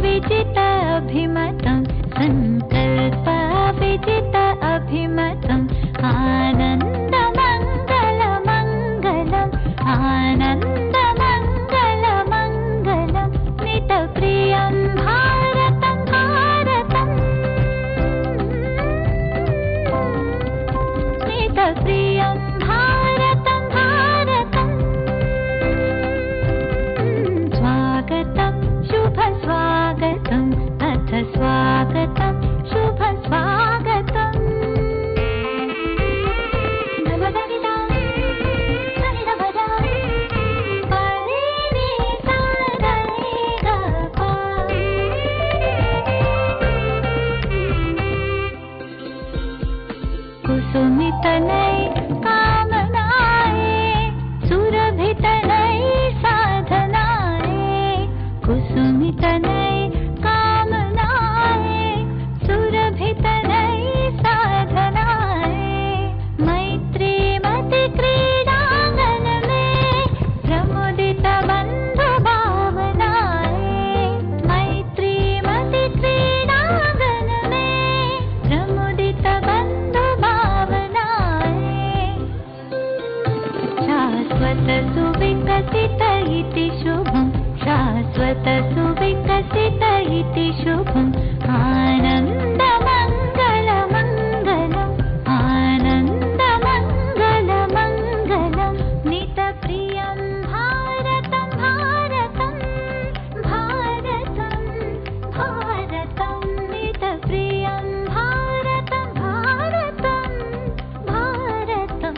विजित अभिमतं संकल्प विजित अभिमतं आनन्दमङ्गलमङ्गलम् आनन्दमङ्गलमङ्गलं नितप्रियं भारतं भारतम् नितप्रियं भारतं भारतम् स्वागतं शुभ स्वागतम् अथ स्वागतं शुभ स्वागतम् कुसुमितनय कामनाय सुरभितनय साधनाय कुसुमितनय कामनाय सुरभितनय साधनाय मैत्रीमति क्रीडांगन में प्रमुदित बंधु भावनाय मैत्रीमति क्रीडांगन में प्रमुदित बंधु शाश्वत सुविकसित इति शुभं शाश्वत सुविकसित इति शुभम् आनन्दमङ्गलमङ्गलम् आनन्दमङ्गलमङ्गलं नितप्रियं भारतं भारतं भारतं भारतं नितप्रियं भारतं भारतं भारतं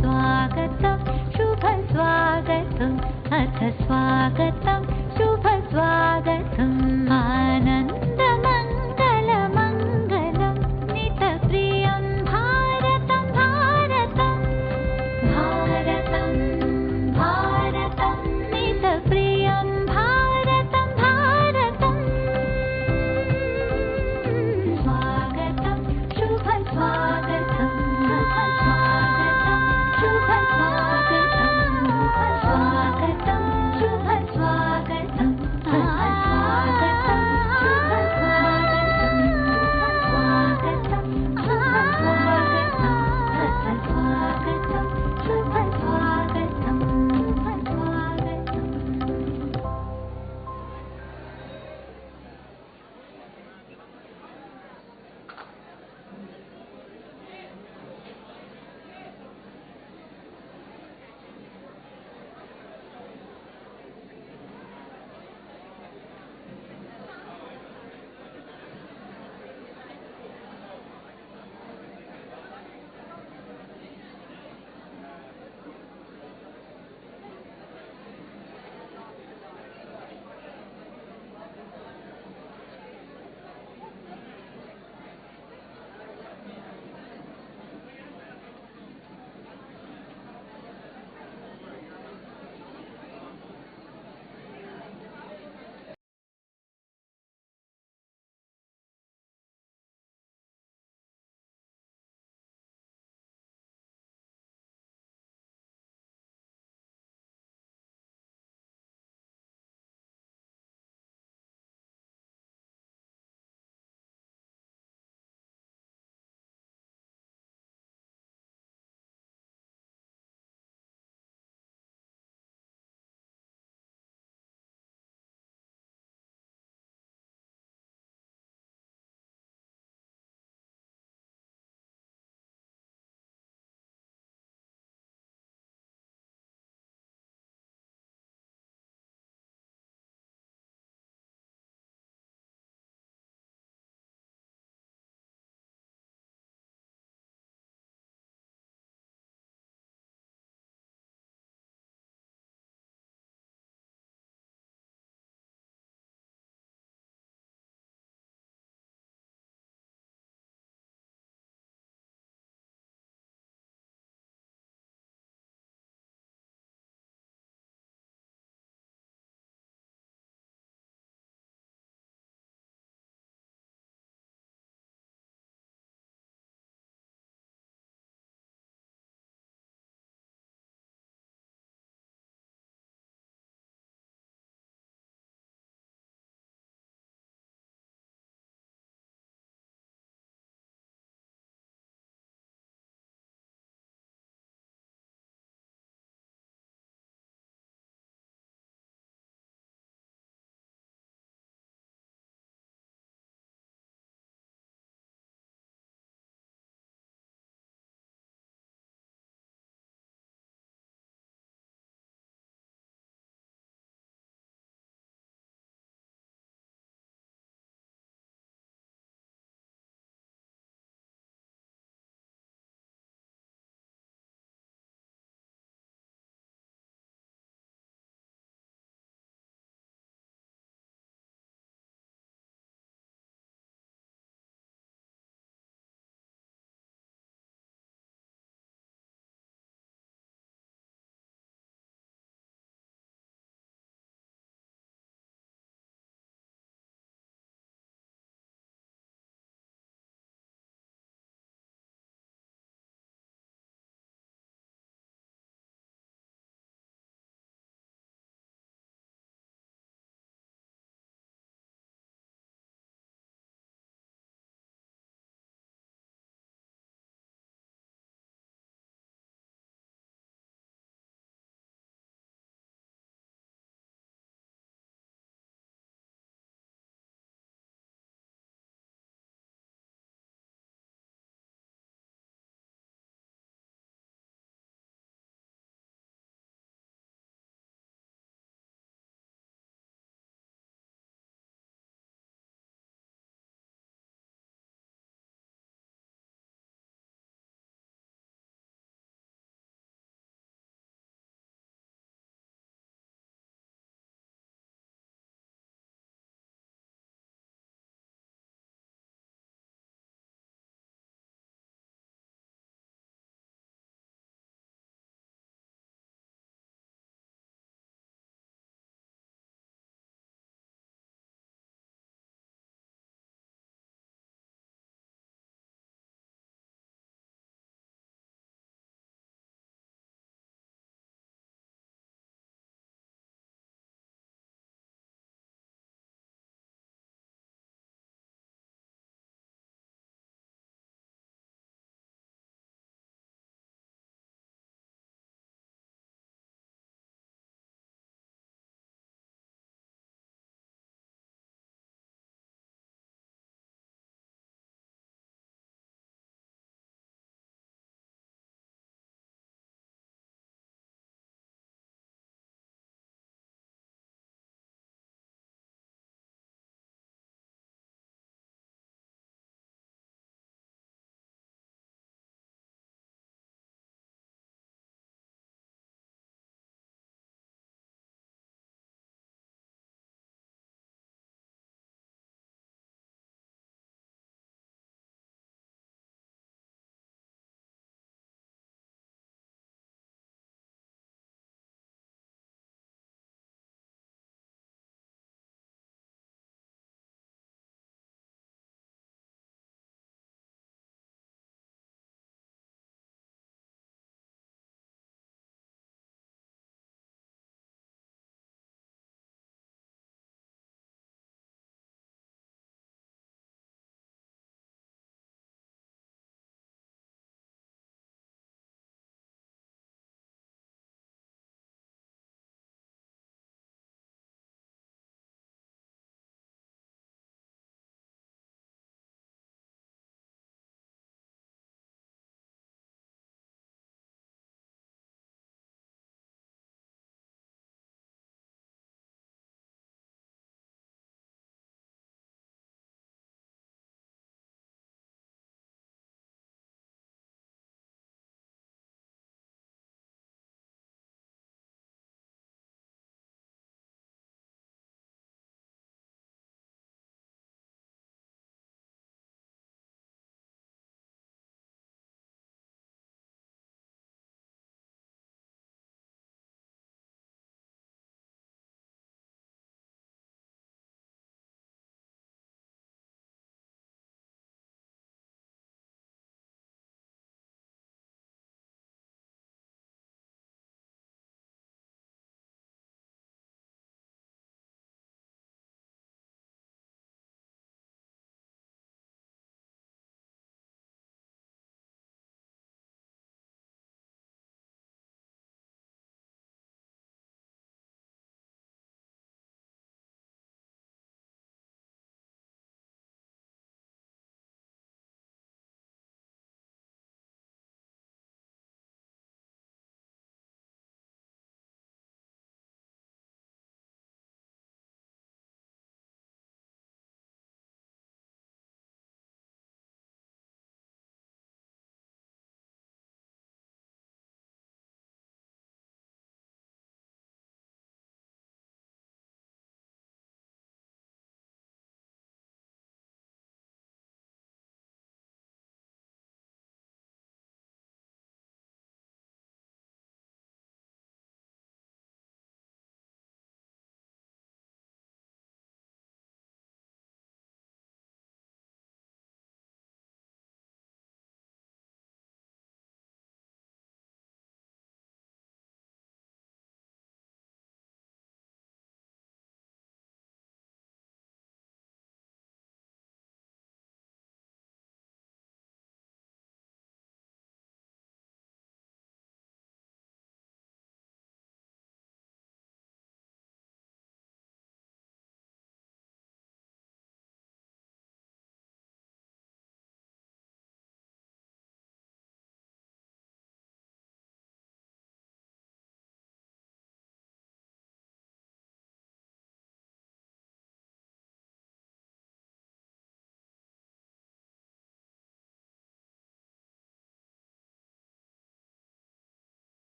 स्वागतं शुभ स्वागतम् अथ स्वागतं शुभ स्वागतम् आनन्दमङ्गलमङ्गलं नितप्रियं भारतं भारतं भारतं भारतं नितप्रियं भारतं भारतं स्वागतं शुभ स्वागतम् अथ स्वागतं शुभ स्वागतम् स्वागतं शुभ स्वागतम् अथ स्वागतम्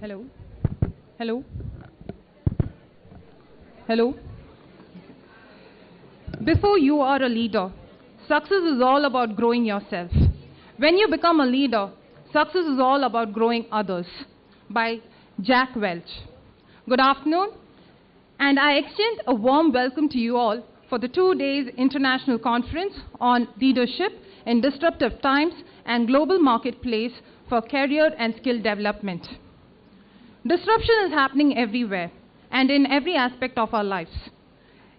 Hello? Hello? Hello? Before you are a leader, success is all about growing yourself. When you become a leader, success is all about growing others. By Jack Welch. Good afternoon, and I extend a warm welcome to you all for the 2 days international conference on leadership in disruptive times and global marketplace for career and skill development. Disruption is happening everywhere and in every aspect of our lives.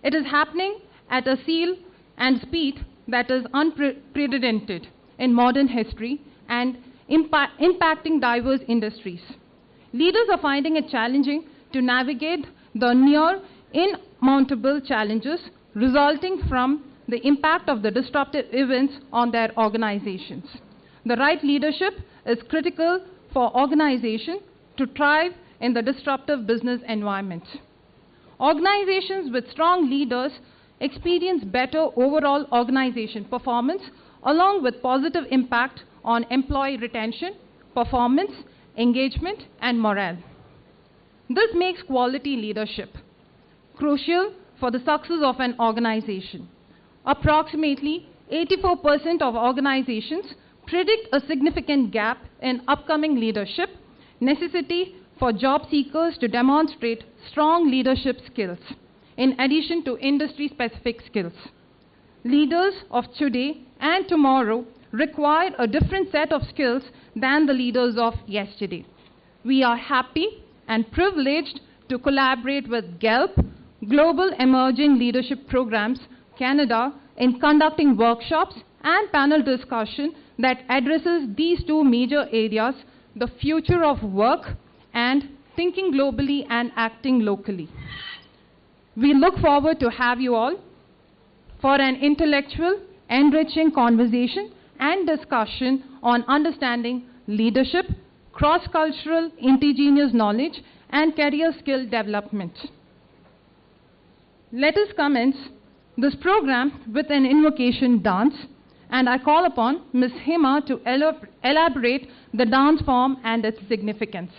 It is happening at a scale and speed that is unprecedented in modern history and impacting diverse industries. Leaders are finding it challenging to navigate the near insurmountable challenges resulting from the impact of the disruptive events on their organizations. The right leadership is critical for organizations to thrive in the disruptive business environment. Organizations with strong leaders experience better overall organization performance along with positive impact on employee retention, performance, engagement, and morale. This makes quality leadership crucial for the success of an organization. Approximately 84% of organizations predict a significant gap in upcoming leadership, necessity for job seekers to demonstrate strong leadership skills, in addition to industry-specific skills. Leaders of today and tomorrow require a different set of skills than the leaders of yesterday. We are happy and privileged to collaborate with GELP, Global Emerging Leadership Programs, Canada, in conducting workshops and panel discussion that addresses these two major areas, the future of work and thinking globally and acting locally. We look forward to have you all for an intellectual, enriching conversation and discussion on understanding leadership, cross-cultural indigenous knowledge, and career skill development. Let us commence this program with an invocation dance, and I call upon Ms. Hima to elaborate the dance form and its significance.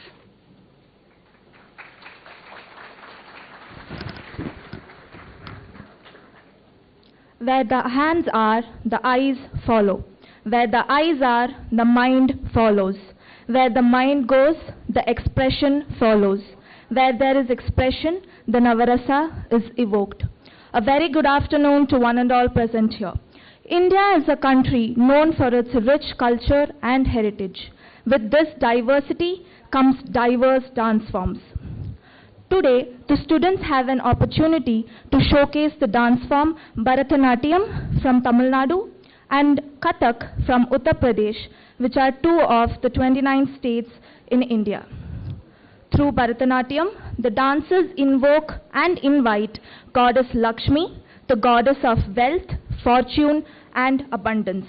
Where the hands are, the eyes follow. Where the eyes are, the mind follows. Where the mind goes, the expression follows. Where there is expression, the Navarasa is evoked. A very good afternoon to one and all present here. India is a country known for its rich culture and heritage. With this diversity comes diverse dance forms. Today, the students have an opportunity to showcase the dance form Bharatanatyam from Tamil Nadu and Kathak from Uttar Pradesh, which are two of the 29 states in India. Through Bharatanatyam, the dancers invoke and invite Goddess Lakshmi, the goddess of wealth, fortune, and abundance.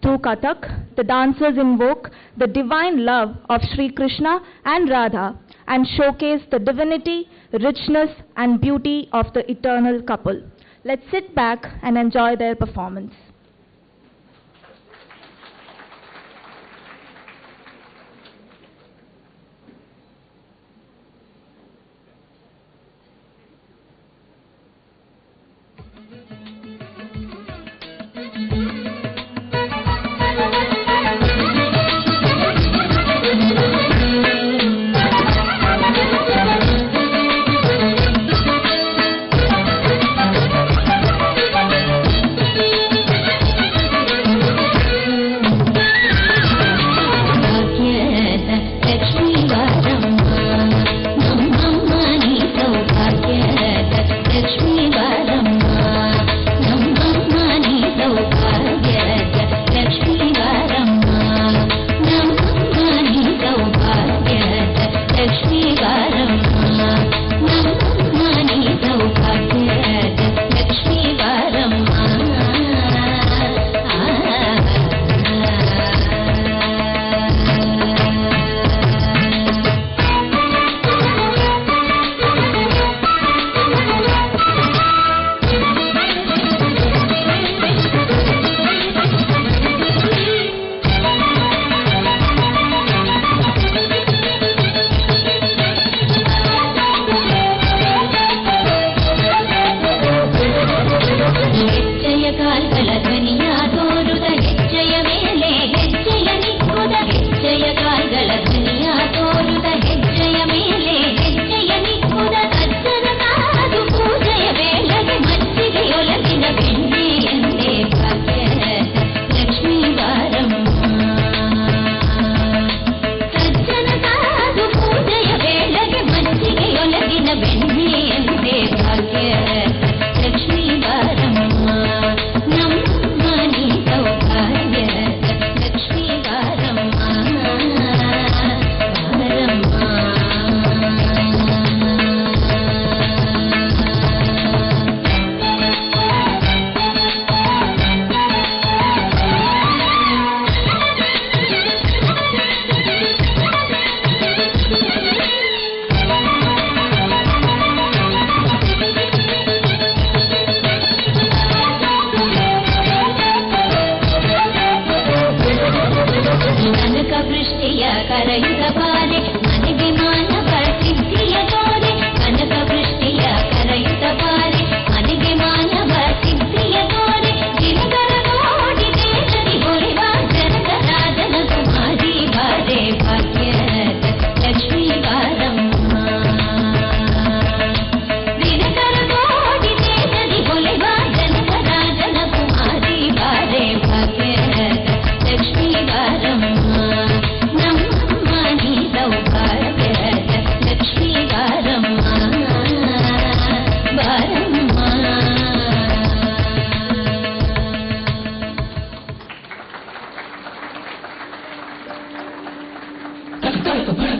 Through Kathak, the dancers invoke the divine love of Sri Krishna and Radha and showcase the divinity, richness, and beauty of the eternal couple. Let's sit back and enjoy their performance.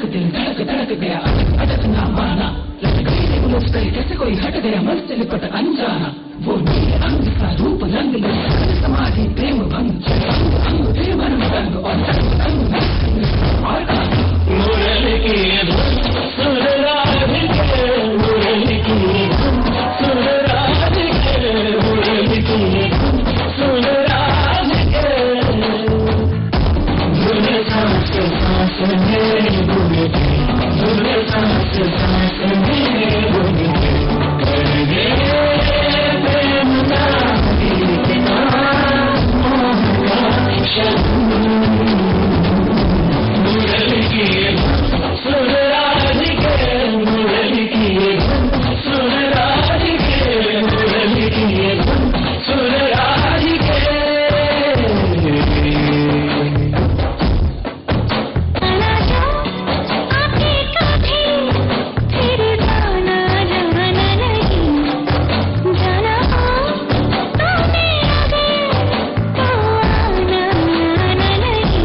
दिल धड़क धड़क गया, अटक ना माना, लटक गई रे मुस्कुराई कैसे कोई हट गया, मन से लिपट अनजाना, वो नीले अंग का रूप रंग ले, समाधि प्रेम भंग, अंग अंग थे मन रंग और तंग तंग और मुरली की धुन सुन राधिके, मुरली की धुन सुन राधिके, मुरली की धुन सुन राधिके, धुन सांस सांस में गुनगुन, धुन सांस सांस में गुनगुन, करगे प्रेम का गीत का मोह का शब्द, मुरली की धुन सुन राधिके, मुरली की धुन सुन राधिके, मुरली की धुन सुन राधिके। आके कभी फिर जाना जाना नहीं, जाना हो तो मेरा दिल तो आना आना नहीं।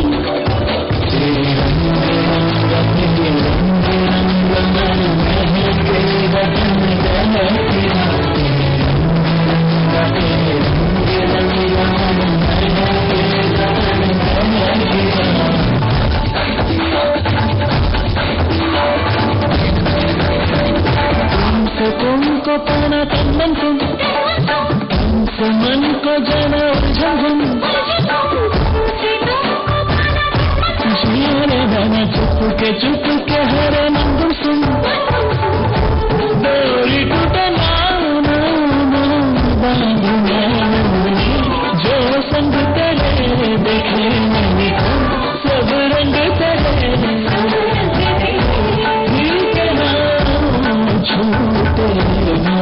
तुमको पाना तन मन तुम, तुमसे मन को जाना उलझन तुम, खुशियाँ जाना चुप के हरे मन तुम सुन, डोरी टूटे ना ना ना बांधना नहीं, जो संग तेरे देखे नहीं को सब रंग तेरे, दिल के नाम छूटे ना।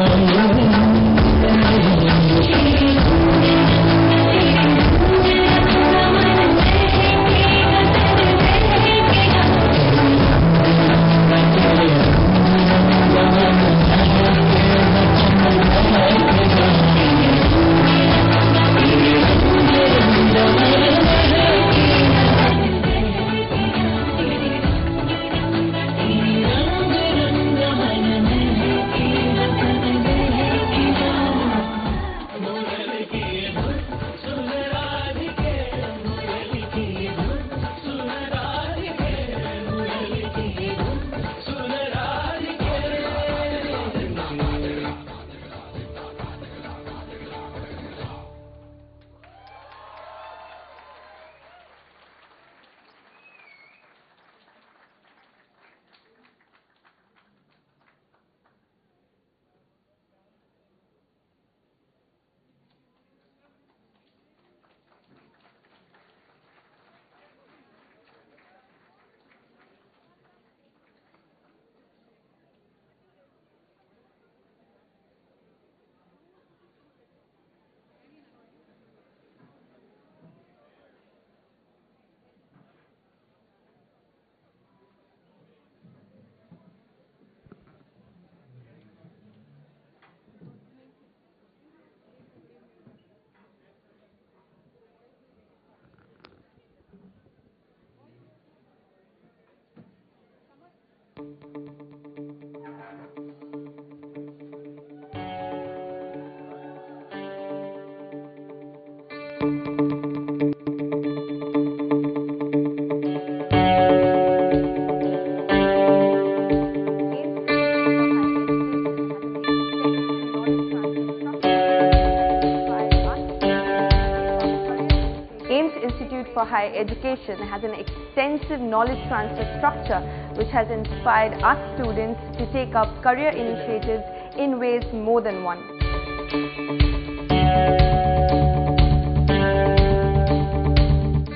For Higher Education has an extensive knowledge transfer structure which has inspired us students to take up career initiatives in ways more than one.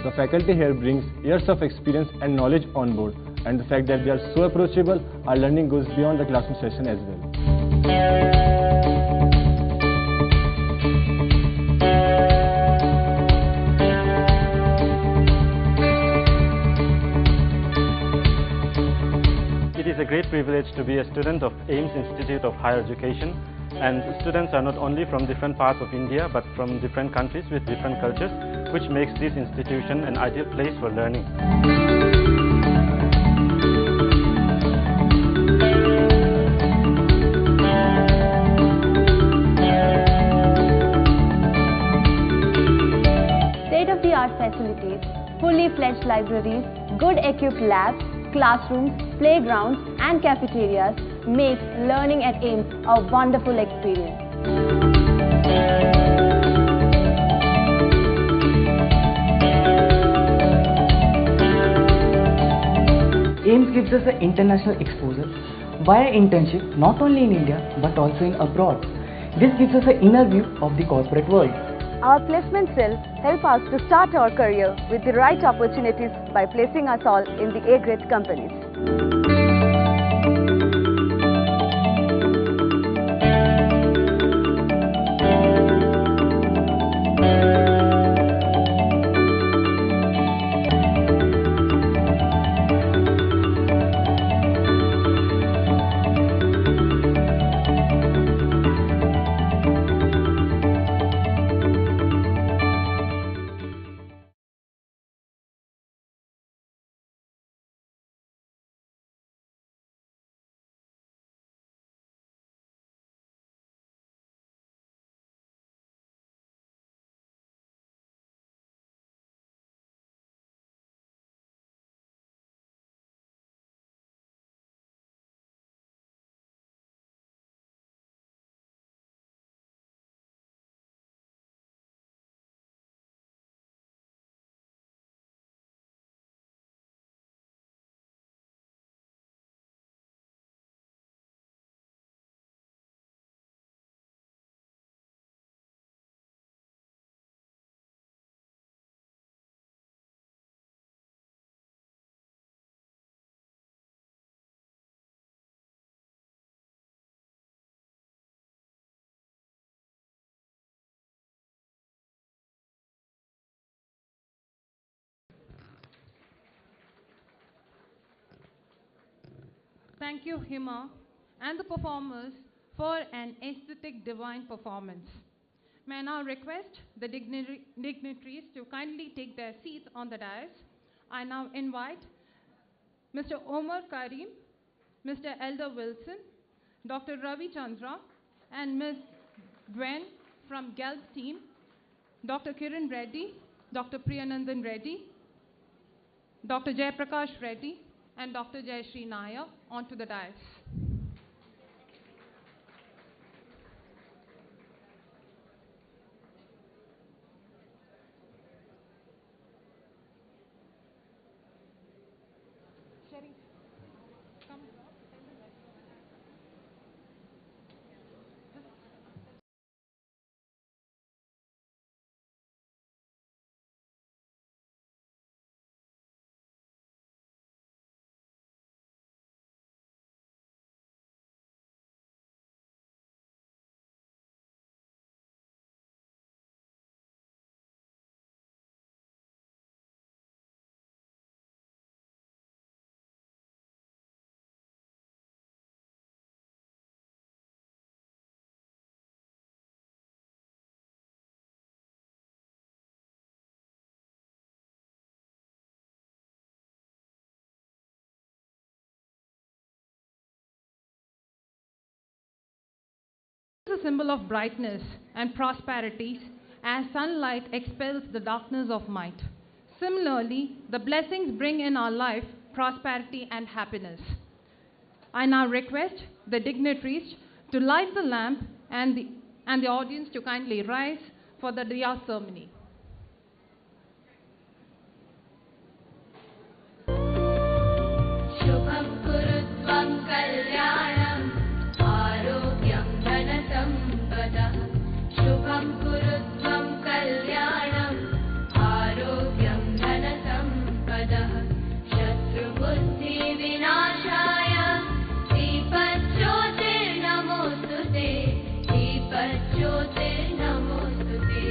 The faculty here brings years of experience and knowledge on board, and the fact that they are so approachable, our learning goes beyond the classroom session as well. It is a great privilege to be a student of AIMS Institute of Higher Education, and students are not only from different parts of India but from different countries with different cultures, which makes this institution an ideal place for learning. libraries, good equipped labs, classrooms, playgrounds and cafeterias makes learning at AIIMS a wonderful experience. AIIMS gives us an international exposure via internship not only in India but also in abroad. This gives us an inner view of the corporate world. Our placement cells help us to start our career with the right opportunities by placing us all in the A-grade companies. Thank you, Hima, and the performers for an aesthetic divine performance. May I now request the dignitaries to kindly take their seats on the dais. I now invite Mr. Omar Karim, Mr. Elder Wilson, Dr. Ravi Chandra, and Ms. Gwen from GELP team, Dr. Kiran Reddy, Dr. Priyanandan Reddy, Dr. Jayaprakash Reddy, and Dr. Jayashree Nair onto the dais. Sherry, come. A symbol of brightness and prosperity as sunlight expels the darkness of might. Similarly, the blessings bring in our life prosperity and happiness. I now request the dignitaries to light the lamp and the audience to kindly rise for the Diya ceremony. शुभं कुरुत्वं कल्याणम् आरोग्यं धनसम्पदः शुभं कुरुत्वं कल्याणम् आरोग्यं धनसम्पदः शत्रुबुद्धिविनाशाय दीपज्योतिर्नमोऽस्तु ते दीपज्योतिर्नमोऽस्तु ते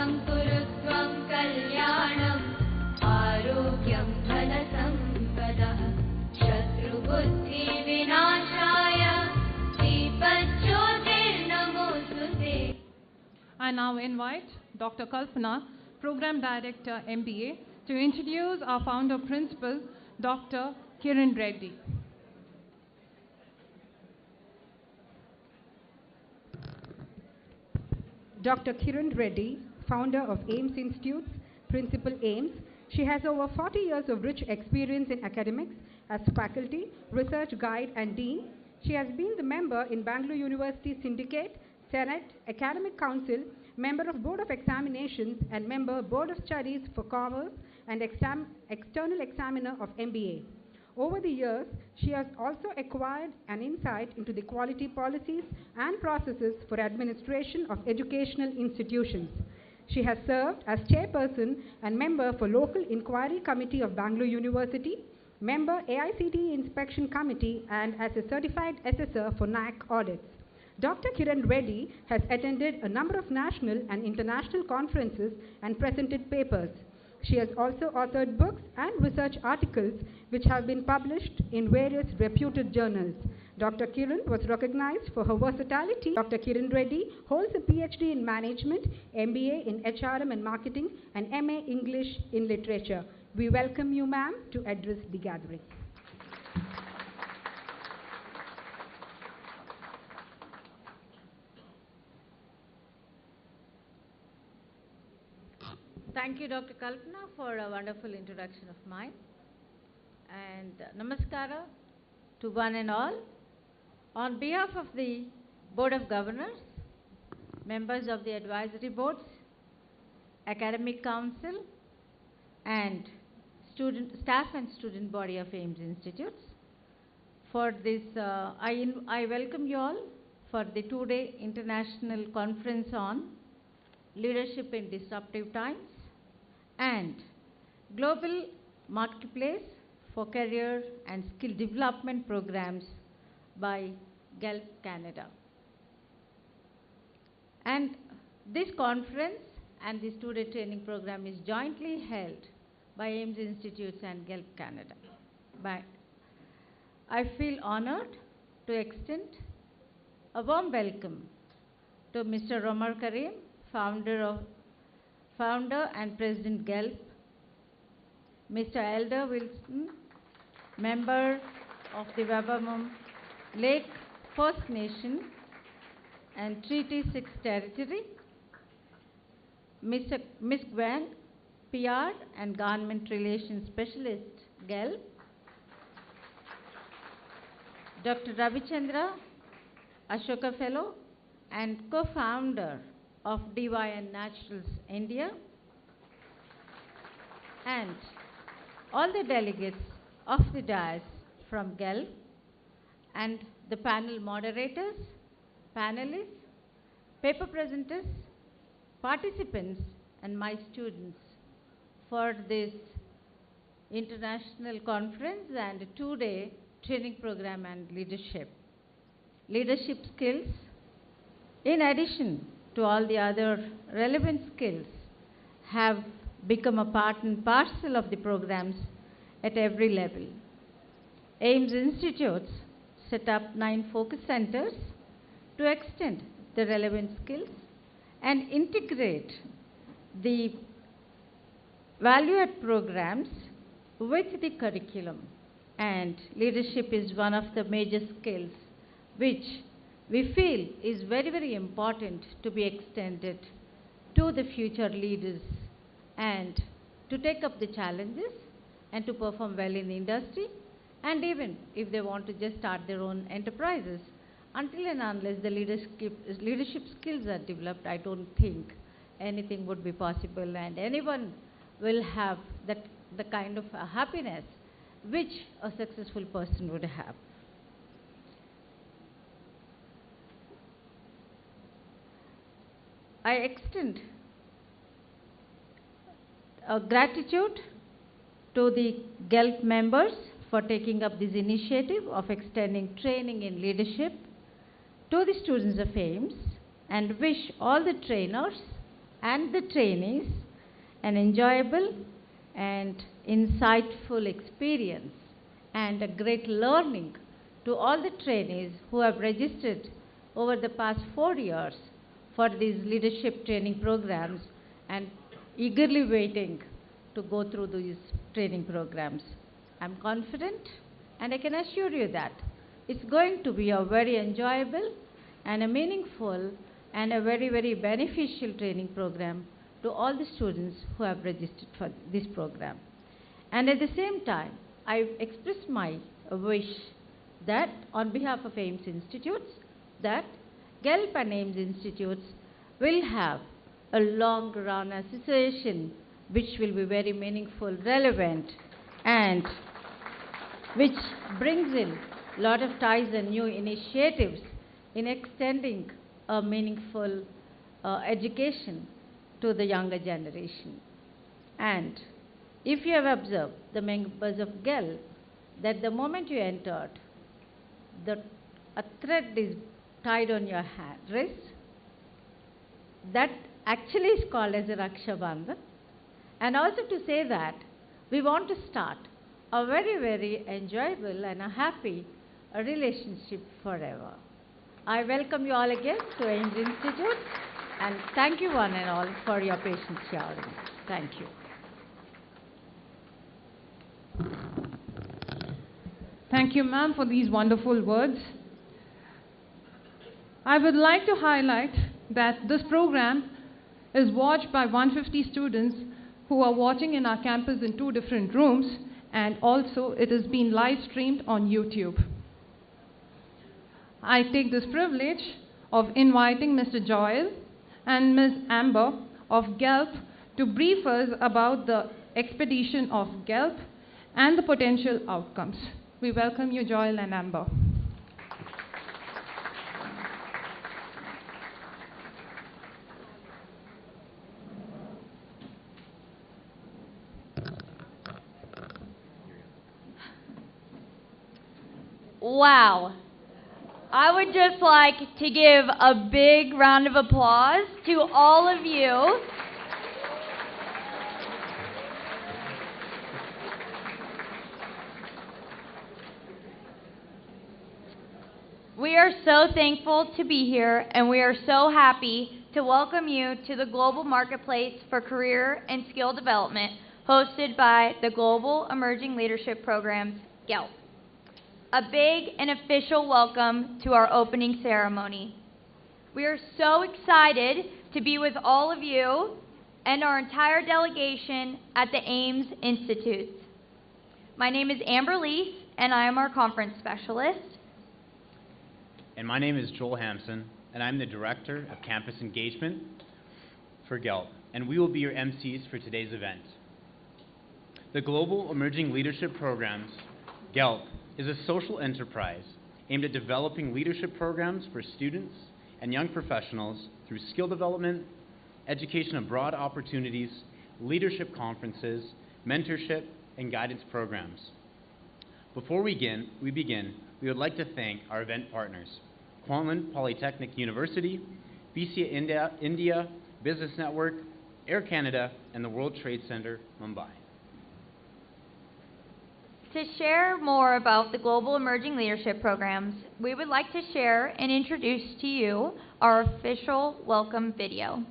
शुभं कुरु त्वं कल्याणम् आरोग्यं धनसम्पदः शत्रुबुद्धिविनाशाय दीपज्योतिर्नमोस्तुते. I now invite Dr. Kalpana, Program Director, MBA, to introduce our founder principal, Dr. Kiran Reddy. Dr. Kiran Reddy, founder of AIMS Institutes, Principal AIMS. She has over 40 years of rich experience in academics as faculty, research guide and dean. She has been the member in Bangalore University Syndicate, Senate, Academic Council, member of Board of Examinations and member Board of Studies for Commerce and external examiner of MBA. Over the years, she has also acquired an insight into the quality policies and processes for administration of educational institutions. She has served as chairperson and member for Local Inquiry Committee of Bangalore University, member AICTE Inspection Committee, and as a certified assessor for NAC audits. Dr. Kiran Reddy has attended a number of national and international conferences and presented papers. She has also authored books and research articles which have been published in various reputed journals. Dr. Kiran was recognized for her versatility. Dr. Kiran Reddy holds a PhD in Management, MBA in HRM and Marketing, and MA English in Literature. We welcome you, ma'am, to address the gathering. Thank you, Dr. Kalpana, for a wonderful introduction of mine. And namaskara to one and all. On behalf of the Board of Governors, members of the advisory boards, academic council, and staff and student body of AIMS Institutes, for this, I welcome you all for the two-day international conference on leadership in disruptive times and global marketplace for career and skill development programs by GELP Canada. And this conference and this two-day training program is jointly held by AIMS Institutes and GELP Canada. I feel honored to extend a warm welcome to Mr. Omar Karim, founder and President GELP, Mr. Elder Wilson, member of the Wabamum Lake First Nation and Treaty 6 Territory, Ms. Gwen, PR and Government Relations Specialist, GELP, Dr. Ravichandra, Ashoka Fellow and co-founder of DYN Naturals India, and all the delegates of the dais from GELP, and the panel moderators, panelists, paper presenters, participants, and my students for this international conference and two-day training program and leadership skills, in addition to all the other relevant skills, have become a part and parcel of the programs at every level. AIMS Institutes set up 9 focus centers to extend the relevant skills and integrate the value-add programs with the curriculum. And leadership is one of the major skills which we feel is very, very important to be extended to the future leaders and to take up the challenges and to perform well in the industry, and even if they want to just start their own enterprises. Until and unless the leadership skills are developed, I don't think anything would be possible, and anyone will have the kind of happiness which a successful person would have. I extend a gratitude to the GELP members for taking up this initiative of extending training in leadership to the students of AIMS, and wish all the trainers and the trainees an enjoyable and insightful experience and a great learning to all the trainees who have registered over the past 4 years for these leadership training programs and eagerly waiting to go through these training programs. I'm confident and I can assure you that it's going to be a very enjoyable and a meaningful and a very, very beneficial training program to all the students who have registered for this program. And at the same time, I express my wish that on behalf of AIMS Institutes, that GELP and AIMS Institutes will have a long-run association which will be very meaningful, relevant, and which brings in a lot of ties and new initiatives in extending a meaningful education to the younger generation. And if you have observed the members of GELP, that the moment you entered, a thread is tied on your wrist. That actually is called as a Raksha Bandhan. And also to say that we want to start a very, very enjoyable and a happy relationship forever. I welcome you all again to AIMS Institute, and thank you one and all for your patience hearing. Thank you. Thank you, ma'am, for these wonderful words. I would like to highlight that this program is watched by 150 students who are watching in our campus in 2 different rooms, and also it is being live streamed on YouTube. I take this privilege of inviting Mr. Joel and Ms. Amber of GELP to brief us about the expedition of GELP and the potential outcomes. We welcome you, Joel and Amber. Wow. I would just like to give a big round of applause to all of you. We are so thankful to be here, and we are so happy to welcome you to the Global Marketplace for Career and Skill Development, hosted by the Global Emerging Leadership Programs, GELP. A big and official welcome to our opening ceremony. We are so excited to be with all of you and our entire delegation at the AIMS Institutes. My name is Amber Lease, and I am our conference specialist. And my name is Joel Hampson, and I'm the Director of Campus Engagement for GELP, and we will be your MCs for today's event. The Global Emerging Leadership Programs, GELP, is a social enterprise aimed at developing leadership programs for students and young professionals through skill development, education of broad opportunities, leadership conferences, mentorship, and guidance programs. Before we begin, we would like to thank our event partners, Kwantlen Polytechnic University, BCA India, Business Network, Air Canada, and the World Trade Center, Mumbai. To share more about the Global Emerging Leadership Programs, we would like to share and introduce to you our official welcome video.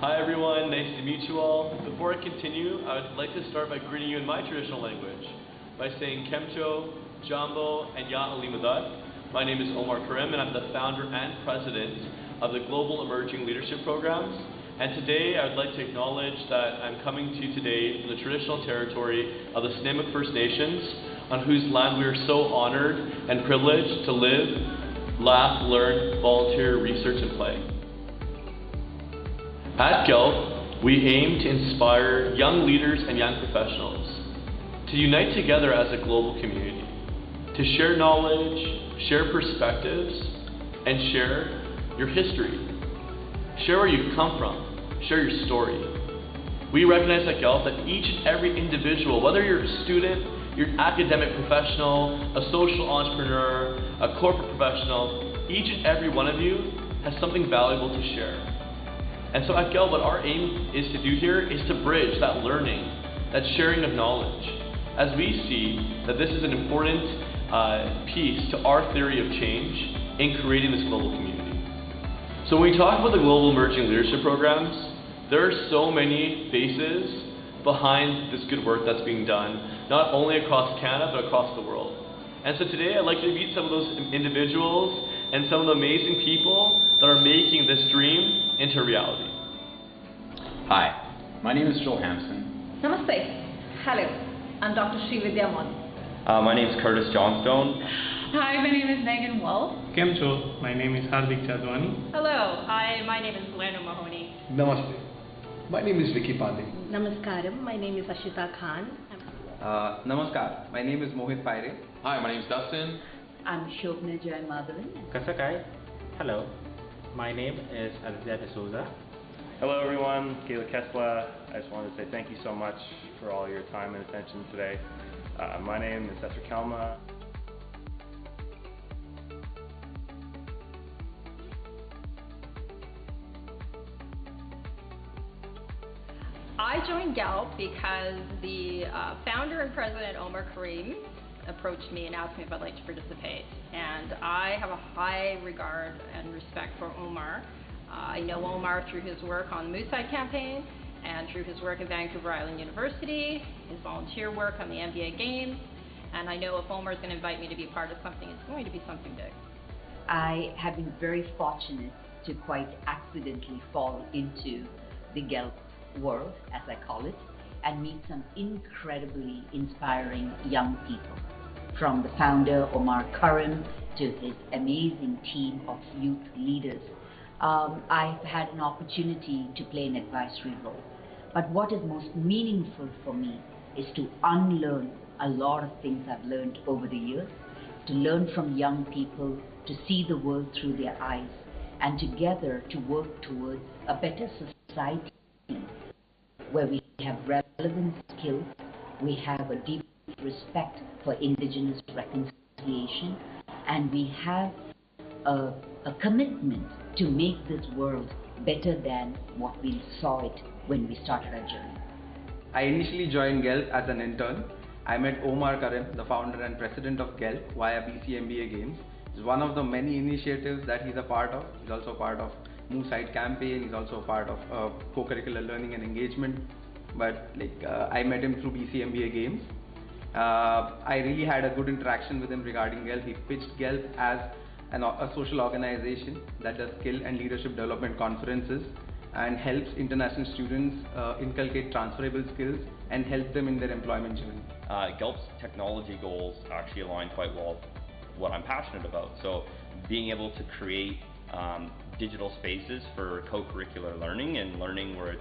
Hi everyone, nice to meet you all. Before I continue, I would like to start by greeting you in my traditional language. by saying Kemcho, Jambo, and Ya Alimadat. My name is Omar Karim, and I'm the founder and president of the Global Emerging Leadership Programs. And today I would like to acknowledge that I'm coming to you today from the traditional territory of the Snuneymuxw First Nations, on whose land we are so honored and privileged to live, laugh, learn, volunteer, research, and play. At GELP, we aim to inspire young leaders and young professionals to unite together as a global community, to share knowledge, share perspectives, and share your history. Share where you've come from. Share your story. We recognize at GELP that each and every individual, whether you're a student, you're an academic professional, a social entrepreneur, a corporate professional, each and every one of you has something valuable to share. And so at GELP, what our aim is to do here is to bridge that learning, that sharing of knowledge, as we see that this is an important piece to our theory of change in creating this global community. So when we talk about the Global Emerging Leadership Programs, there are so many faces behind this good work that's being done, not only across Canada, but across the world. And so today I'd like to meet some of those individuals and some of the amazing people that are making this dream into reality. Hi, my name is Joel Hampson. Namaste. Hello, I'm Dr. Srividya Mon. My name is Curtis Johnstone. Hi, my name is Megan Wolf. Kemcho, my name is Hardik Chadwani. Hello, my name is Leno Mahoney. Namaste. My name is Vicky Pandey. Namaskaram, my name is Ashita Khan. Namaskar, my name is Mohit Paire. Hi, my name is Dustin. I'm Shobna Joy Madhavan. Kasakai. Hello, my name is Aditya D'Souza. Hello everyone, Kayla Kessler. I just wanted to say thank you so much for all your time and attention today. My name is Esther Kelma. I joined GELP because the founder and president, Omar Karim, approached me and asked me if I'd like to participate. And I have a high regard and respect for Omar. I know Omar through his work on the Moodside campaign and through his work at Vancouver Island University, his volunteer work on the NBA Games. And I know if Omar is going to invite me to be part of something, it's going to be something big. I have been very fortunate to quite accidentally fall into the GELP world, as I call it, and meet some incredibly inspiring young people. From the founder, Omar Karim, to his amazing team of youth leaders. I've had an opportunity to play an advisory role. But what is most meaningful for me is to unlearn a lot of things I've learned over the years, to learn from young people, to see the world through their eyes, and together to work towards a better society where we have relevant skills, we have a deep respect for indigenous reconciliation, and we have a commitment to make this world better than what we saw it when we started our journey. I initially joined GELP as an intern. I met Omar Karim, the founder and president of GELP, via BC MBA Games. It's one of the many initiatives that he's a part of. He's also a part of Moodside campaign. He's also a part of co-curricular learning and engagement. But I met him through BC MBA Games. I really had a good interaction with him regarding GELP. He pitched GELP as a social organization that does skill and leadership development conferences and helps international students inculcate transferable skills and help them in their employment journey. GELP's technology goals actually align quite well with what I'm passionate about. So being able to create digital spaces for co-curricular learning and learning where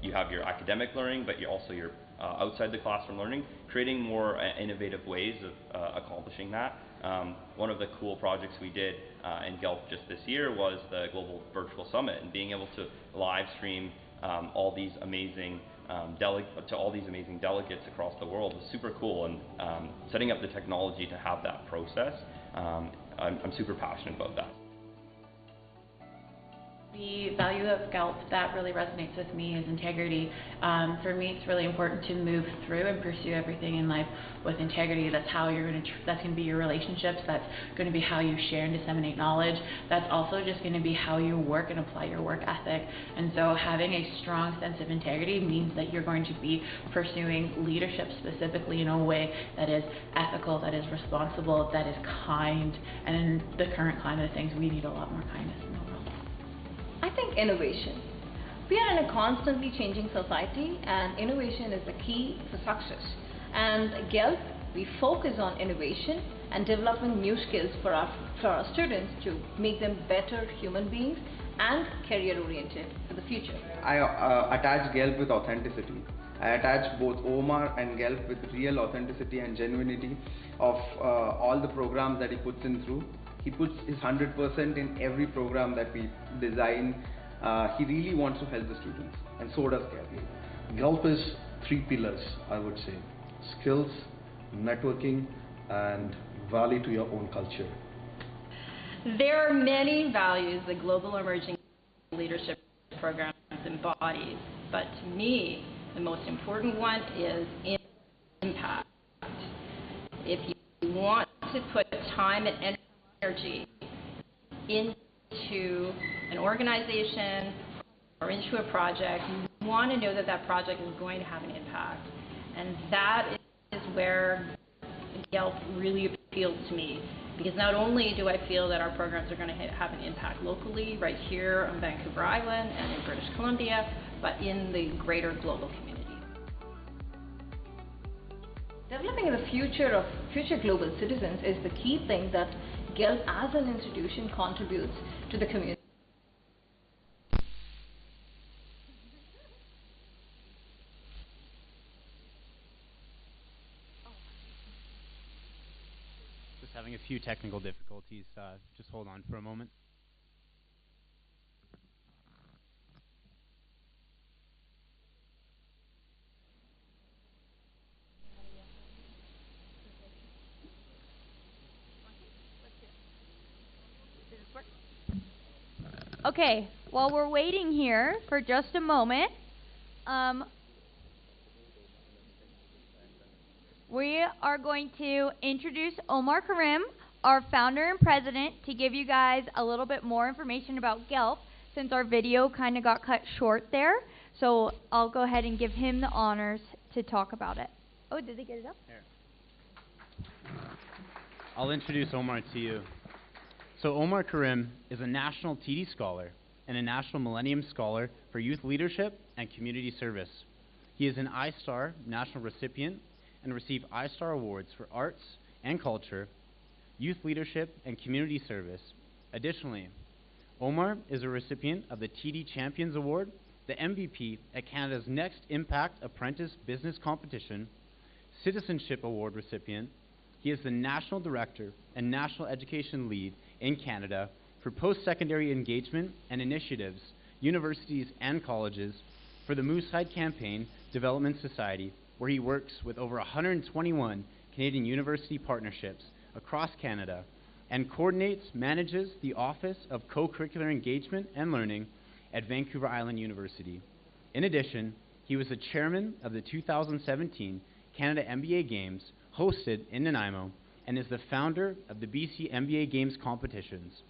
you have your academic learning, but you also your outside the classroom learning, creating more innovative ways of accomplishing that. One of the cool projects we did in GELP just this year was the Global Virtual Summit, and being able to live stream all these amazing delegates across the world was super cool, and setting up the technology to have that process, I'm super passionate about that. The value of GELP that really resonates with me is integrity. For me, it's really important to move through and pursue everything in life with integrity. That's how you're going to. That's going to be your relationships. That's going to be how you share and disseminate knowledge. That's also just going to be how you work and apply your work ethic. And so, having a strong sense of integrity means that you're going to be pursuing leadership specifically in a way that is ethical, that is responsible, that is kind. And in the current climate of things, we need a lot more kindness in the world. I think innovation. We are in a constantly changing society, and innovation is the key for success. And at GELP, we focus on innovation and developing new skills for our students to make them better human beings and career-oriented for the future. I attach GELP with authenticity. I attach both Omar and GELP with real authenticity and genuinity of all the programs that he puts in through. He puts his 100% in every program that we design. He really wants to help the students, and so does GELP. GELP is 3 pillars, I would say: skills, networking, and value to your own culture. There are many values the Global Emerging Leadership Program embodies, but to me, the most important one is impact. If you want to put time and energy into an organization or into a project, you want to know that that project is going to have an impact. And that is where GELP really appealed to me, because not only do I feel that our programs are going to have an impact locally, right here on Vancouver Island and in British Columbia, but in the greater global community. Developing the future global citizens is the key thing that GELP as an institution contributes to the community. Just having a few technical difficulties. Just hold on for a moment. Okay, while we're waiting here for just a moment, we are going to introduce Omar Karim, our founder and president, to give you guys a little bit more information about GELP, since our video kind of got cut short there. So I'll go ahead and give him the honors to talk about it. Oh, did they get it up? Here. I'll introduce Omar to you. So Omar Karim is a National TD Scholar and a National Millennium Scholar for Youth Leadership and Community Service. He is an I-STAR national recipient and received I-STAR awards for arts and culture, youth leadership, and community service. Additionally, Omar is a recipient of the TD Champions Award, the MVP at Canada's Next Impact Apprentice Business Competition, Citizenship Award recipient. He is the National Director and National Education Lead in Canada for post-secondary engagement and initiatives, universities and colleges for the Moosehead Campaign Development Society, where he works with over 121 Canadian university partnerships across Canada and manages the Office of Co-Curricular Engagement and Learning at Vancouver Island University. In addition, he was the chairman of the 2017 Canada MBA Games hosted in Nanaimo and is the founder of the BC MBA Games competitions.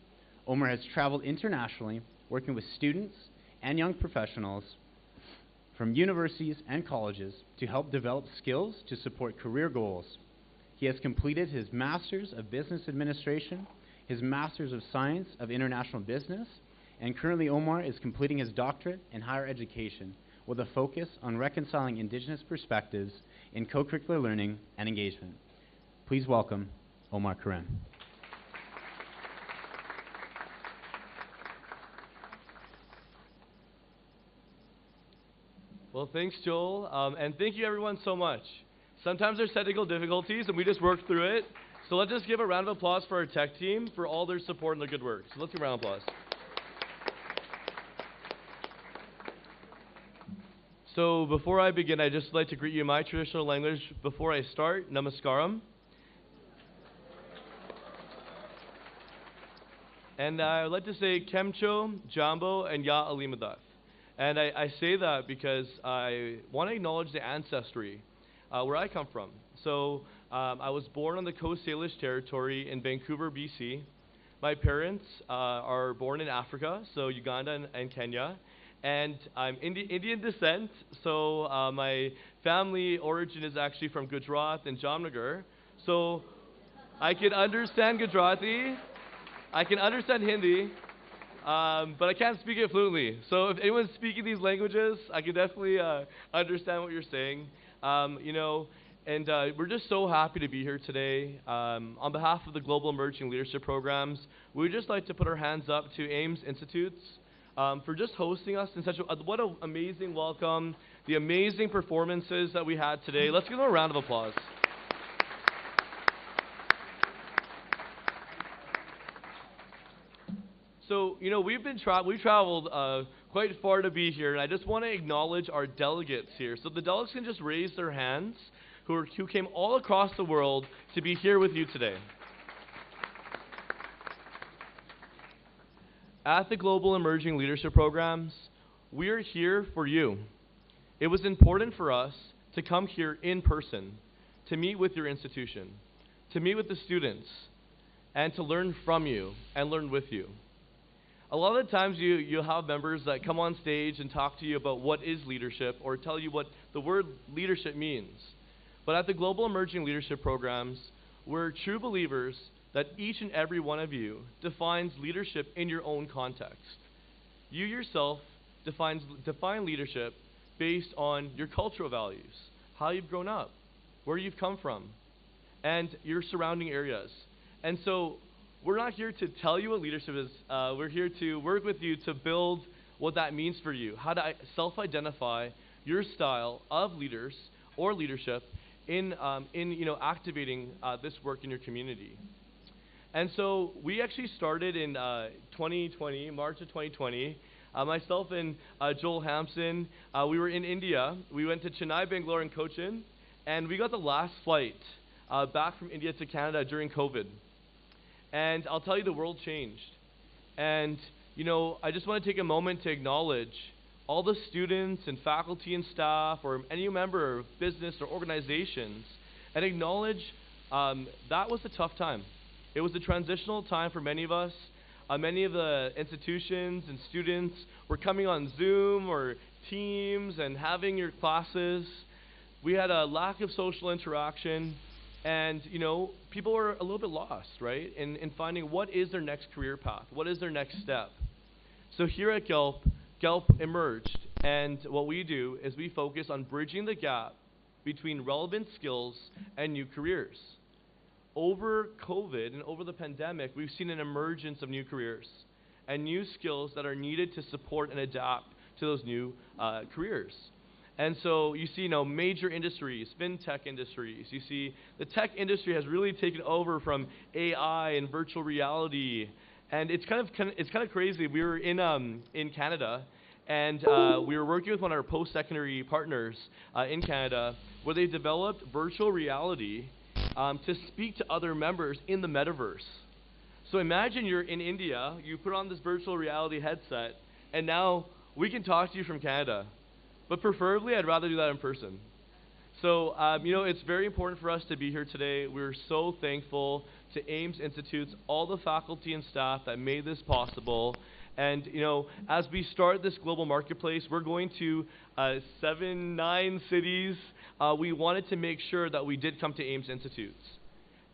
Omar has traveled internationally working with students and young professionals from universities and colleges to help develop skills to support career goals. He has completed his Master's of Business Administration, his Master's of Science of International Business, and currently Omar is completing his doctorate in higher education with a focus on reconciling Indigenous perspectives in co-curricular learning and engagement. Please welcome Omar Karim. Well, thanks, Joel, and thank you everyone so much. Sometimes there's technical difficulties and we just work through it. So let's just give a round of applause for our tech team for all their support and their good work. So let's give a round of applause. So before I begin, I'd just like to greet you in my traditional language. Before I start, namaskaram. And I would like to say Kemcho, Jambo, and Ya Alimadaf. And I say that because I want to acknowledge the ancestry where I come from. So I was born on the Coast Salish territory in Vancouver, BC. My parents are born in Africa, so Uganda and Kenya. And I'm Indian descent, so my family origin is actually from Gujarat and Jamnagar. So I can understand Gujarati, I can understand Hindi, but I can't speak it fluently. So if anyone's speaking these languages, I can definitely understand what you're saying. You know, and we're just so happy to be here today. On behalf of the Global Emerging Leadership Programs, we would just like to put our hands up to AIMS Institutes for just hosting us in such what an amazing welcome, the amazing performances that we had today. Let's give them a round of applause. So, you know, we traveled quite far to be here, and I just want to acknowledge our delegates here. So the delegates can just raise their hands, who came all across the world to be here with you today. At the Global Emerging Leadership Programs, we are here for you. It was important for us to come here in person, to meet with your institution, to meet with the students, and to learn from you and learn with you. A lot of the times you'll have members that come on stage and talk to you about what is leadership or tell you what the word leadership means. But at the Global Emerging Leadership Programs, we're true believers that each and every one of you defines leadership in your own context. You yourself define leadership based on your cultural values, how you've grown up, where you've come from, and your surrounding areas. And so we're not here to tell you what leadership is. We're here to work with you to build what that means for you, how to self-identify your style of leaders or leadership in activating this work in your community. And so we actually started in 2020, March of 2020. Myself and Joel Hampson, we were in India. We went to Chennai, Bangalore, and Cochin, and we got the last flight back from India to Canada during COVID. And I'll tell you, the world changed. And, you know, I just want to take a moment to acknowledge all the students and faculty and staff or any member of business or organizations and acknowledge that was a tough time. It was a transitional time for many of us. Many of the institutions and students were coming on Zoom or Teams and having your classes. We had a lack of social interaction. And, you know, people were a little bit lost, right, in finding what is their next career path, what is their next step. So here at GELP emerged, and what we do is we focus on bridging the gap between relevant skills and new careers. Over COVID and over the pandemic, we've seen an emergence of new careers and new skills that are needed to support and adapt to those new careers. And so you see, you know, major industries, fintech industries. You see the tech industry has really taken over from AI and virtual reality, and it's kind of crazy. We were in Canada, and we were working with one of our post-secondary partners in Canada, where they developed virtual reality to speak to other members in the metaverse. So imagine you're in India, you put on this virtual reality headset, and now we can talk to you from Canada. But preferably, I'd rather do that in person. So, you know, it's very important for us to be here today. We're so thankful to AIMS Institutes, all the faculty and staff that made this possible. And, you know, as we start this global marketplace, we're going to 9 cities. We wanted to make sure that we did come to AIMS Institutes.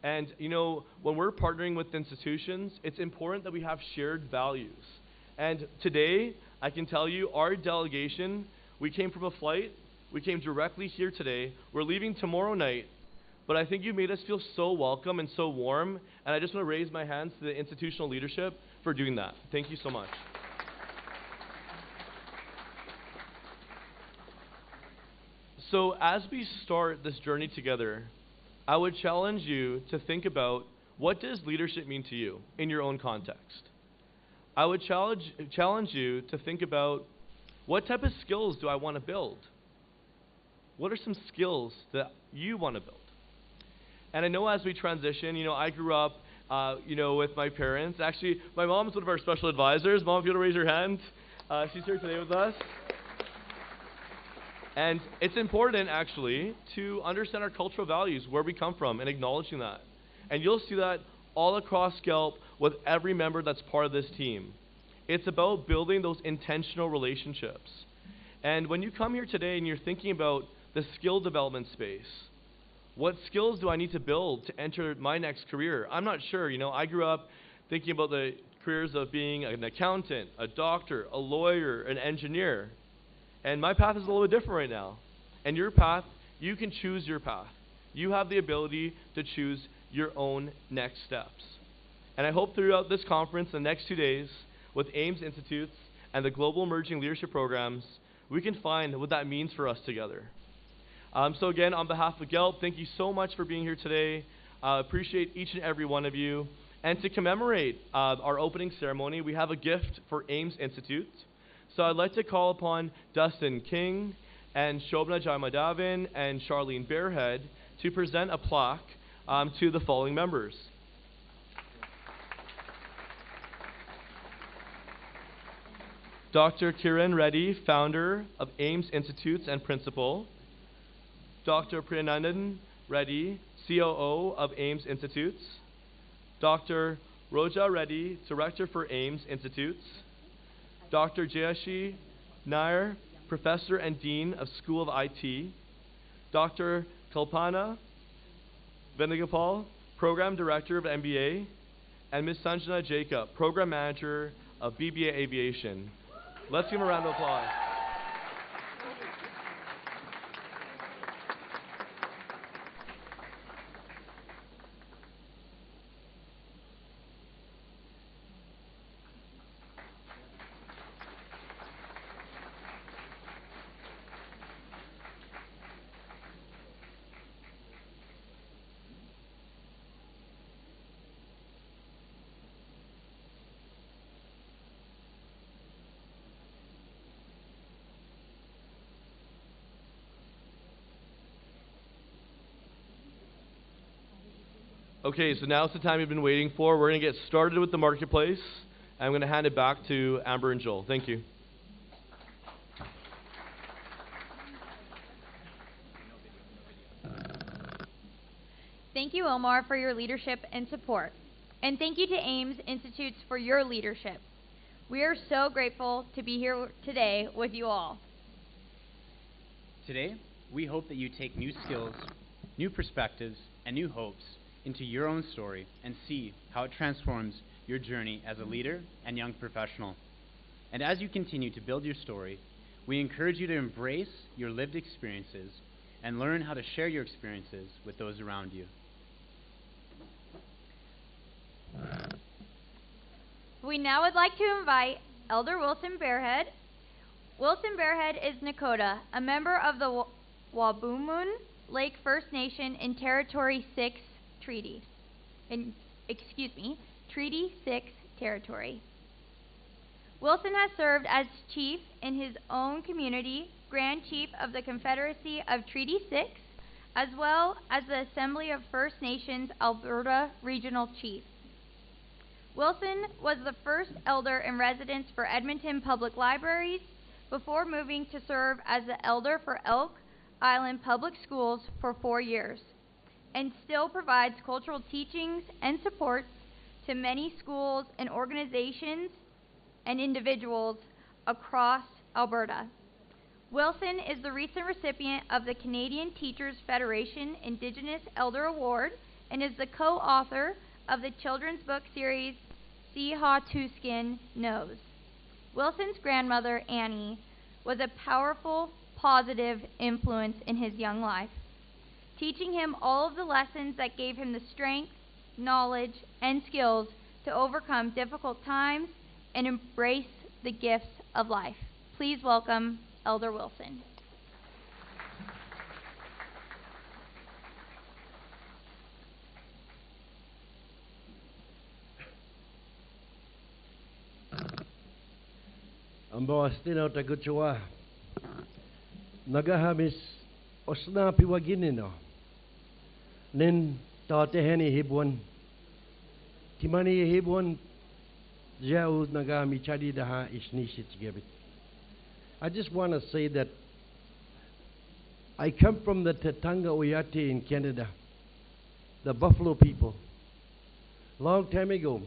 And, you know, when we're partnering with institutions, it's important that we have shared values. And today, I can tell you, our delegation, we came from a flight. We came directly here today. We're leaving tomorrow night. But I think you made us feel so welcome and so warm. And I just want to raise my hands to the institutional leadership for doing that. Thank you so much. So as we start this journey together, I would challenge you to think about, what does leadership mean to you in your own context? I would challenge you to think about, what type of skills do I want to build? What are some skills that you want to build? And I know as we transition, you know, I grew up with my parents. Actually, my mom's one of our special advisors. Mom, if you want to raise your hand, she's here today with us. And it's important, actually, to understand our cultural values, where we come from, and acknowledging that. And you'll see that all across GELP with every member that's part of this team. It's about building those intentional relationships. And when you come here today and you're thinking about the skill development space, what skills do I need to build to enter my next career? I'm not sure. I grew up thinking about the careers of being an accountant, a doctor, a lawyer, an engineer. And my path is a little bit different right now. And your path, you can choose your path. You have the ability to choose your own next steps. And I hope throughout this conference, the next 2 days, with AIMS Institutes and the Global Emerging Leadership Programs, we can find what that means for us together. So again, on behalf of GELP, thank you so much for being here today. Appreciate each and every one of you. And to commemorate our opening ceremony, we have a gift for AIMS Institute. So I'd like to call upon Dustin King and Shobna Jaimadavin and Charlene Barehead to present a plaque to the following members. Dr. Kiran Reddy, founder of AIMS Institutes and principal. Dr. Priyanandan Reddy, COO of AIMS Institutes. Dr. Roja Reddy, director for AIMS Institutes. Dr. Jayashi Nair, Professor and Dean of School of IT. Dr. Kalpana Venugopal, Program Director of MBA. And Ms. Sanjana Jacob, Program Manager of BBA Aviation. Let's give them a round of applause. Okay, so now it's the time you've been waiting for. We're going to get started with the marketplace. I'm going to hand it back to Amber and Joel. Thank you. Thank you, Omar, for your leadership and support. And thank you to AIMS Institutes for your leadership. We are so grateful to be here today with you all. Today, we hope that you take new skills, new perspectives, and new hopes into your own story and see how it transforms your journey as a leader and young professional. And as you continue to build your story, we encourage you to embrace your lived experiences and learn how to share your experiences with those around you. We now would like to invite Elder Wilson Barehead. Wilson Barehead is Nakota, a member of the Wabumun Lake First Nation in Territory 6 Treaty 6 territory. Wilson has served as chief in his own community, Grand Chief of the Confederacy of Treaty 6, as well as the Assembly of First Nations Alberta Regional Chief. Wilson was the first elder in residence for Edmonton Public Libraries before moving to serve as the elder for Elk Island Public Schools for 4 years, and still provides cultural teachings and supports to many schools and organizations and individuals across Alberta. Wilson is the recent recipient of the Canadian Teachers Federation Indigenous Elder Award and is the co-author of the children's book series See Ha Tuskin Knows. Wilson's grandmother, Annie, was a powerful, positive influence in his young life, teaching him all of the lessons that gave him the strength, knowledge, and skills to overcome difficult times and embrace the gifts of life. Please welcome Elder Wilson. Ambo astino taguchua. Nagahamis osna piwaginino. Nin tate heni hibwan. Timani Hebon Jau Naga Michadi Daha Ishnishit Gebit. I just want to say that I come from the Tatanga Oyate in Canada, the Buffalo people. Long time ago,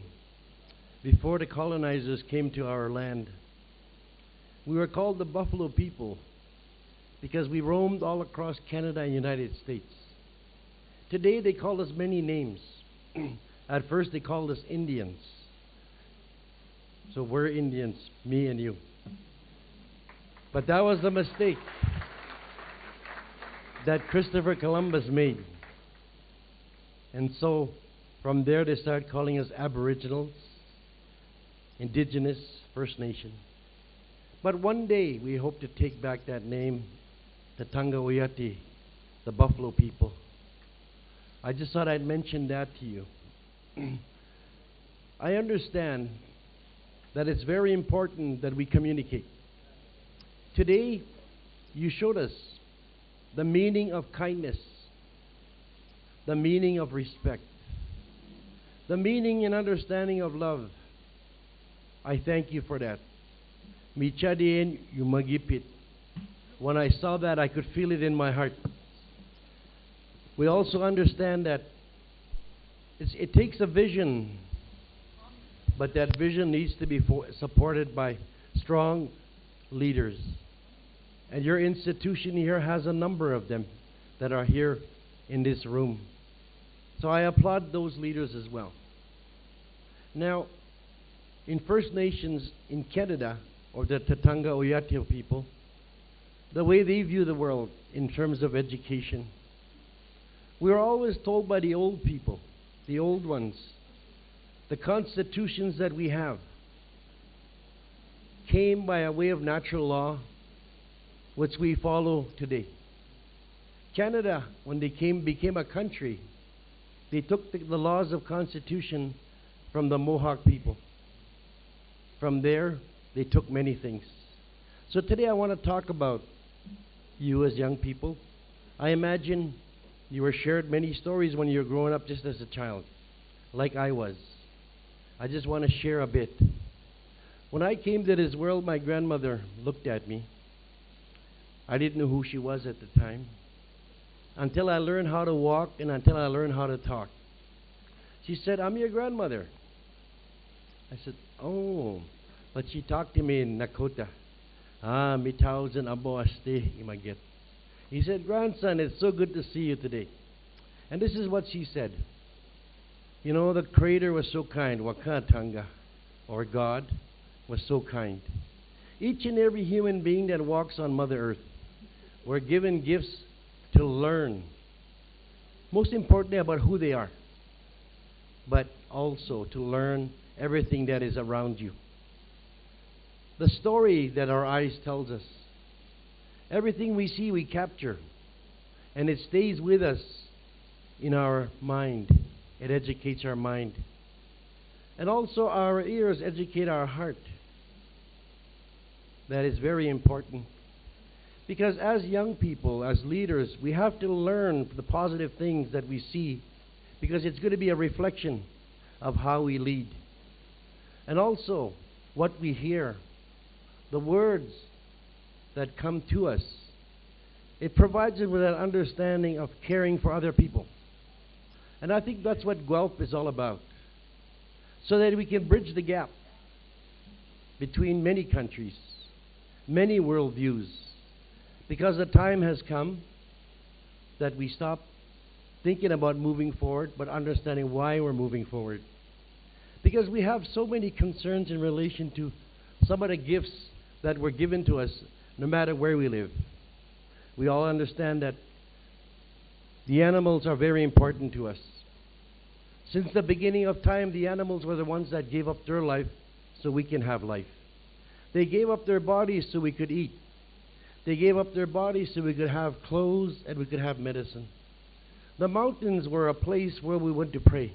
before the colonizers came to our land, we were called the Buffalo people because we roamed all across Canada and United States. Today they call us many names. At first they called us Indians. So we're Indians, me and you. But that was the mistake that Christopher Columbus made. And so from there they started calling us Aboriginals, Indigenous, First Nation. But one day we hope to take back that name, the Tanga Oyate, the Buffalo people. I just thought I'd mention that to you. I understand that it's very important that we communicate. Today, you showed us the meaning of kindness, the meaning of respect, the meaning and understanding of love. I thank you for that. Michadien yumagipit. When I saw that, I could feel it in my heart. We also understand that it takes a vision, but that vision needs to be supported by strong leaders. And your institution here has a number of them that are here in this room. So I applaud those leaders as well. Now, in First Nations in Canada, or the Tatanga Oyate people, the way they view the world in terms of education, we're always told by the old people, the old ones, the constitutions that we have came by a way of natural law, which we follow today. Canada, when they became a country, they took the laws of constitution from the Mohawk people. From there, they took many things. So today I want to talk about you as young people. I imagine you were shared many stories when you were growing up just as a child, like I was. I just want to share a bit. When I came to this world, my grandmother looked at me. I didn't know who she was at the time, until I learned how to walk and until I learned how to talk. She said, "I'm your grandmother." I said, "Oh," but she talked to me in Nakota. Mi thousand abo aste imaget. He said, "Grandson, it's so good to see you today." And this is what she said. You know, the Creator was so kind. Wakatanga, or God, was so kind. Each and every human being that walks on Mother Earth were given gifts to learn. Most importantly, about who they are, but also to learn everything that is around you. The story that our eyes tells us. Everything we see, we capture. And it stays with us in our mind. It educates our mind. And also our ears educate our heart. That is very important. Because as young people, as leaders, we have to learn the positive things that we see, because it's going to be a reflection of how we lead. And also what we hear, the words that come to us. It provides us with an understanding of caring for other people. And I think that's what GELP is all about. So that we can bridge the gap between many countries, many worldviews. Because the time has come that we stop thinking about moving forward, but understanding why we're moving forward. Because we have so many concerns in relation to some of the gifts that were given to us, no matter where we live. We all understand that the animals are very important to us. Since the beginning of time, the animals were the ones that gave up their life so we can have life. They gave up their bodies so we could eat. They gave up their bodies so we could have clothes and we could have medicine. The mountains were a place where we went to pray.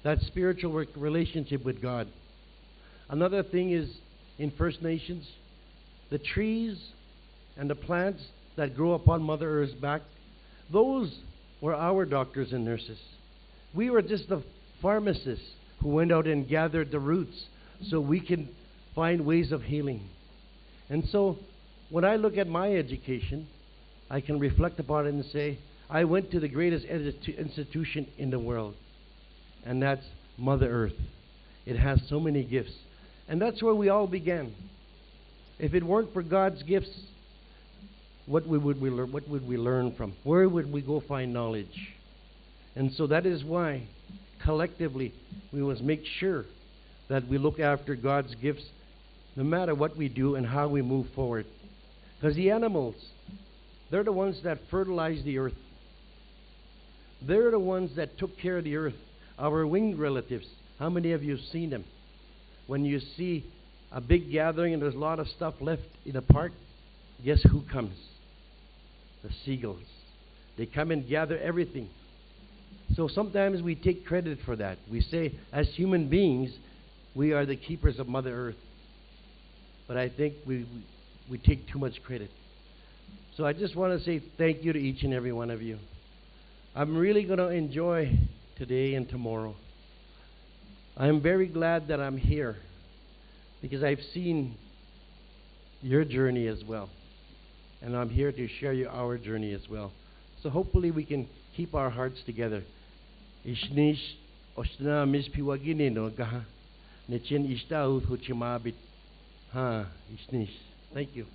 That spiritual relationship with God. Another thing is, in First Nations, the trees and the plants that grow upon Mother Earth's back, those were our doctors and nurses. We were just the pharmacists who went out and gathered the roots so we can find ways of healing. And so when I look at my education, I can reflect upon it and say, I went to the greatest institution in the world, and that's Mother Earth. It has so many gifts. And that's where we all began. If it weren't for God's gifts, what would we learn from? Where would we go find knowledge? And so that is why, collectively, we must make sure that we look after God's gifts no matter what we do and how we move forward. Because the animals, they're the ones that fertilize the earth. They're the ones that took care of the earth. Our winged relatives, how many of you have seen them? When you see a big gathering and there's a lot of stuff left in a park, guess who comes? The seagulls. They come and gather everything. So sometimes we take credit for that. We say, as human beings, we are the keepers of Mother Earth. But I think we take too much credit. So I just want to say thank you to each and every one of you. I'm really going to enjoy today and tomorrow. I'm very glad that I'm here because I've seen your journey as well. And I'm here to share you our journey as well. So hopefully we can keep our hearts together. Ishnish osna mispiwagini no gaha. Nechin ishta uthchimabit. Ha, ishnish. Thank you.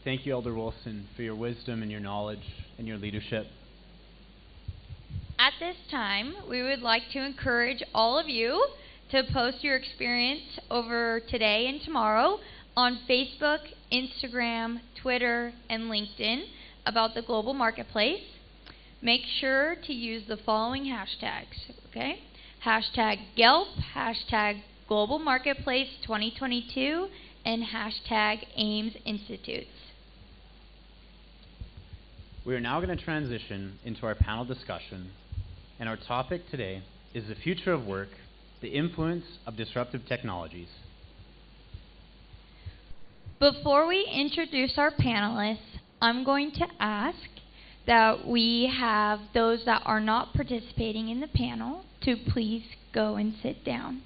Thank you, Elder Wilson, for your wisdom and your knowledge and your leadership. At this time, we would like to encourage all of you to post your experience over today and tomorrow on Facebook, Instagram, Twitter, and LinkedIn about the global marketplace. Make sure to use the following hashtags, okay? Hashtag GELP, hashtag Global Marketplace 2022, and hashtag Ames Institutes. We are now going to transition into our panel discussion, and our topic today is the future of work, the influence of disruptive technologies. Before we introduce our panelists, I'm going to ask that we have those that are not participating in the panel to please go and sit down.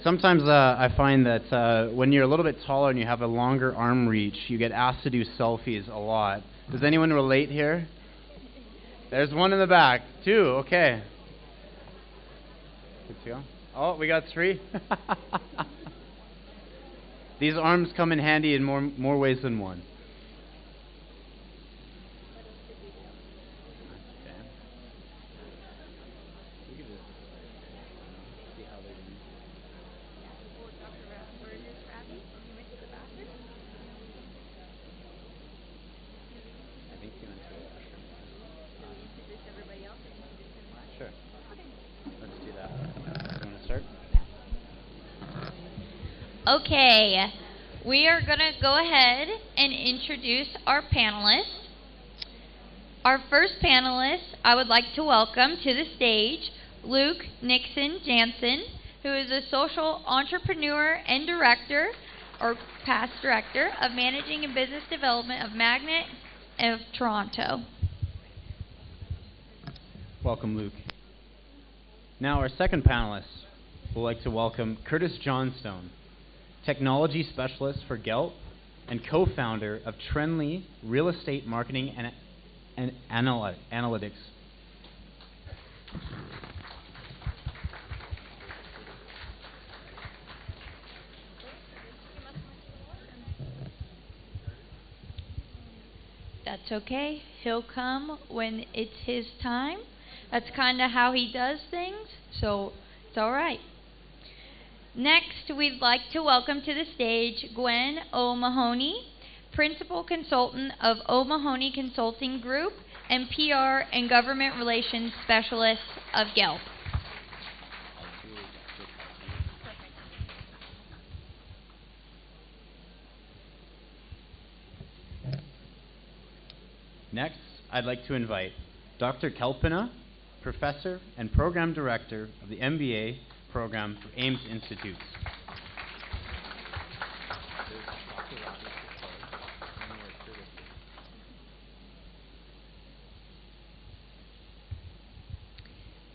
Sometimes I find that when you're a little bit taller and you have a longer arm reach, you get asked to do selfies a lot. Does anyone relate here? There's one in the back. 2, okay. Good to go. Oh, we got 3. These arms come in handy in more ways than one. Okay, we are going to go ahead and introduce our panelists. Our first panelist, I would like to welcome to the stage Luke Nixon Jansen, who is a social entrepreneur and director, or past director, of Managing and Business Development of Magnet of Toronto. Welcome, Luke. Now, our second panelist, we'd like to welcome Curtis Johnstone, Technology Specialist for GELP and co-founder of Trendly Real Estate Marketing and Analytics. That's okay. He'll come when it's his time. That's kind of how he does things, so it's all right. Next, we'd like to welcome to the stage Gwen O'Mahony, Principal Consultant of O'Mahony Consulting Group and PR and Government Relations Specialist of GELP. Next, I'd like to invite Dr. Kalpana, Professor and Program Director of the MBA program for Ames Institutes.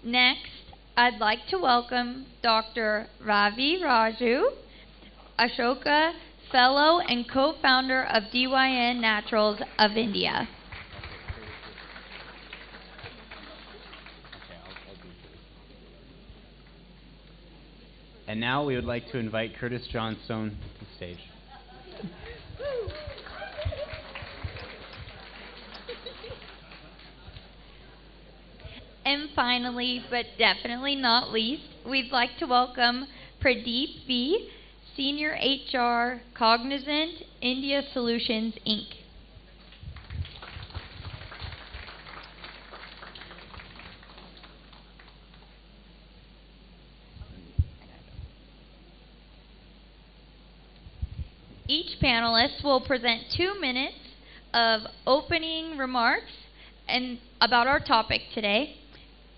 Next, I'd like to welcome Dr. Ravi Raju, Ashoka Fellow and co-founder of DYN Naturals of India. And now we would like to invite Curtis Johnstone to the stage. And finally, but definitely not least, we'd like to welcome Pradeep V., Senior HR, Cognizant India Solutions, Inc. Each panelist will present 2 minutes of opening remarks and about our topic today.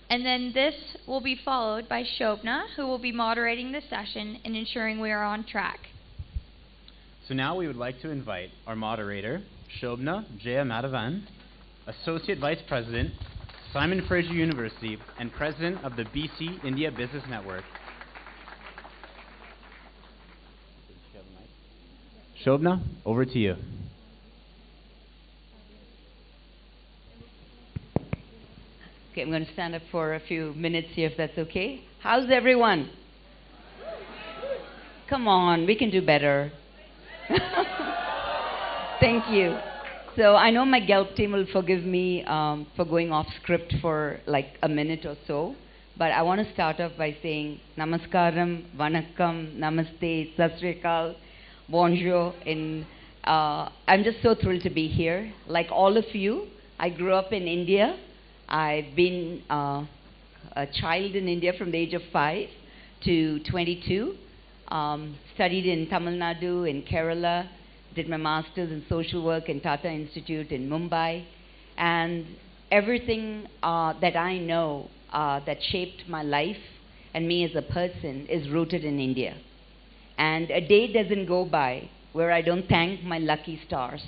And then this will be followed by Shobna, who will be moderating the session and ensuring we are on track. So now we would like to invite our moderator, Shobna Jayamadavan, Associate Vice President, Simon Fraser University, and President of the BC India Business Network. Shobna, over to you. Okay, I'm going to stand up for a few minutes here if that's okay. How's everyone? Come on, we can do better. Thank you. So I know my GELP team will forgive me for going off script for like a minute or so, but I want to start off by saying Namaskaram, Vanakkam, Namaste, Sat Sri Akal, Bonjour. I'm just so thrilled to be here. Like all of you, I grew up in India. I've been a child in India from the age of 5 to 22. Studied in Tamil Nadu, in Kerala, did my master's in social work in Tata Institute in Mumbai. And everything that I know that shaped my life and me as a person is rooted in India. And a day doesn't go by where I don't thank my lucky stars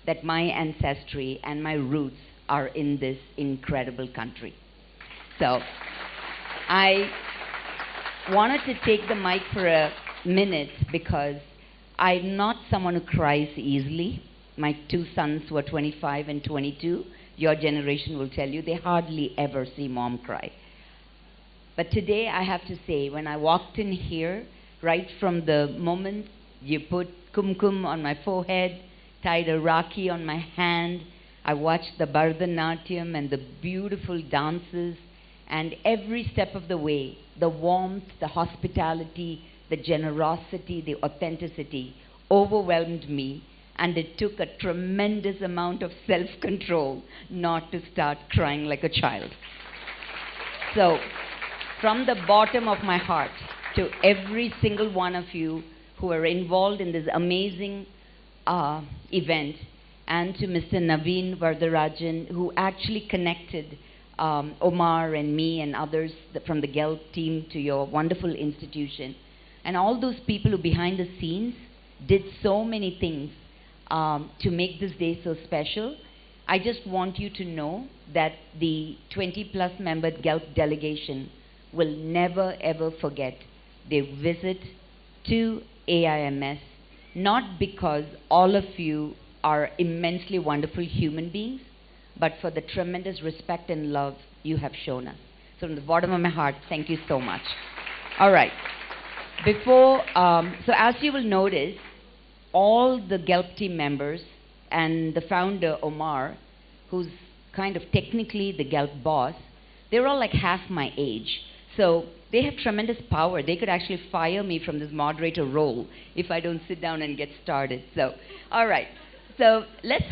that my ancestry and my roots are in this incredible country. So I wanted to take the mic for a minute because I'm not someone who cries easily. My two sons who are 25 and 22, your generation will tell you, they hardly ever see mom cry. But today I have to say, when I walked in here, right from the moment you put kumkum on my forehead, tied a rakhi on my hand, I watched the Bharatanatyam and the beautiful dances, and every step of the way, the warmth, the hospitality, the generosity, the authenticity overwhelmed me, and it took a tremendous amount of self-control not to start crying like a child. So, from the bottom of my heart to every single one of you who are involved in this amazing event, and to Mr. Naveen Vardarajan, who actually connected Omar and me and others from the GELP team to your wonderful institution, and all those people who behind the scenes did so many things to make this day so special. I just want you to know that the 20+ member GELP delegation will never ever forget their visit to AIMS, not because all of you are immensely wonderful human beings, but for the tremendous respect and love you have shown us. So from the bottom of my heart, thank you so much. All right. Before, so as you will notice, all the GELP team members and the founder, Omar, who's kind of technically the GELP boss, they're all like half my age. So they have tremendous power. They could actually fire me from this moderator role if I don't sit down and get started. So, all right. So let's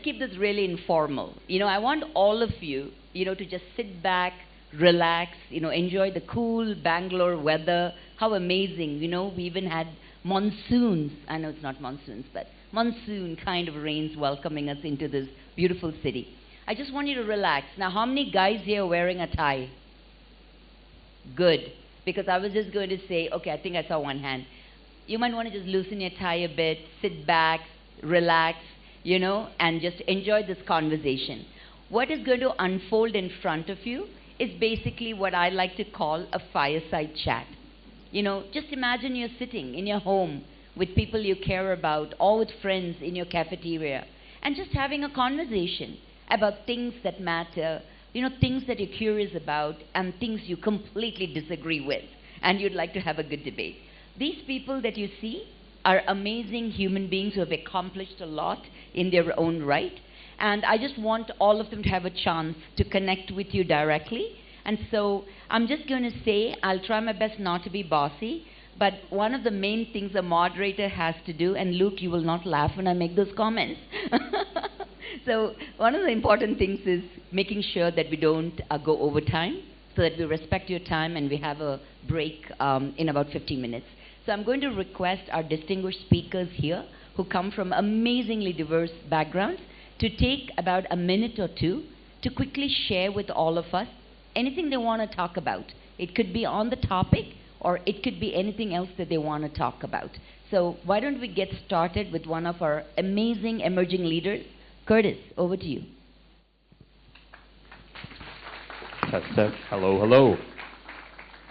keep this really informal. You know, I want all of you, to just sit back, relax, enjoy the cool Bangalore weather. How amazing, we even had monsoons. I know it's not monsoons, but monsoon kind of rains welcoming us into this beautiful city. I just want you to relax. Now, how many guys here are wearing a tie? Good, because I was just going to say, okay, I think I saw one hand. You might want to just loosen your tie a bit, sit back, relax, and just enjoy this conversation. What is going to unfold in front of you is basically what I like to call a fireside chat. Just imagine you're sitting in your home with people you care about, or with friends in your cafeteria, and just having a conversation about things that matter, things that you're curious about, and things you completely disagree with, and you'd like to have a good debate. These people that you see are amazing human beings who have accomplished a lot in their own right, and I just want all of them to have a chance to connect with you directly. And so I'm just going to say, I'll try my best not to be bossy, but one of the main things a moderator has to do, and Luke, you will not laugh when I make those comments. So one of the important things is making sure that we don't go over time, so that we respect your time and we have a break in about 15 minutes. So I'm going to request our distinguished speakers here, who come from amazingly diverse backgrounds, to take about a minute or two to quickly share with all of us anything they want to talk about. It could be on the topic, or it could be anything else that they want to talk about. So why don't we get started with one of our amazing emerging leaders. Curtis, over to you. Test, test. Hello, hello.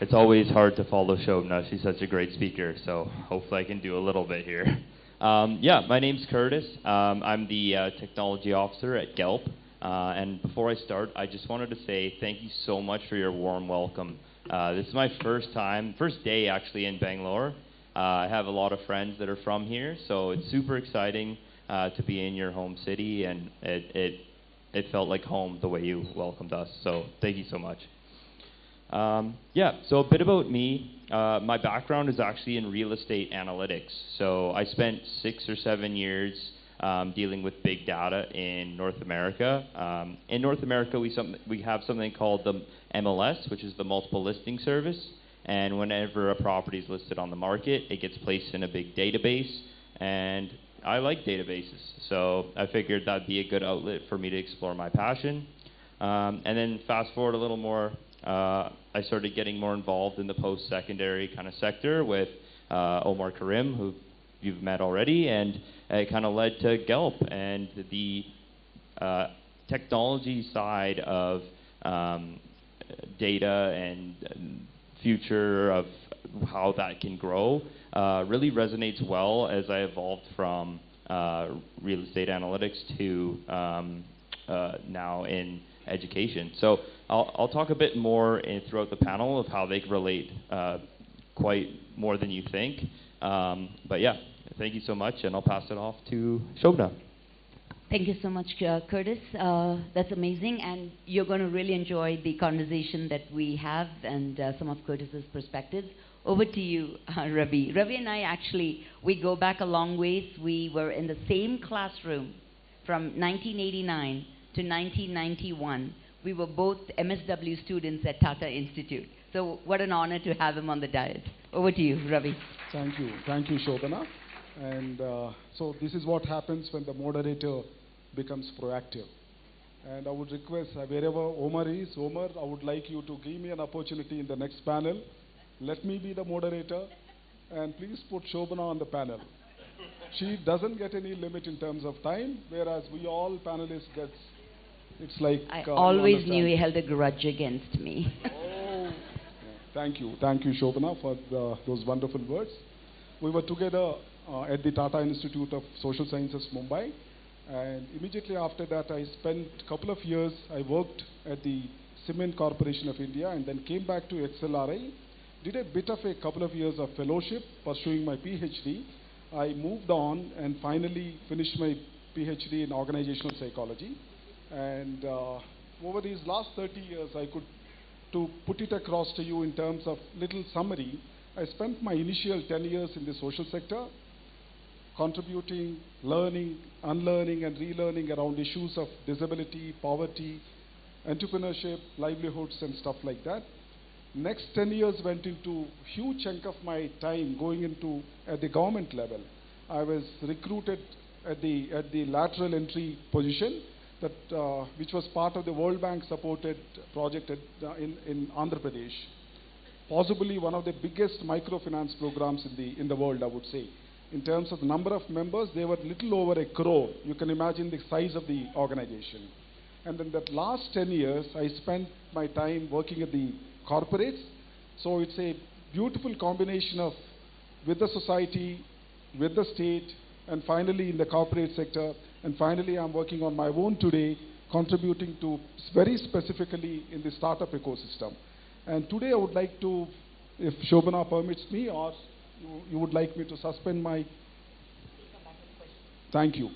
It's always hard to follow Shobna. She's such a great speaker, so hopefully I can do a little bit here. My name's Curtis. I'm the technology officer at GELP. And before I start, I just wanted to say thank you so much for your warm welcome. This is my first day actually in Bangalore. I have a lot of friends that are from here, so it's super exciting to be in your home city, and it felt like home the way you welcomed us, so thank you so much. So a bit about me. My background is actually in real estate analytics, so I spent 6 or 7 years dealing with big data in North America. In North America, we have something called the MLS, which is the multiple listing service, and whenever a property is listed on the market, it gets placed in a big database, and I like databases, so I figured that'd be a good outlet for me to explore my passion. And then fast forward a little more, I started getting more involved in the post-secondary kind of sector with Omar Karim, who you've met already, and it kind of led to GELP and the technology side of data and future of how that can grow really resonates well as I evolved from real estate analytics to now in education. So I'll talk a bit more throughout the panel of how they relate quite more than you think. But yeah, thank you so much, and I'll pass it off to Shobna. Thank you so much, Curtis. That's amazing, and you're going to really enjoy the conversation that we have and some of Curtis's perspectives. Over to you, Ravi. Ravi and I actually, we go back a long ways. We were in the same classroom from 1989 to 1991. We were both MSW students at Tata Institute. So what an honor to have him on the dais. Over to you, Ravi. Thank you, Shobana. And so this is what happens when the moderator becomes proactive. And I would request wherever Omar is, Omar, I would like you to give me an opportunity in the next panel. Let me be the moderator, and please put Shobana on the panel. She doesn't get any limit in terms of time, whereas we all panelists get, it's like... I always knew he held a grudge against me. Oh, thank you, Shobana, for those wonderful words. We were together at the Tata Institute of Social Sciences, Mumbai, and immediately after that I spent a couple of years, I worked at the Cement Corporation of India and then came back to XLRI, did a bit of a couple of years of fellowship pursuing my PhD. I moved on and finally finished my PhD in organizational psychology, and over these last 30 years to put it across to you in terms of little summary, I spent my initial 10 years in the social sector, contributing, learning, unlearning and relearning around issues of disability, poverty, entrepreneurship, livelihoods and stuff like that. Next 10 years went into huge chunk of my time going into at the government level. I was recruited at the lateral entry position that which was part of the World Bank supported project in Andhra Pradesh. Possibly one of the biggest microfinance programs in the world, I would say. In terms of the number of members, they were little over 1 crore. You can imagine the size of the organization. And in that last 10 years, I spent my time working at the corporates. So it's a beautiful combination of with the society, with the state, and finally in the corporate sector. And finally, I'm working on my own today, contributing to very specifically in the startup ecosystem. And today I would like to, if Shobana permits me, or you would like me to suspend my... Thank you.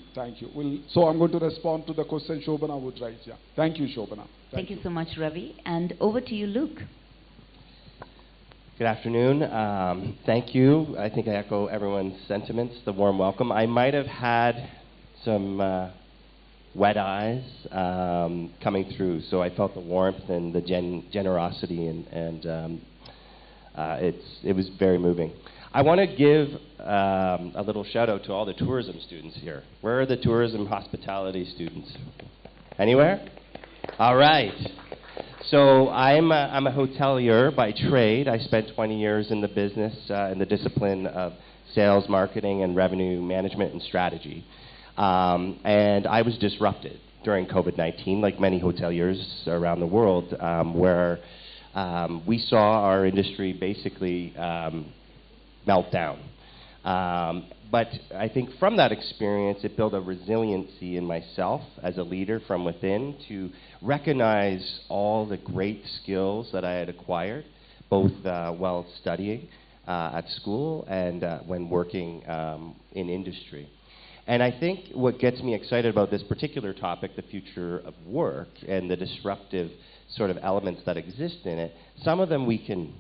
So I'm going to respond to the question Shobana would raise. Yeah. Thank you, Shobana. Thank you so much, Ravi. And over to you, Luke. Good afternoon. Thank you. I think I echo everyone's sentiments, the warm welcome. I might have had some wet eyes coming through, so I felt the warmth and the generosity, and it was very moving. I want to give a little shout out to all the tourism students here. Where are the tourism hospitality students? Anywhere? All right. So I'm a hotelier by trade. I spent 20 years in the business in the discipline of sales, marketing, and revenue management and strategy. And I was disrupted during COVID-19, like many hoteliers around the world, where we saw our industry basically melt down. But I think from that experience, it built a resiliency in myself as a leader from within to recognize all the great skills that I had acquired, both while studying at school and when working in industry. And I think what gets me excited about this particular topic, the future of work, and the disruptive sort of elements that exist in it, some of them we can,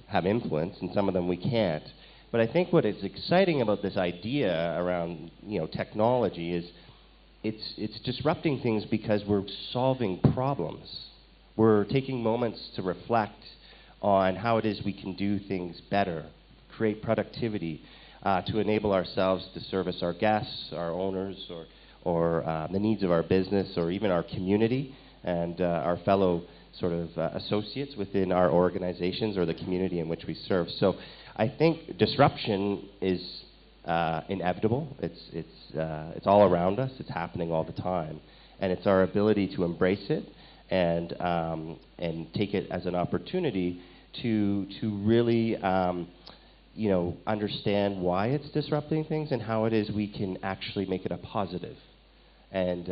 have influence, and some of them we can't. But I think what is exciting about this idea around, technology is it's disrupting things because we're solving problems. We're taking moments to reflect on how it is we can do things better, create productivity, to enable ourselves to service our guests, our owners, or the needs of our business, or even our community and our fellow sort of associates within our organizations or the community in which we serve. So I think disruption is inevitable. It's all around us. It's happening all the time, and it's our ability to embrace it and take it as an opportunity to really understand why it's disrupting things and how it is we can actually make it a positive and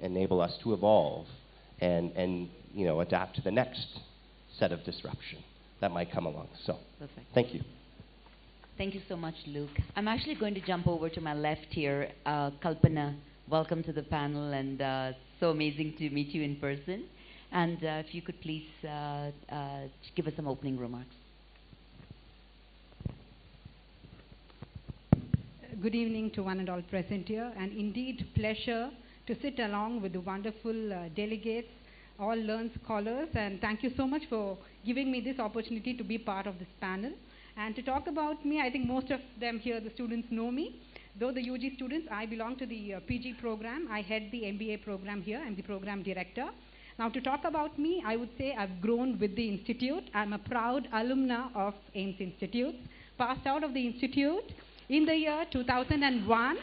enable us to evolve and adapt to the next set of disruption that might come along. So, Perfect. thank you. Thank you so much, Luke. I'm actually going to jump over to my left here. Kalpana, welcome to the panel, and so amazing to meet you in person. And if you could please give us some opening remarks. Good evening to one and all present here, and indeed pleasure to sit along with the wonderful delegates, all learned scholars, and thank you so much for giving me this opportunity to be part of this panel. And to talk about me, I think most of them here, the students, know me. Though the UG students, I belong to the PG program. I head the MBA program here. I'm the program director. Now, to talk about me, I would say I've grown with the institute. I'm a proud alumna of AIMS Institute. Passed out of the institute in the year 2001.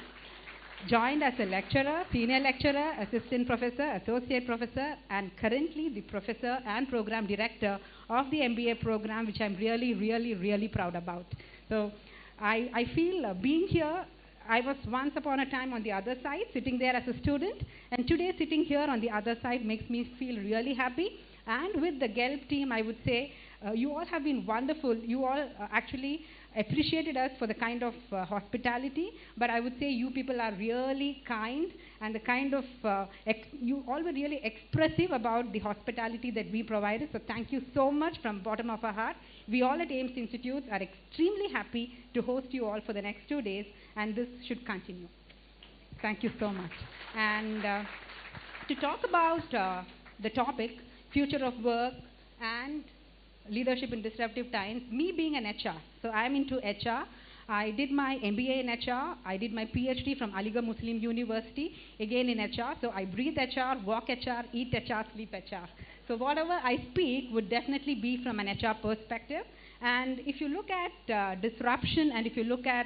Joined as a lecturer, senior lecturer, assistant professor, associate professor, and currently the professor and program director of the MBA program, which I'm really, really, really proud about. So I feel being here, I was once upon a time on the other side, sitting there as a student, and today sitting here on the other side makes me feel really happy. And with the GELP team, I would say, you all have been wonderful. You all actually appreciated us for the kind of hospitality, but I would say you people are really kind, and the kind of, you all were really expressive about the hospitality that we provided, so thank you so much from the bottom of our heart. We all at AIMS Institute are extremely happy to host you all for the next 2 days, and this should continue. Thank you so much. And to talk about the topic, future of work and leadership in disruptive times, me being an HR, so I'm into HR. I did my MBA in HR. I did my PhD from Aligarh Muslim University, again in HR. So I breathe HR, walk HR, eat HR, sleep HR. So whatever I speak would definitely be from an HR perspective. And if you look at disruption, and if you look at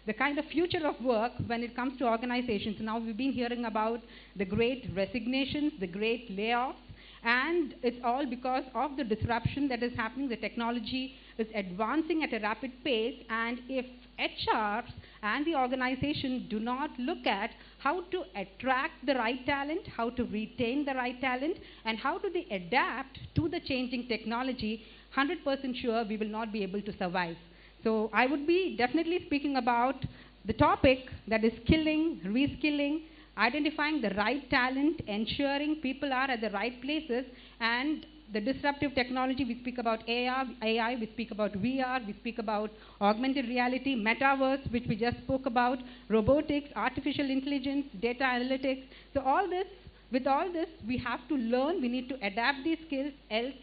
the kind of future of work when it comes to organizations, now we've been hearing about the great resignations, the great layoffs, and it's all because of the disruption that is happening. The technology is advancing at a rapid pace, and if HRs and the organization do not look at how to attract the right talent, how to retain the right talent, and how do they adapt to the changing technology, 100% sure we will not be able to survive. So I would be definitely speaking about the topic that is skilling, reskilling, identifying the right talent, ensuring people are at the right places, and the disruptive technology. We speak about AI, we speak about VR, we speak about augmented reality, metaverse, which we just spoke about, robotics, artificial intelligence, data analytics. So all this, with all this, we have to learn, we need to adapt these skills, else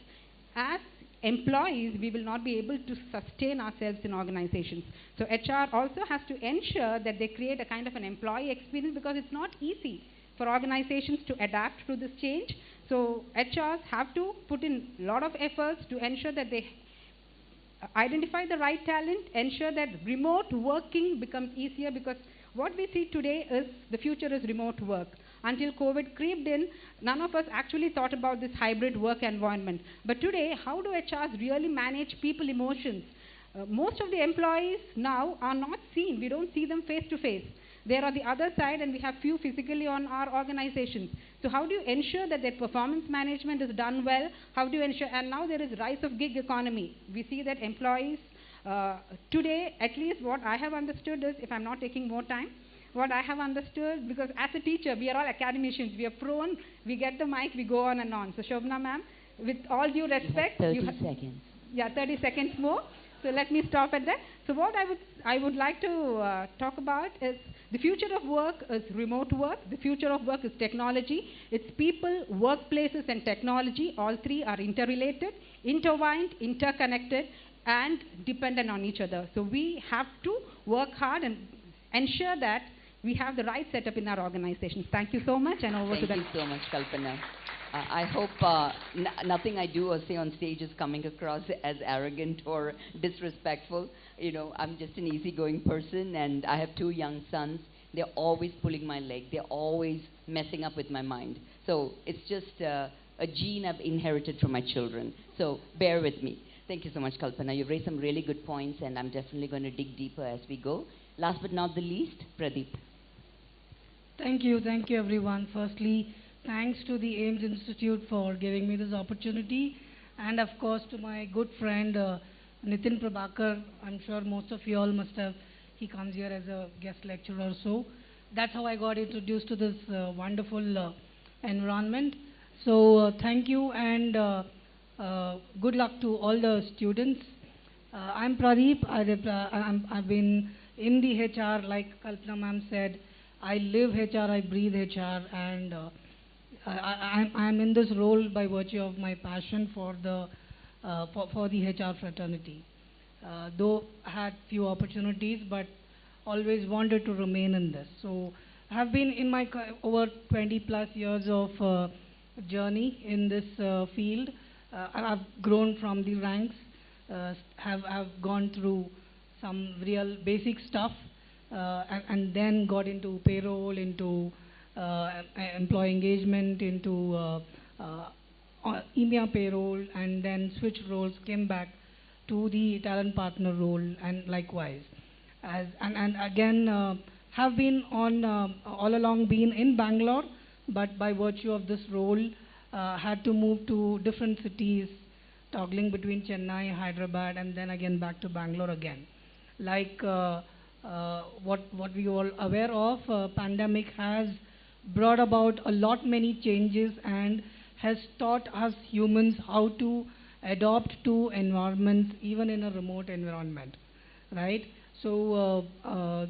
as employees, we will not be able to sustain ourselves in organizations. So HR also has to ensure that they create a kind of an employee experience, because it's not easy for organizations to adapt to this change. So HRs have to put in a lot of efforts to ensure that they identify the right talent, ensure that remote working becomes easier, because what we see today is the future is remote work. Until COVID creeped in, none of us actually thought about this hybrid work environment. But today, how do HRs really manage people emotions? Most of the employees now are not seen. We don't see them face to face. They're on the other side, and we have few physically on our organizations. So how do you ensure that their performance management is done well? How do you ensure, and now there is rise of gig economy. We see that employees today, at least what I have understood is, if I'm not taking more time, what I have understood, because as a teacher, we are all academicians. We are prone, we get the mic, we go on and on. So Shobna ma'am, with all due respect, you have 30 seconds. Yeah, 30 seconds more. So let me stop at that. So what I would like to talk about is the future of work is remote work. The future of work is technology. It's people, workplaces, and technology. All three are interrelated, intertwined, interconnected, and dependent on each other. So we have to work hard and ensure that we have the right setup in our organizations. Thank you so much, and over to them. Thank you so much, Kalpana. I hope nothing I do or say on stage is coming across as arrogant or disrespectful. You know, I'm just an easygoing person, and I have 2 young sons. They're always pulling my leg. They're always messing up with my mind. So it's just a gene I've inherited from my children. So bear with me. Thank you so much, Kalpana. You've raised some really good points, and I'm definitely going to dig deeper as we go. Last but not the least, Pradeep. Thank you everyone. Firstly, thanks to the AIMS Institute for giving me this opportunity, and of course to my good friend Nitin Prabhakar. I'm sure most of you all must have, he comes here as a guest lecturer, so that's how I got introduced to this wonderful environment. So thank you, and good luck to all the students. I'm Pradeep. I've been in the HR, like Kalpana ma'am said. I live HR, I breathe HR, and I'm in this role by virtue of my passion for the HR fraternity. Though I had few opportunities, but always wanted to remain in this. So I have been in my over 20 plus years of journey in this field. I've grown from the ranks, have gone through some real basic stuff, and then got into payroll, into employee engagement, into EMEA payroll, and then switched roles, came back to the talent partner role, and likewise. And again, have been on, all along been in Bangalore, but by virtue of this role, had to move to different cities, toggling between Chennai, Hyderabad, and then again back to Bangalore again. Like what we all aware of, pandemic has brought about a lot many changes and has taught us humans how to adopt to environments, even in a remote environment, right? So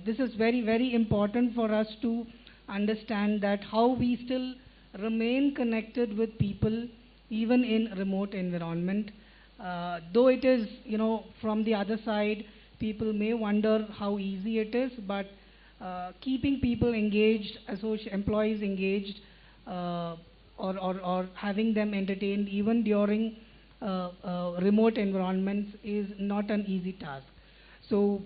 this is very, very important for us to understand that how we still remain connected with people even in remote environment. Though it is, from the other side, people may wonder how easy it is, but keeping people engaged, employees engaged, or having them entertained even during remote environments is not an easy task. So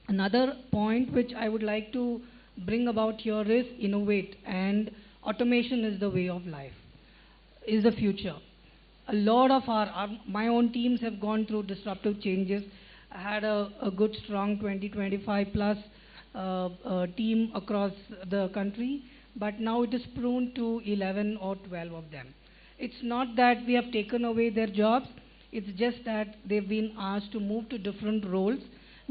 another point which I would like to bring about here is innovate, and automation is the way of life, is the future. A lot of my own teams have gone through disruptive changes. I had a good strong 20-25 plus team across the country, but now it is prone to 11 or 12 of them. It's not that we have taken away their jobs, it's just that they've been asked to move to different roles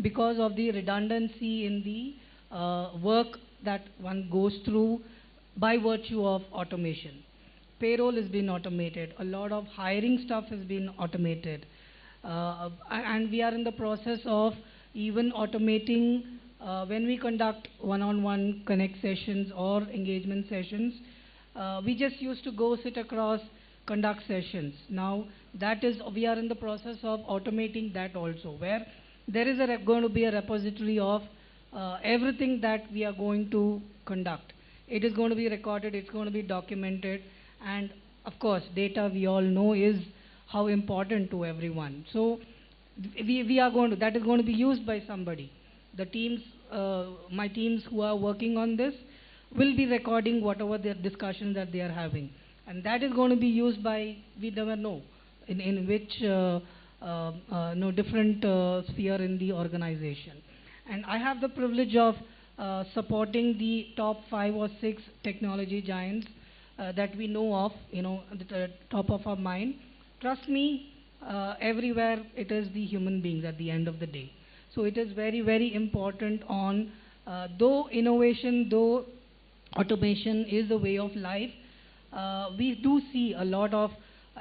because of the redundancy in the work that one goes through by virtue of automation. Payroll has been automated, a lot of hiring stuff has been automated, and we are in the process of even automating when we conduct one-on-one connect sessions or engagement sessions. We just used to go sit across, conduct sessions. Now we are in the process of automating that also, where there is going to be a repository of everything that we are going to conduct. It is going to be recorded, it's going to be documented, and of course data, we all know, is how important to everyone. So we are going to, that is going to be used by somebody. The teams, my teams who are working on this will be recording whatever their discussion that they are having, and that is going to be used by, we never know in which different sphere in the organization. And I have the privilege of supporting the top 5 or 6 technology giants that we know of, at the top of our mind. Trust me, everywhere it is the human beings at the end of the day. So it is very, very important on, though innovation, though automation is the way of life, we do see a lot of,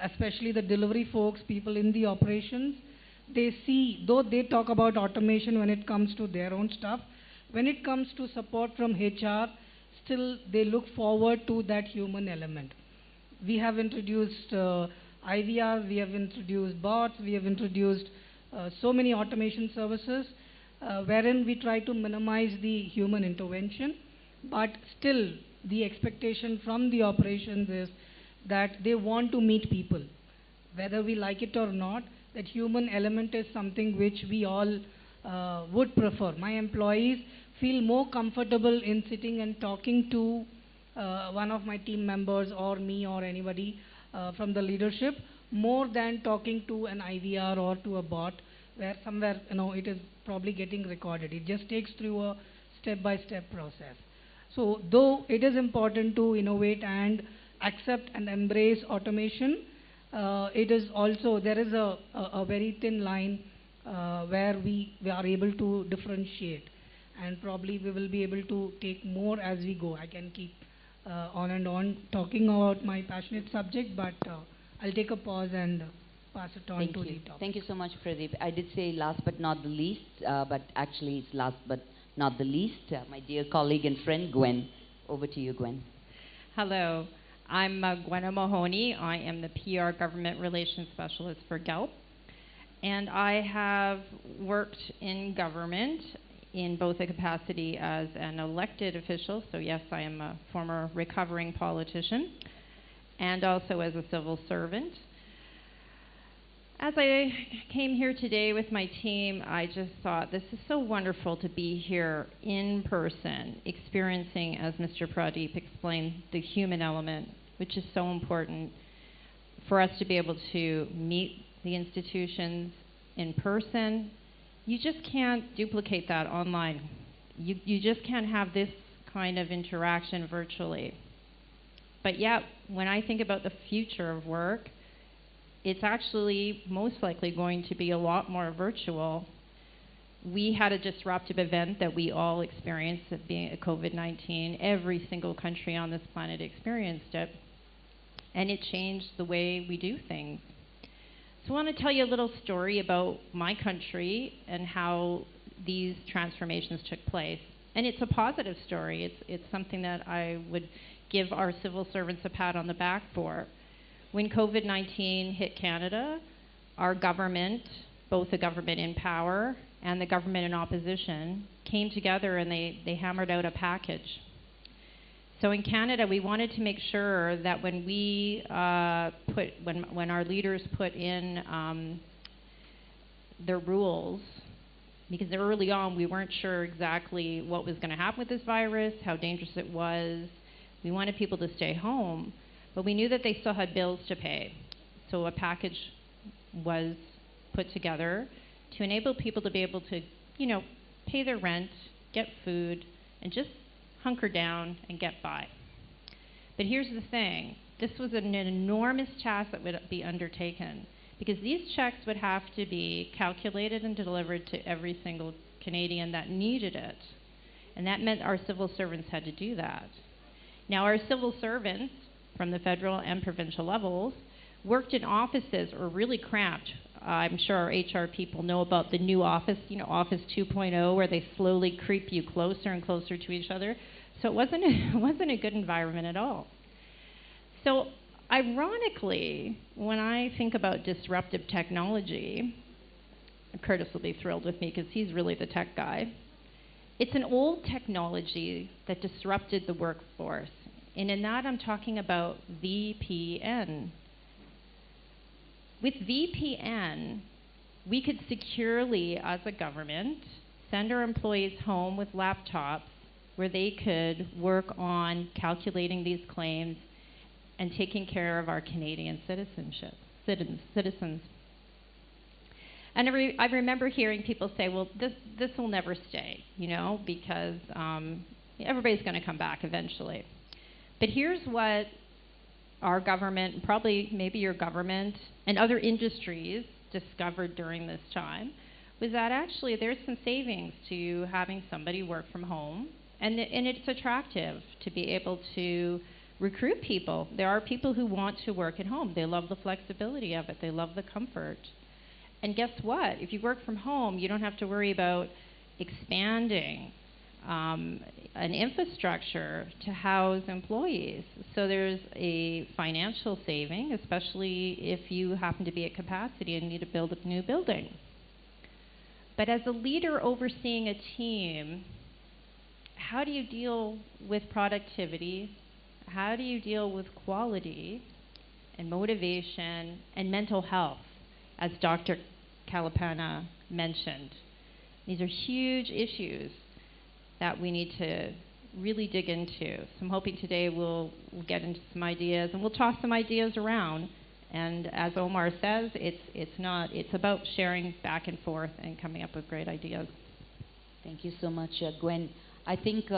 especially the delivery folks, people in the operations, they see, though they talk about automation when it comes to their own stuff, when it comes to support from HR, still they look forward to that human element. We have introduced IVR, we have introduced bots, we have introduced so many automation services, wherein we try to minimize the human intervention, but still the expectation from the operations is that they want to meet people. Whether we like it or not, that human element is something which we all would prefer. My employees feel more comfortable in sitting and talking to one of my team members or me or anybody from the leadership more than talking to an IVR or to a bot where somewhere, it is probably getting recorded. It just takes through a step-by-step process. So though it is important to innovate and accept and embrace automation, it is also, there is a very thin line where we are able to differentiate, and probably we will be able to take more as we go. I can keep on and on talking about my passionate subject, but I'll take a pause and pass it on to the topic. Thank you so much, Pradeep. I did say last but not the least, but actually it's last but not the least. My dear colleague and friend, Gwen. Over to you, Gwen. Hello. I'm Gwen O'Mahony. I am the PR Government Relations Specialist for GELP. And I have worked in government in both a capacity as an elected official, so yes, I am a former recovering politician, and also as a civil servant. As I came here today with my team, I just thought this is so wonderful to be here in person, experiencing, as Mr. Pradeep explained, the human element, which is so important for us to be able to meet the institutions in person. You just can't duplicate that online. You just can't have this kind of interaction virtually. But yet, when I think about the future of work, it's actually most likely going to be a lot more virtual. We had a disruptive event that we all experienced, that being COVID-19. Every single country on this planet experienced it, and it changed the way we do things. So I want to tell you a little story about my country and how these transformations took place. And it's a positive story. It's something that I would give our civil servants a pat on the back for. When COVID-19 hit Canada, our government, both the government in power and the government in opposition, came together and they hammered out a package. So in Canada, we wanted to make sure that when we when our leaders put in their rules, because early on we weren't sure exactly what was going to happen with this virus, how dangerous it was. We wanted people to stay home, but we knew that they still had bills to pay. So a package was put together to enable people to be able to, pay their rent, get food, and just hunker down and get by. But here's the thing. This was an enormous task that would be undertaken, because these checks would have to be calculated and delivered to every single Canadian that needed it. And that meant our civil servants had to do that. Now, our civil servants from the federal and provincial levels worked in offices or really cramped. I'm sure our HR people know about the new office, Office 2.0, where they slowly creep you closer and closer to each other. So it wasn't a good environment at all. So ironically, when I think about disruptive technology, Curtis will be thrilled with me because he's really the tech guy. It's an old technology that disrupted the workforce. And in that, I'm talking about VPN. With VPN, we could securely, as a government, send our employees home with laptops where they could work on calculating these claims and taking care of our Canadian citizens. And I remember hearing people say, well, this will never stay, because everybody's going to come back eventually. But here's what our government, probably maybe your government, and other industries discovered during this time, was that actually there's some savings to having somebody work from home, and it's attractive to be able to recruit people. There are people who want to work at home. They love the flexibility of it. They love the comfort. And guess what? If you work from home, you don't have to worry about expanding an infrastructure to house employees. So there's a financial saving, especially if you happen to be at capacity and need to build a new building. But as a leader overseeing a team, how do you deal with productivity? How do you deal with quality and motivation and mental health, as Dr. Kalapana mentioned? These are huge issues that we need to really dig into. So I'm hoping today we'll get into some ideas, and we'll toss some ideas around And as Omar says, it's about sharing back and forth and coming up with great ideas. Thank you so much, Gwen. I think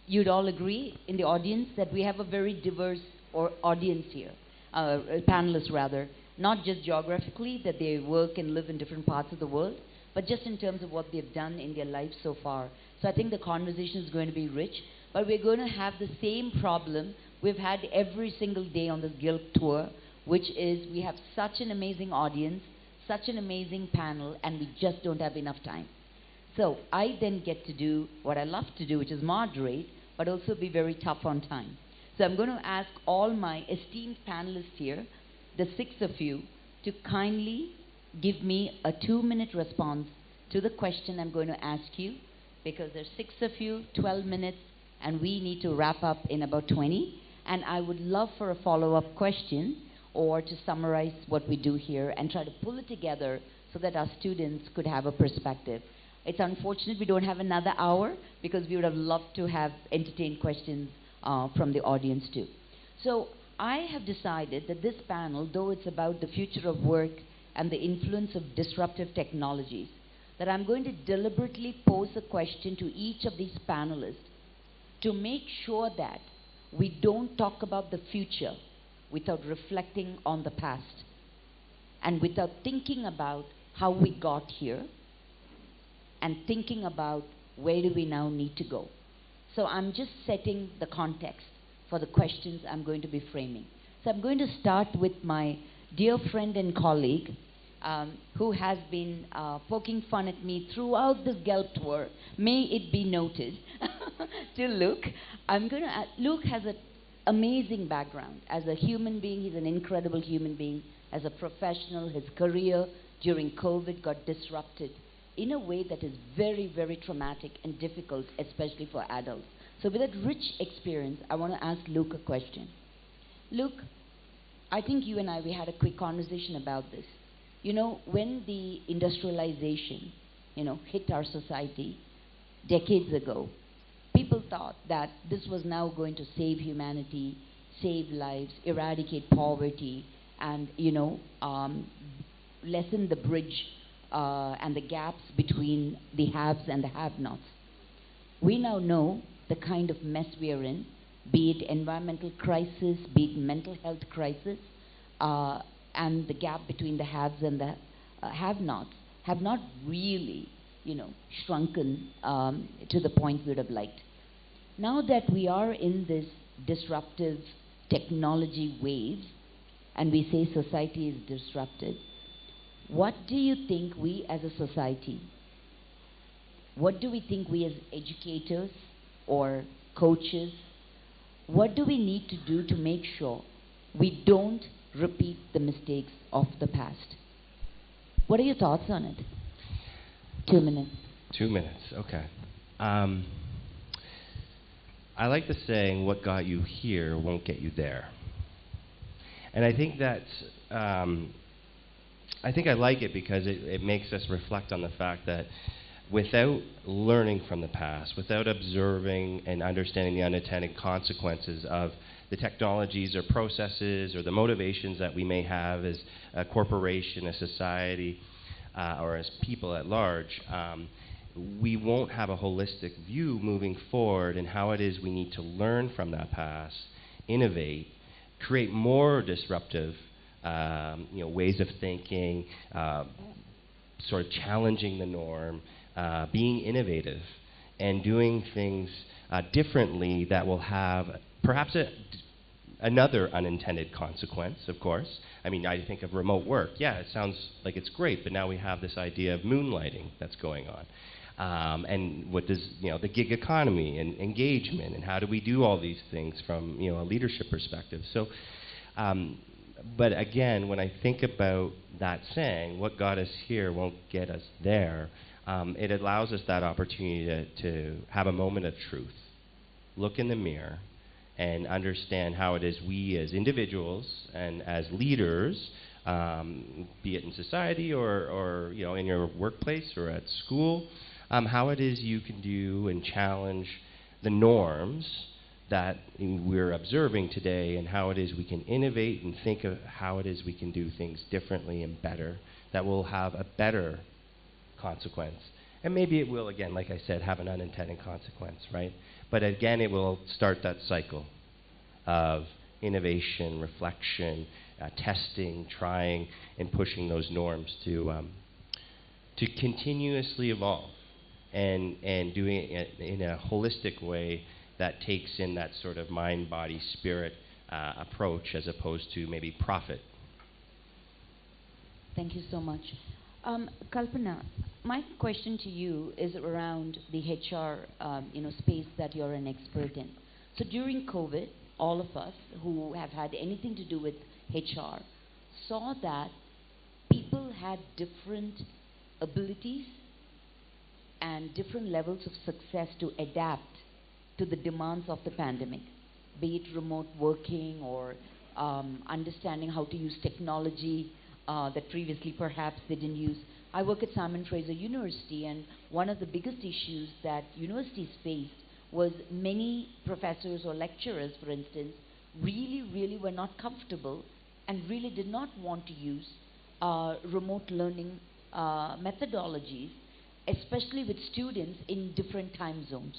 you'd all agree in the audience that we have a very diverse audience here, panelists rather, not just geographically, that they work and live in different parts of the world, but just in terms of what they've done in their lives so far. So I think the conversation is going to be rich, but we're going to have the same problem we've had every single day on this GELP tour, which is we have such an amazing audience, such an amazing panel, and we just don't have enough time. So I then get to do what I love to do, which is moderate, but also be very tough on time. So I'm going to ask all my esteemed panelists here, the 6 of you, to kindly give me a 2-minute response to the question I'm going to ask you, because there's 6 of you, 12 minutes, and we need to wrap up in about 20. And I would love for a follow-up question or to summarize what we do here and try to pull it together so that our students could have a perspective. It's unfortunate we don't have another hour, because we would have loved to have entertained questions from the audience too. So I have decided that this panel, though it's about the future of work and the influence of disruptive technologies, that I'm going to deliberately pose a question to each of these panelists to make sure that we don't talk about the future without reflecting on the past and without thinking about how we got here and thinking about where do we now need to go. So I'm just setting the context for the questions I'm going to be framing. So I'm going to start with my dear friend and colleague who has been poking fun at me throughout this GELP tour, may it be noted, to Luke. Luke has an amazing background. As a human being, he's an incredible human being. As a professional, his career during COVID got disrupted in a way that is very, very traumatic and difficult, especially for adults. So with that rich experience, I want to ask Luke a question. Luke, I think you and I, we had a quick conversation about this. You know, when the industrialization, hit our society decades ago, people thought that this was now going to save humanity, save lives, eradicate poverty, and, lessen the bridge and the gaps between the haves and the have-nots. We now know the kind of mess we are in, be it environmental crisis, be it mental health crisis, and the gap between the haves and the have-nots have not really, shrunken to the point we would have liked. Now that we are in this disruptive technology wave, and we say society is disrupted, what do you think we as a society, what do we think we as educators or coaches, what do we need to do to make sure we don't repeat the mistakes of the past? What are your thoughts on it? 2 minutes. 2 minutes, okay. I like the saying, what got you here won't get you there. And I think that's, I like it because it makes us reflect on the fact that without learning from the past, without observing and understanding the unintended consequences of the technologies or processes or the motivations that we may have as a corporation, a society, or as people at large, we won't have a holistic view moving forward in how it is we need to learn from that past, innovate, create more disruptive ways of thinking, sort of challenging the norm, being innovative, and doing things differently that will have perhaps another unintended consequence, of course. I mean, I think of remote work. Yeah, it sounds like it's great, but now we have this idea of moonlighting that's going on. And what does, the gig economy and engagement, and how do we do all these things from, a leadership perspective? So, but again, when I think about that saying, what got us here won't get us there, it allows us that opportunity to have a moment of truth, look in the mirror, and understand how it is we as individuals and as leaders, be it in society or in your workplace or at school, how it is you can do and challenge the norms that we're observing today, and how it is we can innovate and think of how it is we can do things differently and better that will have a better consequence. And maybe it will, again, like I said, have an unintended consequence, right? But again, it will start that cycle of innovation, reflection, testing, trying, and pushing those norms to continuously evolve and doing it in a holistic way that takes in that sort of mind, body, spirit approach as opposed to maybe profit. Thank you so much. Kalpana, my question to you is around the HR space that you're an expert in. So during COVID, all of us who have had anything to do with HR saw that people had different abilities and different levels of success to adapt to the demands of the pandemic, be it remote working or understanding how to use technology that previously perhaps they didn't use. I work at Simon Fraser University, and one of the biggest issues that universities faced was many professors or lecturers, for instance, really were not comfortable and really did not want to use remote learning methodologies, especially with students in different time zones.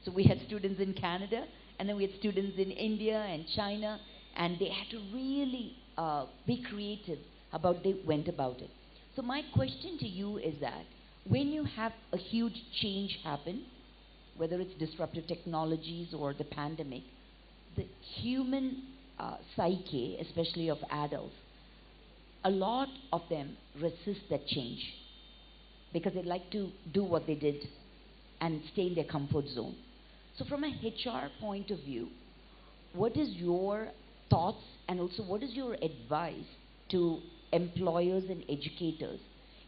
So we had students in Canada, and then we had students in India and China, and they had to really be creative about they went about it. So my question to you is that when you have a huge change happen, whether it's disruptive technologies or the pandemic, the human psyche, especially of adults, a lot of them resist that change because they like to do what they did and stay in their comfort zone. So from a HR point of view, what is your thoughts and also what is your advice to employers and educators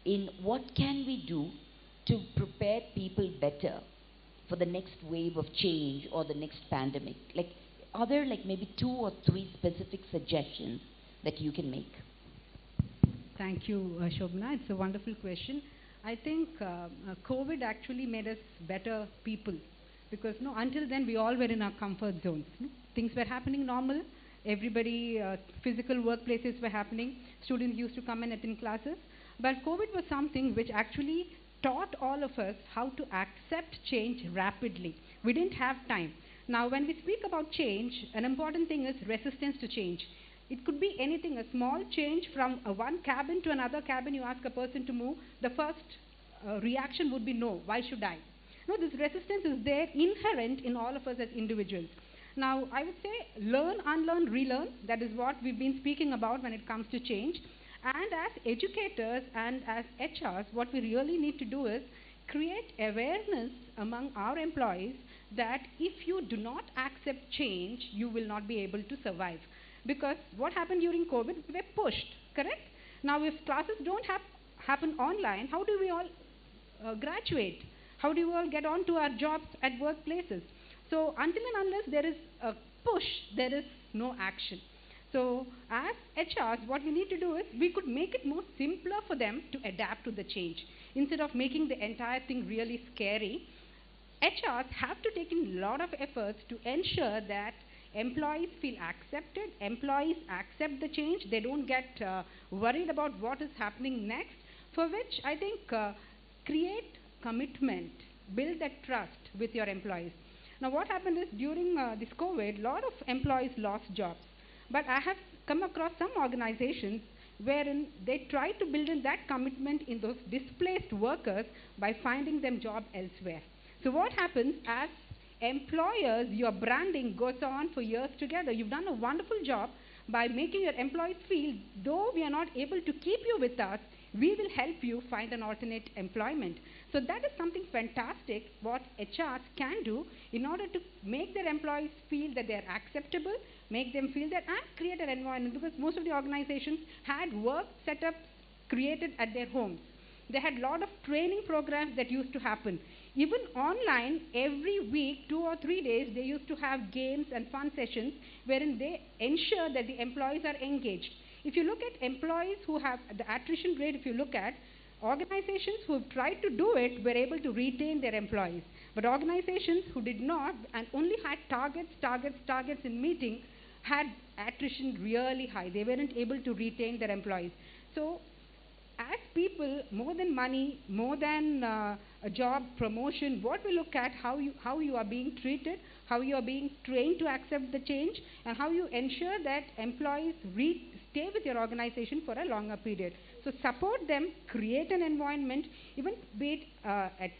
in what can we do to prepare people better for the next wave of change or the next pandemic? Like, are there like maybe 2 or 3 specific suggestions that you can make? Thank you, Shobana. It's a wonderful question. I think COVID actually made us better people because until then we all were in our comfort zones. Things were happening normal. Everybody, physical workplaces were happening. Students used to come and attend classes. But COVID was something which actually taught all of us how to accept change rapidly. We didn't have time. Now, when we speak about change, an important thing is resistance to change. It could be anything, a small change from one cabin to another cabin. You ask a person to move, the first reaction would be no, why should I? No, this resistance is there inherent in all of us as individuals. Now, I would say learn, unlearn, relearn. That is what we've been speaking about when it comes to change. And as educators and as HRs, what we really need to do is create awareness among our employees that if you do not accept change, you will not be able to survive. Because what happened during COVID, we were pushed, correct? Now, if classes don't happen online, how do we all graduate? How do we all get on to our jobs at workplaces? So until and unless there is a push, there is no action. So as HRs, what we need to do is we could make it more simpler for them to adapt to the change. Instead of making the entire thing really scary, HRs have to take in a lot of efforts to ensure that employees feel accepted, employees accept the change, they don't get worried about what is happening next, for which I think create commitment, build that trust with your employees. Now what happened is during this COVID, a lot of employees lost jobs. But I have come across some organizations wherein they try to build in that commitment in those displaced workers by finding them job elsewhere. So what happens as employers, your branding goes on for years together. You've done a wonderful job by making your employees feel, though we are not able to keep you with us, we will help you find an alternate employment. So that is something fantastic what HRs can do in order to make their employees feel that they are acceptable, make them feel that, and create an environment, because most of the organizations had work setups created at their homes. They had a lot of training programs that used to happen. Even online, every week, 2 or 3 days, they used to have games and fun sessions wherein they ensure that the employees are engaged. If you look at employees who have the attrition rate, if you look at organizations who have tried to do it, were able to retain their employees. But organizations who did not and only had targets in meeting had attrition really high. They weren't able to retain their employees. So as people, more than money, more than a job promotion, what we look at, how you are being treated, how you are being trained to accept the change, and how you ensure that employees stay with your organization for a longer period. So support them, create an environment, even be it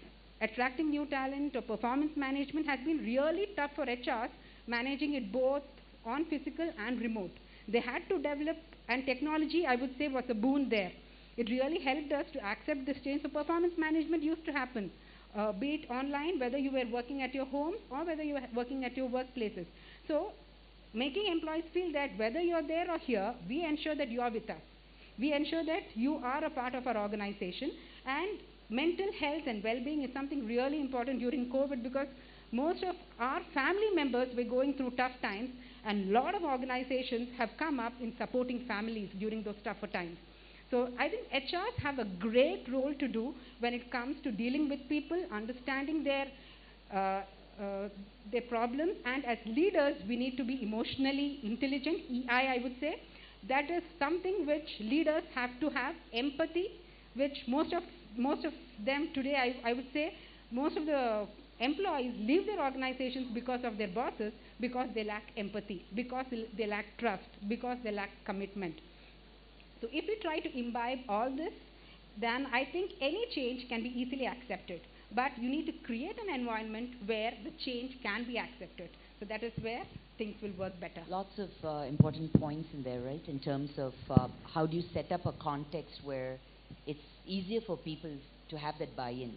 attracting new talent or performance management has been really tough for HRs, managing it both on physical and remote. They had to develop, and technology, I would say, was a boon there. It really helped us to accept this change. So performance management used to happen, be it online, whether you were working at your home or whether you were working at your workplaces. So making employees feel that whether you're there or here, we ensure that you are with us. We ensure that you are a part of our organization. And mental health and well-being is something really important during COVID, because most of our family members were going through tough times, and a lot of organizations have come up in supporting families during those tougher times. So I think HRs have a great role to do when it comes to dealing with people, understanding their problems, and as leaders, we need to be emotionally intelligent, EI I would say. That is something which leaders have to have, empathy, which most of them today, I would say, most of the employees leave their organizations because of their bosses, because they lack empathy, because they lack trust, because they lack commitment. So if we try to imbibe all this, then I think any change can be easily accepted. But you need to create an environment where the change can be accepted. So that is where things will work better. Lots of important points in there, right? In terms of how do you set up a context where it's easier for people to have that buy-in.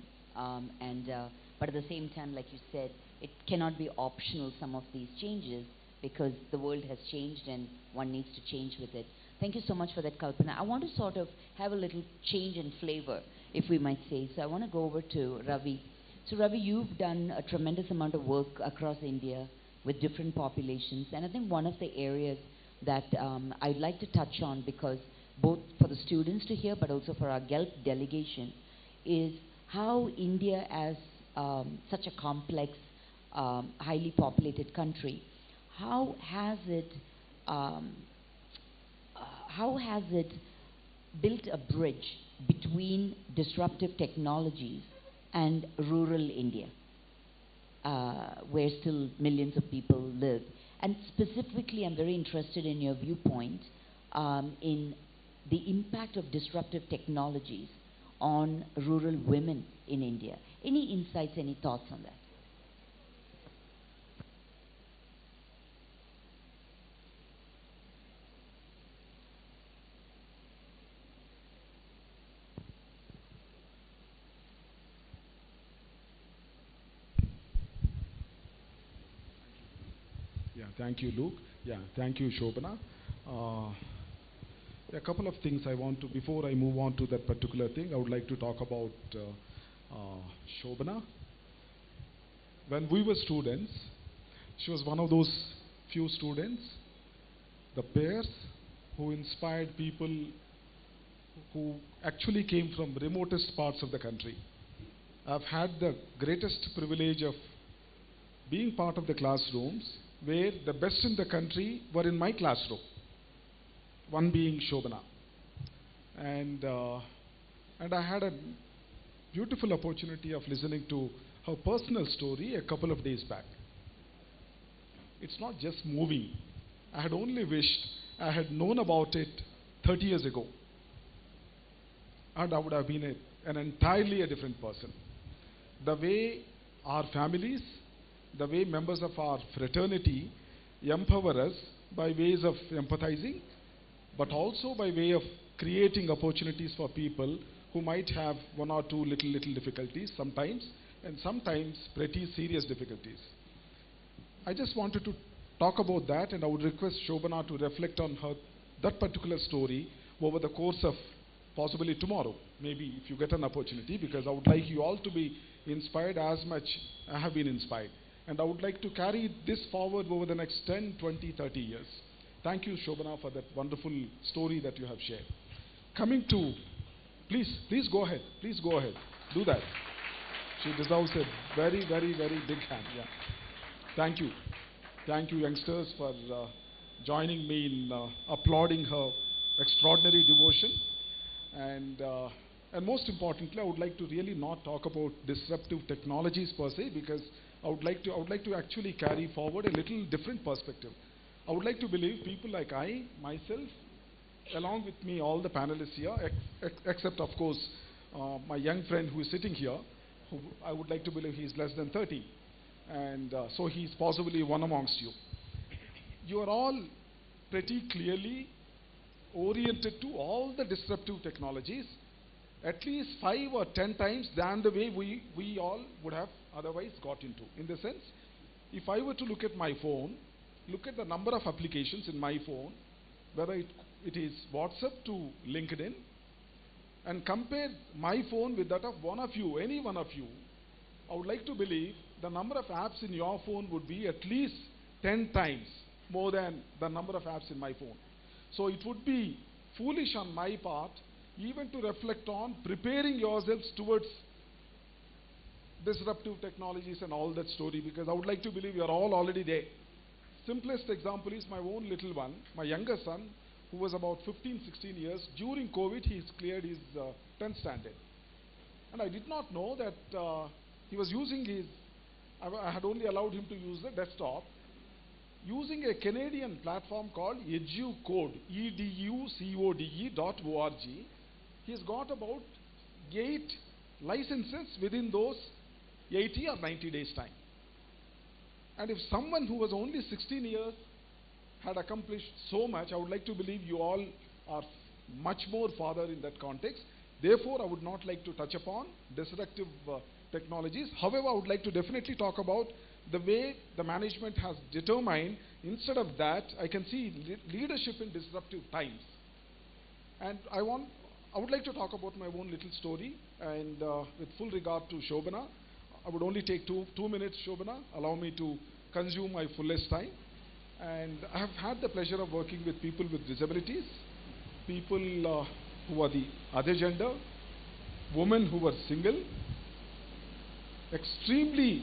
But at the same time, like you said, it cannot be optional, some of these changes, because the world has changed and one needs to change with it. Thank you so much for that, Kalpana. I want to sort of have a little change in flavor, if we might say. So I want to go over to Ravi. So Ravi, you've done a tremendous amount of work across India with different populations. And I think one of the areas that I'd like to touch on, because both for the students to hear, but also for our GELP delegation, is how India, as such a complex, highly populated country, how has it built a bridge between disruptive technologies and rural India, where still millions of people live? And specifically, I'm very interested in your viewpoint in the impact of disruptive technologies on rural women in India. Any insights, any thoughts on that? Yeah, thank you, Luke. Yeah, thank you, Shobana. A couple of things I want to, before I move on to that particular thing, I would like to talk about Shobana. When we were students, she was one of those few students, the pairs who inspired people who actually came from remotest parts of the country. I've had the greatest privilege of being part of the classrooms where the best in the country were in my classroom, one being Shobana. And I had a beautiful opportunity of listening to her personal story a couple of days back. It's not just moving. I had only wished I had known about it 30 years ago, and I would have been an entirely a different person. The way our families, the way members of our fraternity empower us by ways of empathizing, but also by way of creating opportunities for people who might have one or two little difficulties sometimes, and sometimes pretty serious difficulties. I just wanted to talk about that, and I would request Shobana to reflect on that particular story over the course of possibly tomorrow, maybe if you get an opportunity, because I would like you all to be inspired as much I have been inspired. And I would like to carry this forward over the next 10, 20, 30 years. Thank you, Shobana, for that wonderful story that you have shared. Coming to, please go ahead, do that. She deserves a very, very, very big hand. Yeah. Thank you. Thank you, youngsters, for joining me in applauding her extraordinary devotion. And most importantly, I would like to really not talk about disruptive technologies per se, because I would like to actually carry forward a little different perspective. I would like to believe people like I, myself, along with me, all the panelists here, except of course my young friend who is sitting here, who I would like to believe he is less than 30, and so he is possibly one amongst you. You are all pretty clearly oriented to all the disruptive technologies, at least 5 or 10 times than the way we all would have otherwise got into. In the sense, if I were to look at my phone, look at the number of applications in my phone, whether it is WhatsApp to LinkedIn, and compare my phone with that of one of you, any one of you, I would like to believe the number of apps in your phone would be at least 10 times more than the number of apps in my phone. So it would be foolish on my part even to reflect on preparing yourselves towards disruptive technologies and all that story, because I would like to believe you are all already there. Simplest example is my own little one, my younger son, who was about 15, 16 years. During COVID, he's cleared his 10th standard. And I did not know that he was using his, I had only allowed him to use the desktop, using a Canadian platform called EduCode, educode.org. He's got about 8 licenses within those 80 or 90 days time. And if someone who was only 16 years had accomplished so much, I would like to believe you all are much more farther in that context. Therefore, I would not like to touch upon disruptive technologies. However, I would like to definitely talk about the way the management has determined. Instead of that, I can see leadership in disruptive times. And I would like to talk about my own little story, and with full regard to Shobana. I would only take two minutes, Shobana. Allow me to consume my fullest time. And I have had the pleasure of working with people with disabilities, people who are the other gender, women who were single, extremely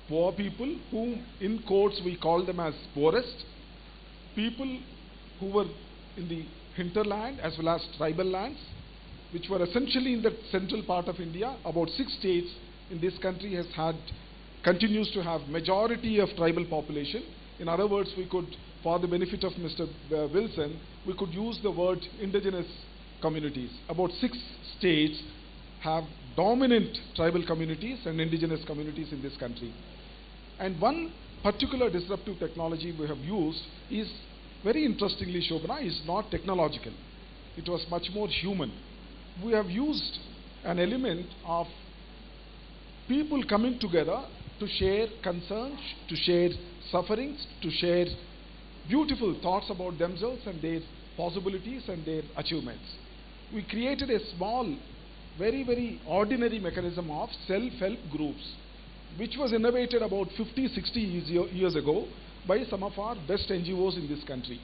poor people, whom in quotes we call them as poorest, people who were in the hinterland as well as tribal lands, which were essentially in the central part of India. About 6 states in this country continues to have majority of tribal population. In other words, we could, for the benefit of Mr. Wilson, we could use the word indigenous communities. About 6 states have dominant tribal communities and indigenous communities in this country. And one particular disruptive technology we have used is, very interestingly, Shobana, is not technological. It was much more human. We have used an element of people coming together to share concerns, to share sufferings, to share beautiful thoughts about themselves and their possibilities and their achievements. We created a small, very, very ordinary mechanism of self-help groups, which was innovated about 50, 60 years ago by some of our best NGOs in this country.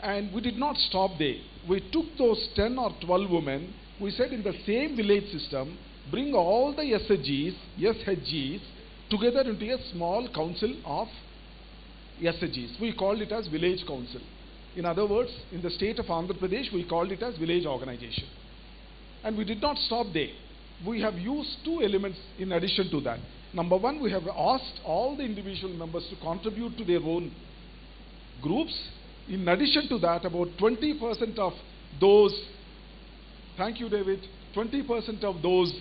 And we did not stop there. We took those 10 or 12 women, we said in the same village system, bring all the SHGs together into a small council of SHGs. We called it as village council. In other words, in the state of Andhra Pradesh, we called it as village organization. And we did not stop there. We have used 2 elements in addition to that. Number one, we have asked all the individual members to contribute to their own groups. In addition to that, about 20% of those, thank you David, 20% of those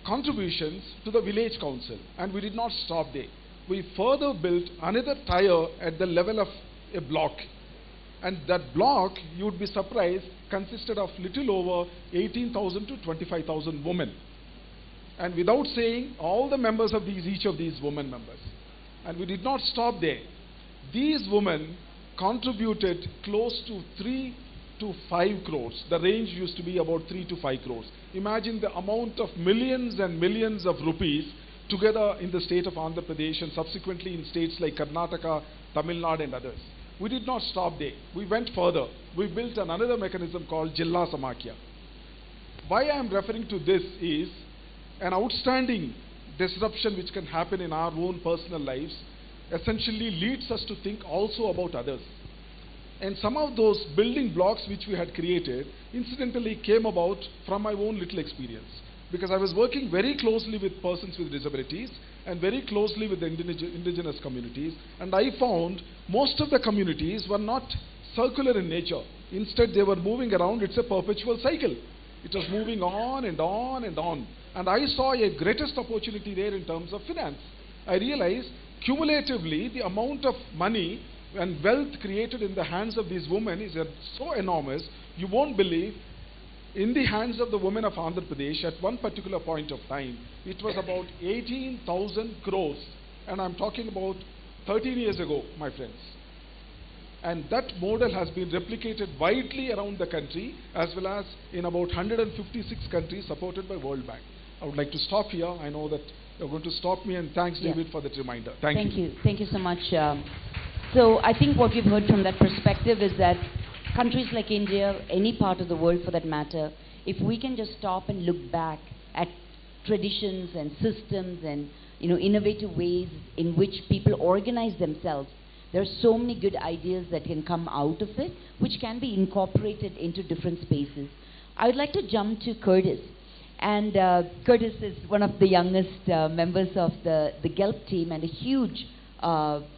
contributions to the village council. And we did not stop there. We further built another tier at the level of a block. And that block, you would be surprised, consisted of little over 18,000 to 25,000 women. And without saying, all the members of each of these women members. And we did not stop there. These women contributed close to 3 to 5 crores. The range used to be about 3 to 5 crores. Imagine the amount of millions and millions of rupees together in the state of Andhra Pradesh and subsequently in states like Karnataka, Tamil Nadu and others. We did not stop there. We went further. We built another mechanism called Jilla Samakya. Why I am referring to this is an outstanding disruption which can happen in our own personal lives essentially leads us to think also about others. And some of those building blocks which we had created incidentally came about from my own little experience. Because I was working very closely with persons with disabilities and very closely with the indigenous communities, and I found most of the communities were not circular in nature. Instead, they were moving around. It's a perpetual cycle. It was moving on and on and on. And I saw a greatest opportunity there in terms of finance. I realized cumulatively the amount of money and wealth created in the hands of these women is so enormous, you won't believe. In the hands of the women of Andhra Pradesh at one particular point of time, it was about 18,000 crores. And I'm talking about 13 years ago, my friends. And that model has been replicated widely around the country, as well as in about 156 countries supported by World Bank. I would like to stop here. I know that you're going to stop me, and thanks, David, for that reminder. Thank you. Thank you so much. So I think what we've heard from that perspective is that countries like India, any part of the world for that matter, if we can just stop and look back at traditions and systems and innovative ways in which people organize themselves, there are so many good ideas that can come out of it, which can be incorporated into different spaces. I would like to jump to Curtis. And Curtis is one of the youngest members of the GELP team and a huge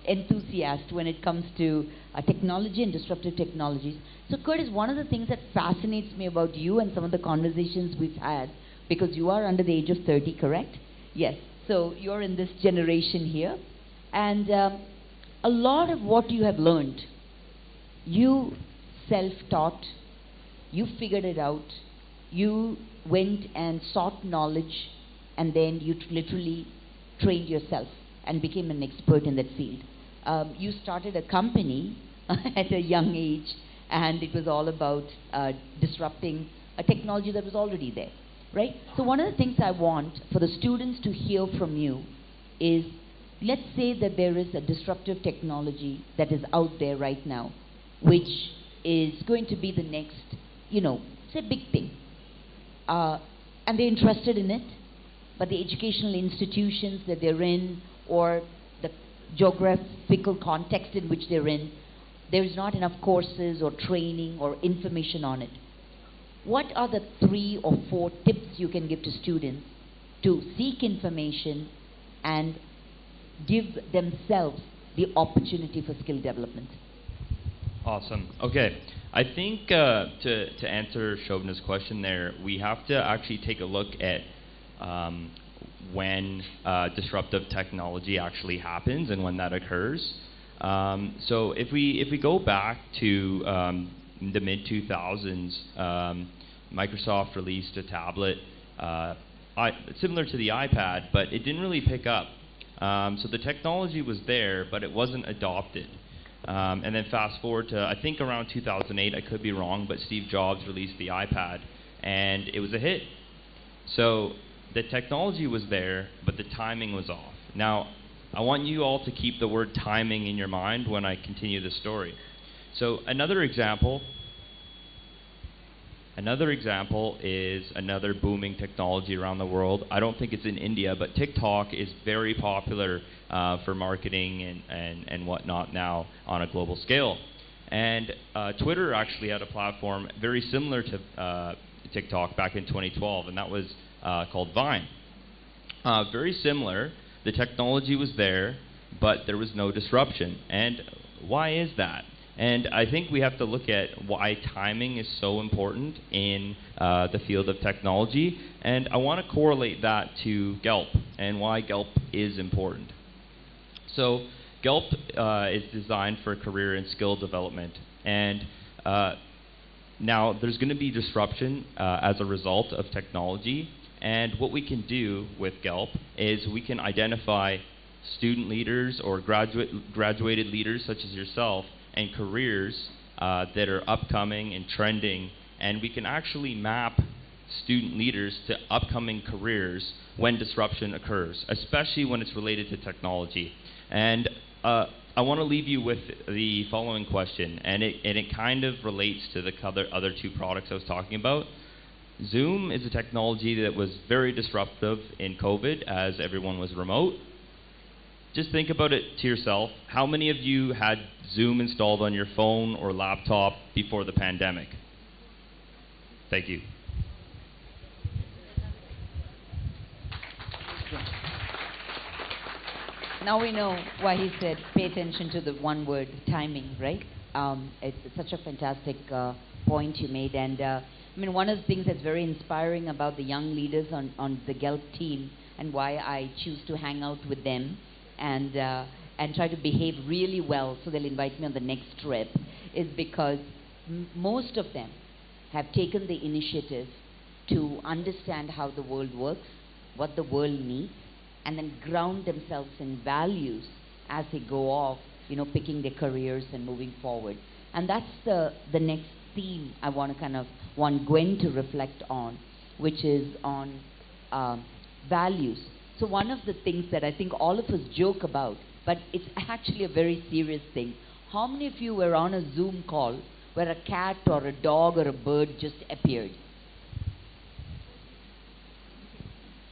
enthusiast when it comes to technology and disruptive technologies. So Curtis, one of the things that fascinates me about you and some of the conversations we've had, because you are under the age of 30, correct? Yes. So you're in this generation here. And a lot of what you have learned, you self-taught, you figured it out, you went and sought knowledge, and then you literally trained yourself and became an expert in that field. You started a company at a young age, and it was all about disrupting a technology that was already there, right? So one of the things I want for the students to hear from you is, let's say that there is a disruptive technology that is out there right now, which is going to be the next, say big thing. And they're interested in it, but the educational institutions that they're in or the geographical context in which they're in, there is not enough courses or training or information on it. What are the 3 or 4 tips you can give to students to seek information and give themselves the opportunity for skill development? Awesome. Okay. I think to answer Shobna's question there, we have to actually take a look at when disruptive technology actually happens and when that occurs. So if we go back to the mid-2000s, Microsoft released a tablet similar to the iPad, but it didn't really pick up. So the technology was there, but it wasn't adopted. And then fast forward to, I think around 2008, I could be wrong, but Steve Jobs released the iPad, and it was a hit. So the technology was there, but the timing was off. Now, I want you all to keep the word timing in your mind when I continue the story. So another example is another booming technology around the world. I don't think it's in India, but TikTok is very popular for marketing and whatnot now on a global scale. And Twitter actually had a platform very similar to TikTok back in 2012, and that was called Vine. Very similar. The technology was there, but there was no disruption. And why is that? And I think we have to look at why timing is so important in the field of technology. And I want to correlate that to GELP and why GELP is important. So GELP is designed for career and skill development. And now there's going to be disruption as a result of technology. And what we can do with GELP is we can identify student leaders or graduated leaders such as yourself and careers that are upcoming and trending, and we can actually map student leaders to upcoming careers when disruption occurs, especially when it's related to technology. And I want to leave you with the following question, and it kind of relates to the other 2 products I was talking about. Zoom is a technology that was very disruptive in COVID as everyone was remote. Just think about it to yourself. How many of you had Zoom installed on your phone or laptop before the pandemic? Thank you. Now we know why he said pay attention to the one word, timing, right? It's such a fantastic point you made. And I mean, one of the things that's very inspiring about the young leaders on the GELP team and why I choose to hang out with them and try to behave really well so they'll invite me on the next trip is because most of them have taken the initiative to understand how the world works, what the world needs, and then ground themselves in values as they go off, you know, picking their careers and moving forward. And that's the next theme I want Gwen to reflect on, which is on values. So one of the things that I think all of us joke about, but it's actually a very serious thing. How many of you were on a Zoom call where a cat or a dog or a bird just appeared?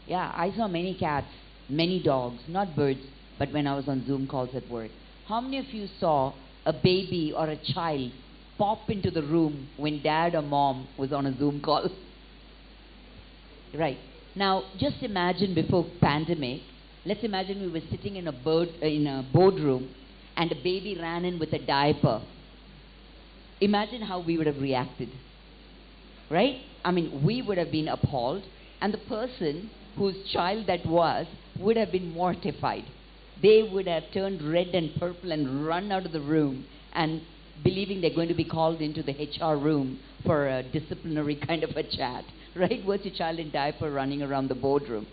Yeah, I saw many cats, many dogs, not birds, but when I was on Zoom calls at work. How many of you saw a baby or a child pop into the room when dad or mom was on a Zoom call? Right. Now, just imagine before pandemic, let's imagine we were sitting in a boardroom and a baby ran in with a diaper. Imagine how we would have reacted. Right? I mean, we would have been appalled, and the person whose child that was would have been mortified. They would have turned red and purple and run out of the room and believing they're going to be called into the HR room for a disciplinary kind of a chat. Right? What's your child in diaper running around the boardroom?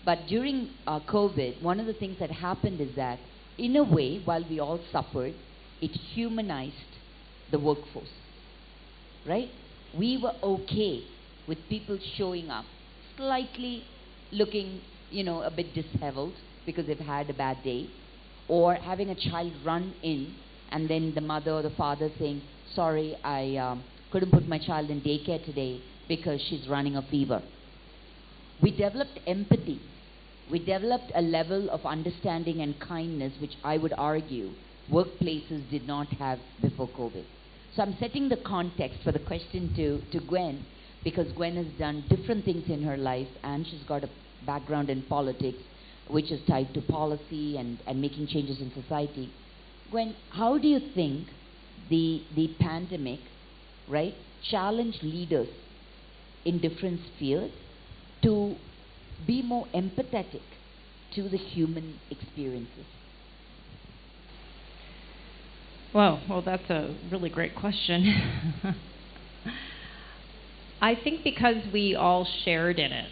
But during COVID, one of the things that happened is that, in a way, while we all suffered, it humanized the workforce. Right? We were okay with people showing up, slightly looking, you know, a bit disheveled because they've had a bad day, or having a child run in and then the mother or the father saying, sorry, I couldn't put my child in daycare today because she's running a fever. We developed empathy. We developed a level of understanding and kindness which I would argue workplaces did not have before COVID. So I'm setting the context for the question to Gwen, because Gwen has done different things in her life and she's got a background in politics which is tied to policy and making changes in society. Gwen, how do you think the pandemic, right, challenged leaders in different spheres to be more empathetic to the human experiences? Well, that's a really great question. I think because we all shared in it.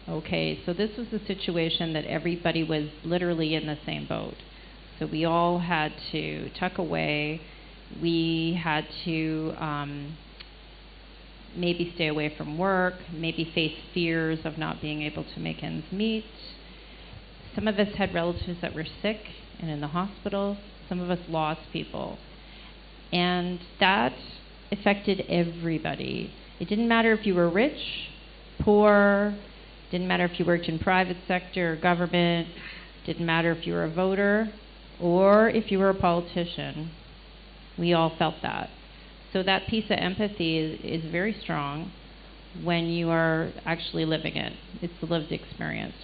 Okay, so this was a situation that everybody was literally in the same boat. So we all had to tuck away. We had to maybe stay away from work, maybe face fears of not being able to make ends meet. Some of us had relatives that were sick and in the hospital. Some of us lost people. And that affected everybody. It didn't matter if you were rich, poor, didn't matter if you worked in private sector or government, didn't matter if you were a voter or if you were a politician. We all felt that. So that piece of empathy is very strong when you are actually living it. It's the lived experience.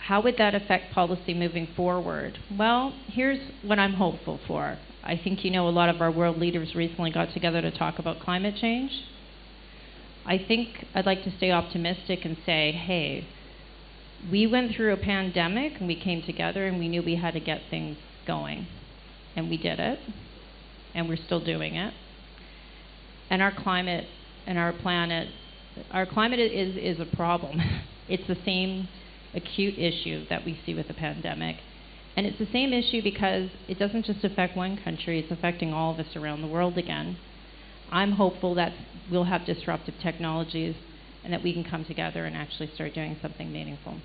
How would that affect policy moving forward? Well, here's what I'm hopeful for. I think you know a lot of our world leaders recently got together to talk about climate change. I think I'd like to stay optimistic and say, hey, we went through a pandemic and we came together and we knew we had to get things going. And we did it. And we're still doing it. And our climate and our planet, is a problem. It's the same acute issue that we see with the pandemic. And it's the same issue because it doesn't just affect one country, it's affecting all of us around the world again. I'm hopeful that we'll have disruptive technologies and that we can come together and actually start doing something meaningful.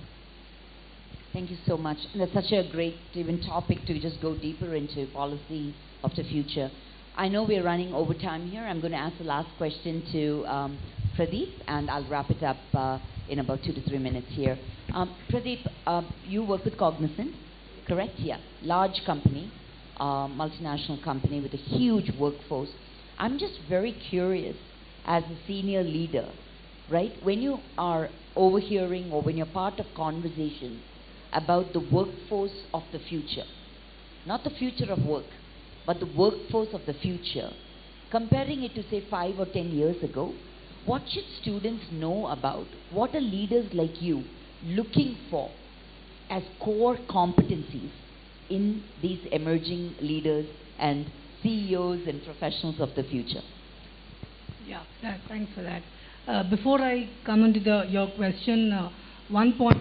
Thank you so much. And that's such a great even topic to just go deeper into policy of the future. I know we're running over time here. I'm going to ask the last question to Pradeep, and I'll wrap it up in about 2 to 3 minutes here. Pradeep, you work with Cognizant, correct? Yeah. Large company, multinational company with a huge workforce. I'm just very curious, as a senior leader, right? When you are overhearing or when you're part of conversations about the workforce of the future, not the future of work, but the workforce of the future, comparing it to say 5 or 10 years ago, what should students know about? What are leaders like you looking for as core competencies in these emerging leaders and CEOs and professionals of the future? Yeah, thanks for that. Before I come into your question, one point.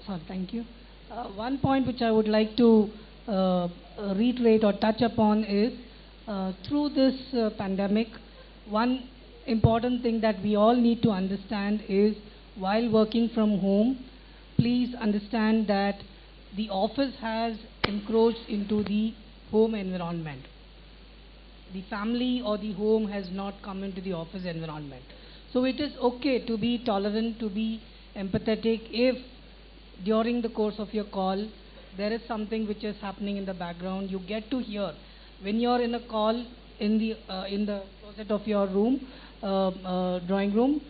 Sorry, thank you. One point which I would like to reiterate or touch upon is through this pandemic, one important thing that we all need to understand is while working from home, please understand that the office has encroached into the home environment. The family or the home has not come into the office environment. So it is okay to be tolerant, to be empathetic if during the course of your call there is something which is happening in the background. You get to hear when you are in a call in the closet of your room, drawing room,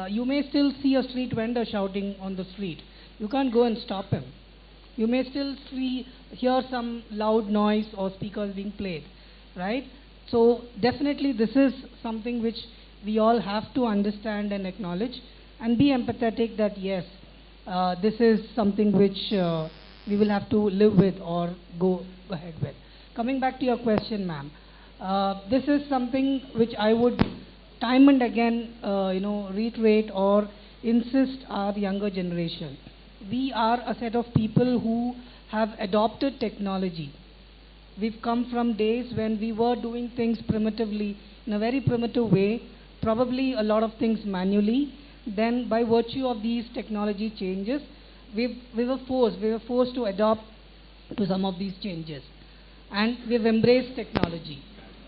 you may still see a street vendor shouting on the street. You can't go and stop him. You may still hear some loud noise or speakers being played, right? So definitely this is something which we all have to understand and acknowledge and be empathetic that yes, this is something which we will have to live with or go ahead with. Coming back to your question, ma'am, this is something which I would time and again reiterate or insist our younger generation. We are a set of people who have adopted technology. We've come from days when we were doing things primitively, in a very primitive way, probably a lot of things manually. Then by virtue of these technology changes, we were forced to adopt to some of these changes. And we've embraced technology.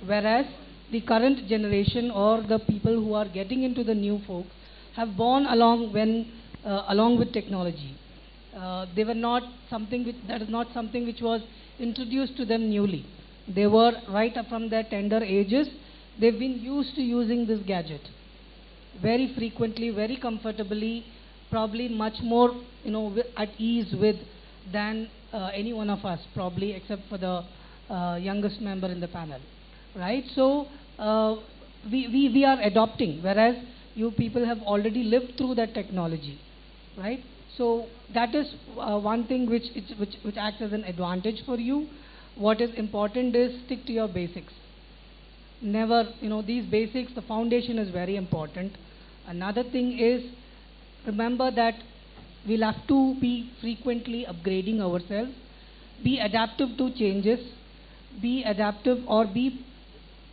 Whereas the current generation or the people who are getting into the new folks have born along with technology. They were not something that is not something which was introduced to them newly. They were right up from their tender ages. They've been used to using this gadget very frequently, very comfortably, probably much more at ease with than any one of us, probably except for the youngest member in the panel, right? So we are adopting, whereas you people have already lived through that technology, right? So that is one thing which acts as an advantage for you. What is important is stick to your basics. Never, these basics, the foundation is very important. Another thing is, remember that we'll have to be frequently upgrading ourselves. Be adaptive to changes. Be adaptive or be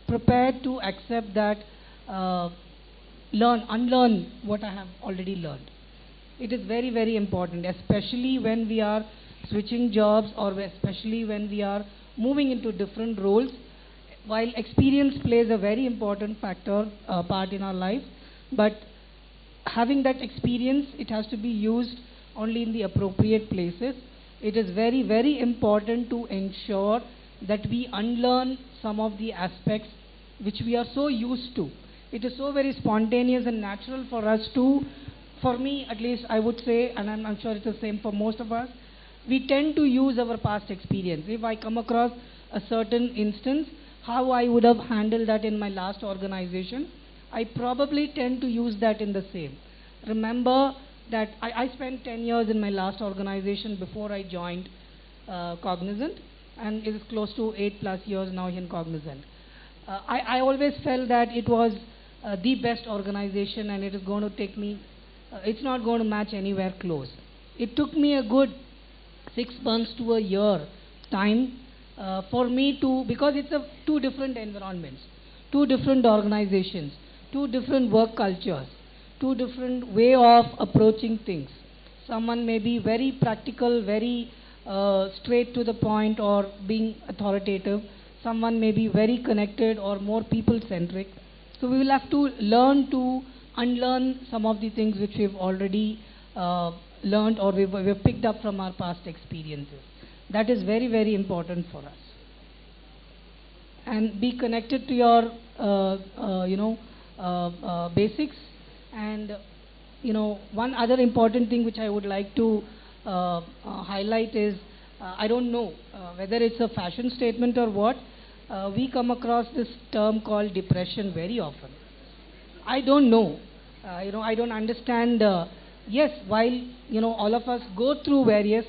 prepared to accept that, unlearn what I have already learned. It is very, very important, especially when we are switching jobs or especially when we are moving into different roles. While experience plays a very important part in our life, but having that experience, it has to be used only in the appropriate places. It is very, very important to ensure that we unlearn some of the aspects which we are so used to. It is so very spontaneous and natural for us to, for me at least I would say, and I'm sure it's the same for most of us, we tend to use our past experience. If I come across a certain instance, how I would have handled that in my last organization, I probably tend to use that in the same. Remember that I spent 10 years in my last organization before I joined Cognizant, and it is close to 8+ years now in Cognizant. I always felt that it was the best organization and it is going to take me, it's not going to match anywhere close. It took me a good 6 months to a year time for me to, because it's two different environments, two different organizations, two different work cultures, two different way of approaching things. Someone may be very practical, very straight to the point, or being authoritative. Someone may be very connected or more people-centric. So we will have to learn to unlearn some of the things which we've already learned or we've picked up from our past experiences. That is very, very important for us. And be connected to your, basics. And, one other important thing which I would like to highlight is, I don't know whether it's a fashion statement or what, we come across this term called depression very often. I don't know. I don't understand. Yes, while, all of us go through various,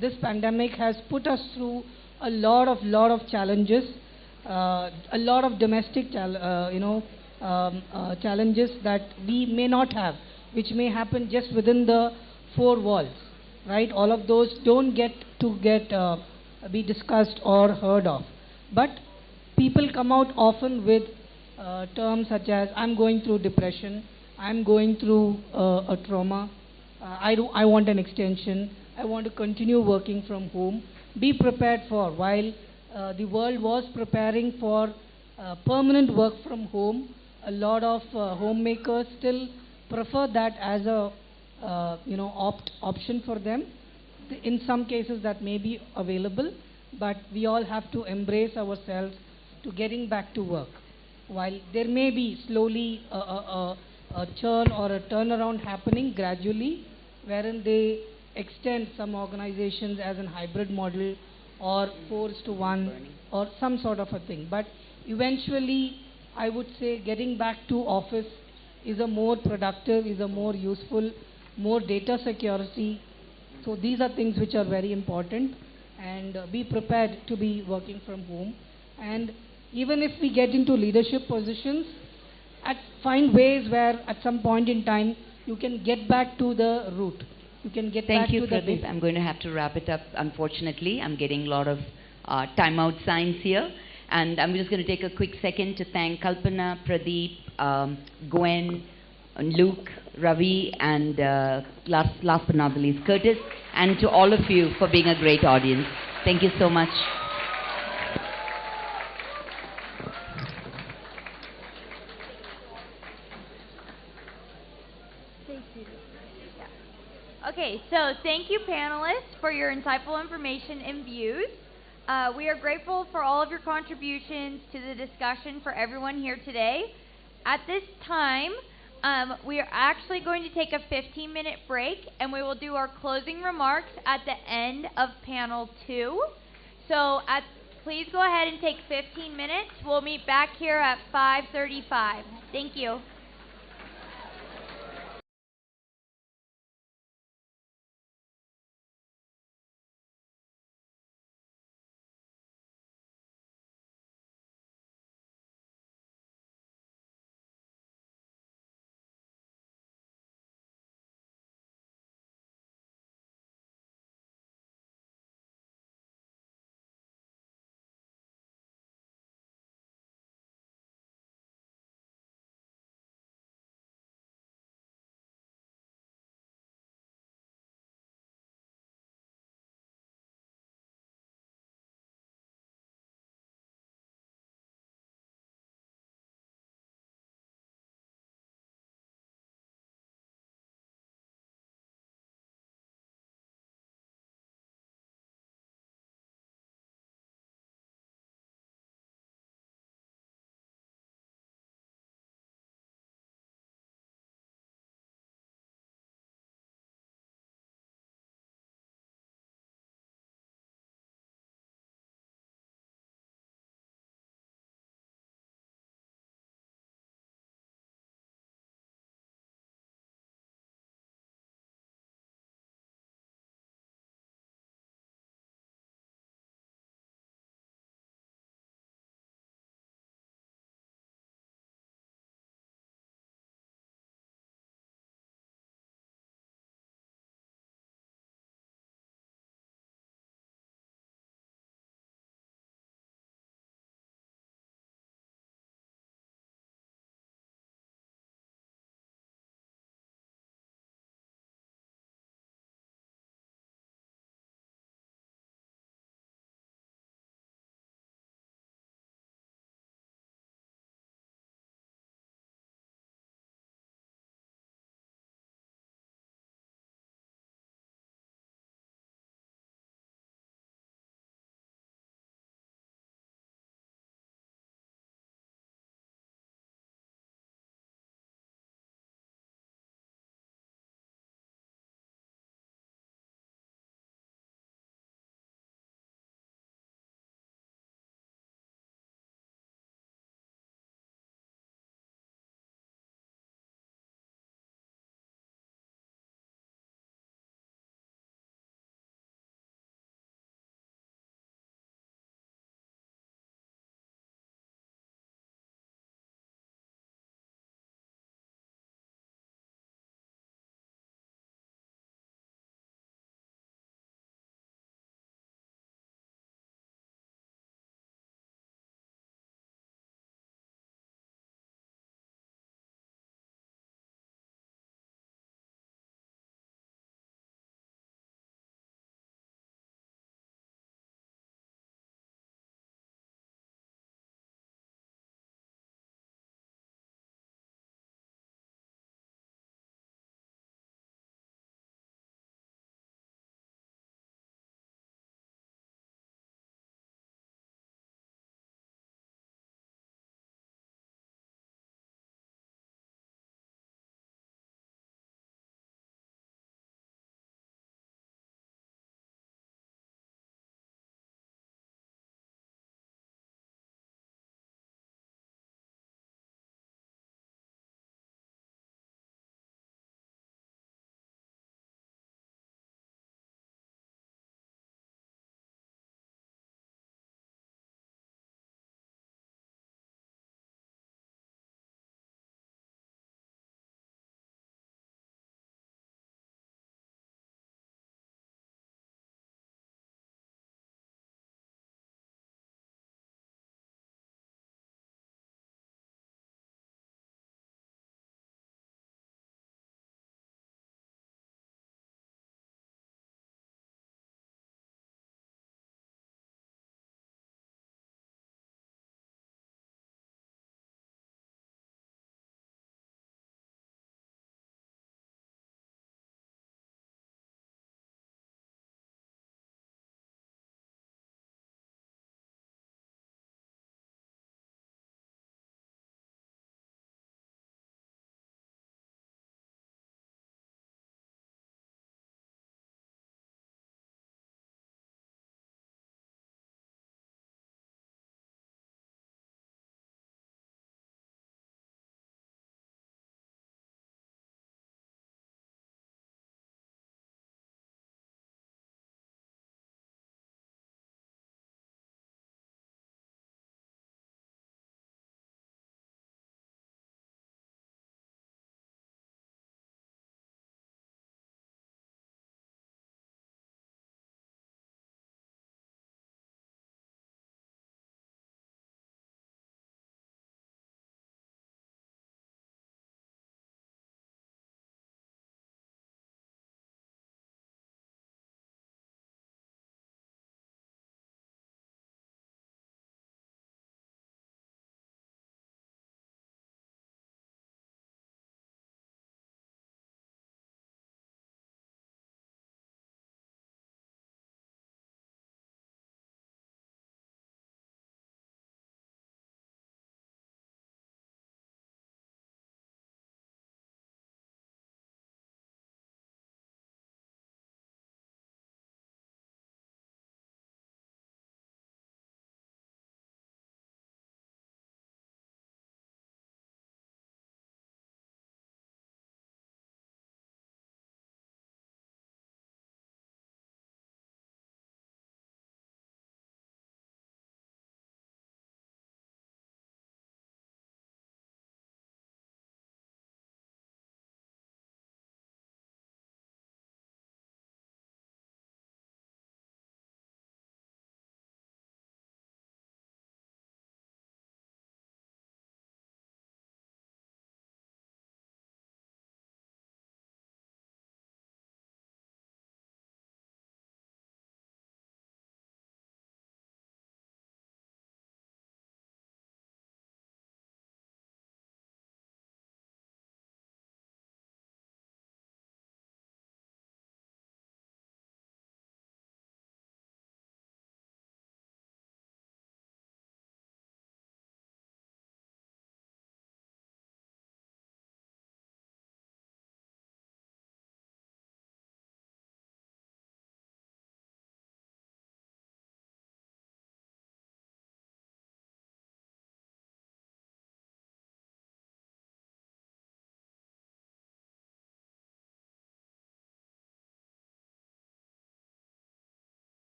this pandemic has put us through a lot of challenges, a lot of domestic challenges that we may not have, which may happen just within the four walls, right? All of those don't get be discussed or heard of. But people come out often with terms such as, I'm going through depression, I'm going through a trauma, I want an extension, I want to continue working from home. Be prepared for, while the world was preparing for permanent work from home, a lot of homemakers still prefer that as a option for them. In some cases that may be available, but we all have to embrace ourselves to getting back to work. While there may be slowly a churn or a turnaround happening gradually, wherein they extend some organizations as an hybrid model or 4:1 or some sort of a thing. But eventually, I would say getting back to office is a more productive, is a more useful, more data security. So these are things which are very important, and be prepared to be working from home. And even if we get into leadership positions, find ways where at some point in time you can get back to the root. You can get back to the Thank you, basics. I'm going to have to wrap it up, unfortunately. I'm getting a lot of timeout signs here. And I'm just going to take a quick second to thank Kalpana, Pradeep, Gwen, Luke, Ravi, and last but not the least, Curtis, and to all of you for being a great audience. Thank you so much. Okay, so thank you panelists for your insightful information and views. We are grateful for all of your contributions to the discussion for everyone here today. At this time, we are actually going to take a 15-minute break, and we will do our closing remarks at the end of panel 2. So please go ahead and take 15 minutes. We'll meet back here at 5:35. Thank you.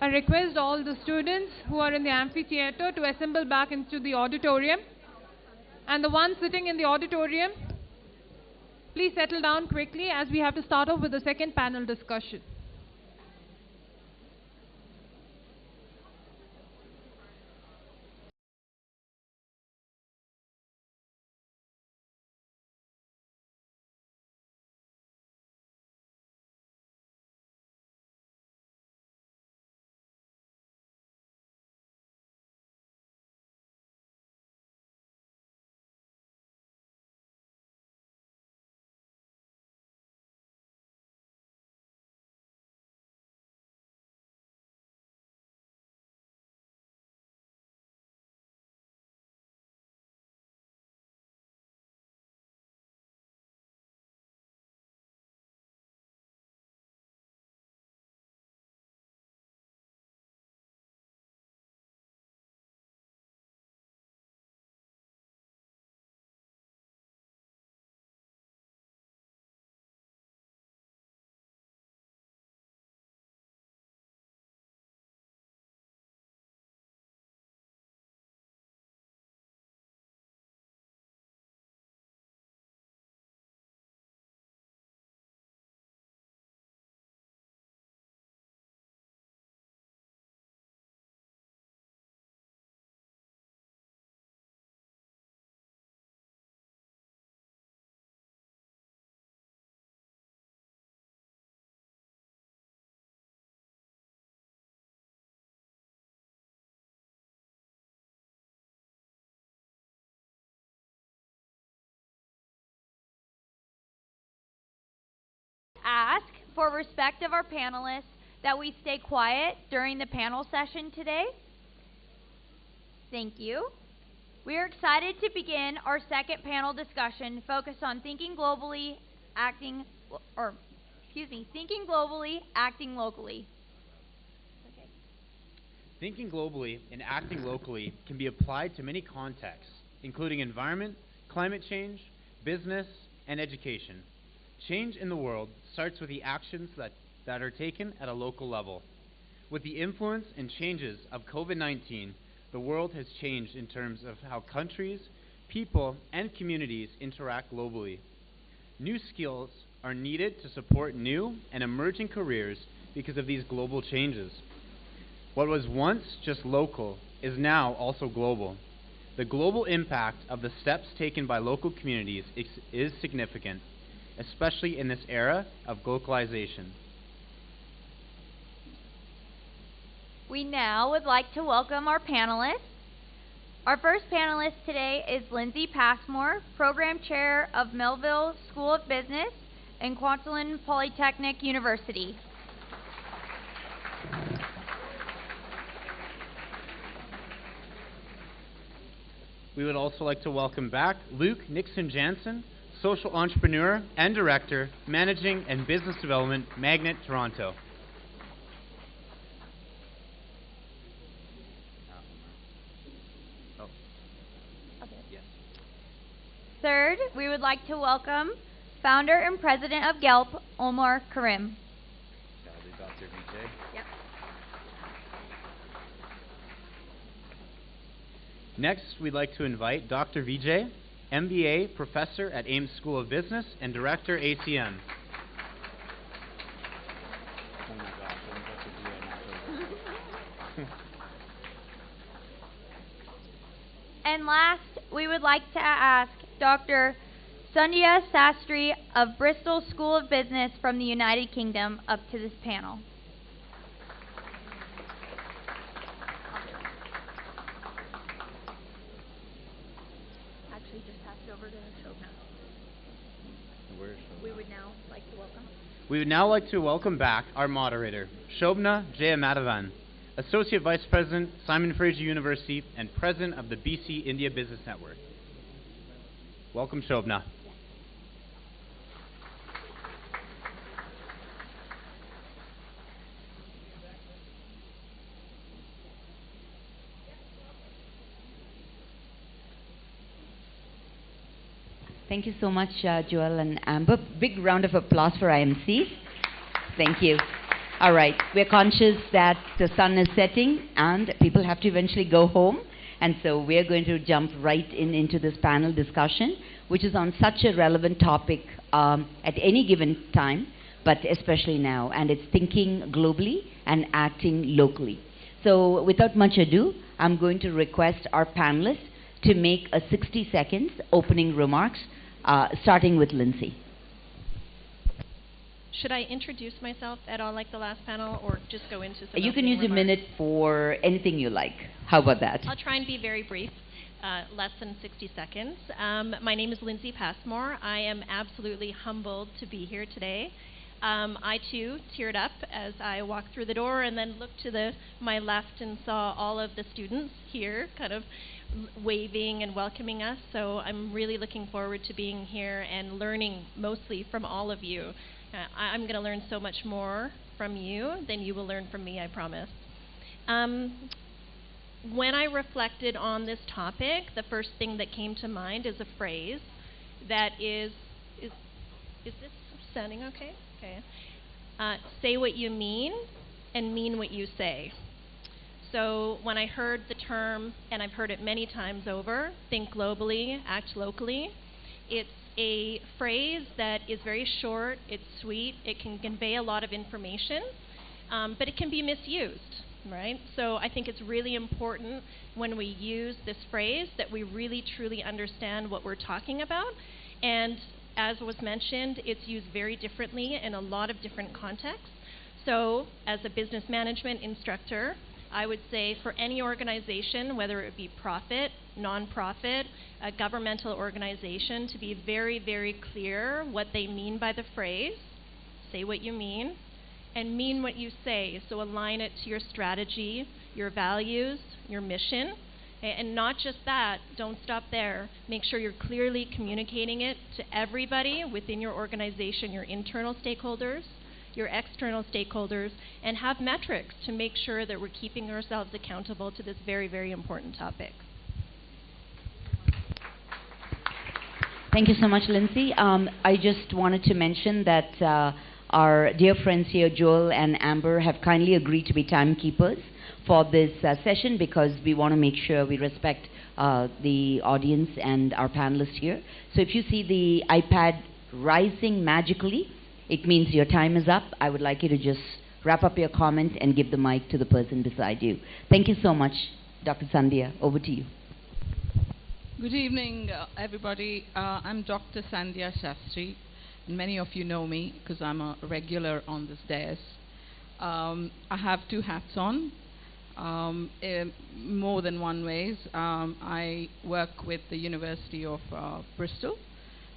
I request all the students who are in the amphitheater to assemble back into the auditorium. And the ones sitting in the auditorium, please settle down quickly as we have to start off with the second panel discussion. Ask, for respect of our panelists, that we stay quiet during the panel session today. Thank you. We are excited to begin our second panel discussion focused on thinking globally, acting locally. Okay. Thinking globally and acting locally can be applied to many contexts, including environment, climate change, business, and education. Change in the world starts with the actions that are taken at a local level. With the influence and changes of COVID-19, the world has changed in terms of how countries, people, and communities interact globally. New skills are needed to support new and emerging careers because of these global changes. What was once just local is now also global. The global impact of the steps taken by local communities is significant, especially in this era of globalization. We now would like to welcome our panelists. Our first panelist today is Lindsay Passmore, Program Chair of Melville School of Business and Kwantlen Polytechnic University. We would also like to welcome back Luke Nixon Jansen, Social Entrepreneur and Director, Managing and Business Development, Magnet, Toronto. Third, we would like to welcome Founder and President of GELP, Omar Karim. Dr. Vijay. Yep. Next, we'd like to invite Dr. Vijay, MBA, Professor at Ames School of Business and Director, ACM. And last, we would like to ask Dr. Sundhya Sastry of Bristol School of Business from the United Kingdom up to this panel. Actually, just pass it over to Shobna. We would now like to welcome. We would now like to welcome back our moderator, Shobna Jayamadavan, Associate Vice President, Simon Fraser University, and President of the BC India Business Network. Welcome, Shobna. Thank you so much, Joel and Amber. Big round of applause for IMCs. Thank you. All right, we're conscious that the sun is setting and people have to eventually go home. And so we're going to jump right into this panel discussion, which is on such a relevant topic at any given time, but especially now. And it's thinking globally and acting locally. So without much ado, I'm going to request our panelists to make a 60 seconds opening remarks, starting with Lindsay. Should I introduce myself at all like the last panel, or just go into some You can opening use a remarks? minute for anything you like. How about that? I'll try and be very brief, less than 60 seconds. My name is Lindsay Passmore. I am absolutely humbled to be here today. I too teared up as I walked through the door and then looked to my left and saw all of the students here kind of waving and welcoming us. So I'm really looking forward to being here and learning mostly from all of you. I'm going to learn so much more from you than you will learn from me, I promise. When I reflected on this topic, the first thing that came to mind is a phrase that is this sounding okay? Okay. Say what you mean and mean what you say. So when I heard the term, and I've heard it many times over, think globally, act locally, it's a phrase that is very short, it's sweet, it can convey a lot of information, but it can be misused, right? So I think it's really important when we use this phrase that we really truly understand what we're talking about. And as was mentioned, it's used very differently in a lot of different contexts. So as a business management instructor, I would say for any organization, whether it be profit, nonprofit, a governmental organization, to be very, very clear what they mean by the phrase, say what you mean, and mean what you say. So align it to your strategy, your values, your mission. And not just that, don't stop there. Make sure you're clearly communicating it to everybody within your organization, your internal stakeholders, your external stakeholders, and have metrics to make sure that we're keeping ourselves accountable to this very, very important topic. Thank you so much, Lindsay. I just wanted to mention that our dear friends here, Joel and Amber, have kindly agreed to be timekeepers for this session because we want to make sure we respect the audience and our panelists here. So if you see the iPad rising magically, it means your time is up. I would like you to just wrap up your comment and give the mic to the person beside you. Thank you so much, Dr. Sandhya. Over to you. Good evening, everybody. I'm Dr. Sandhya Shastri, and many of you know me because I'm a regular on this dais. I have two hats on, in more than one ways. I work with the University of Bristol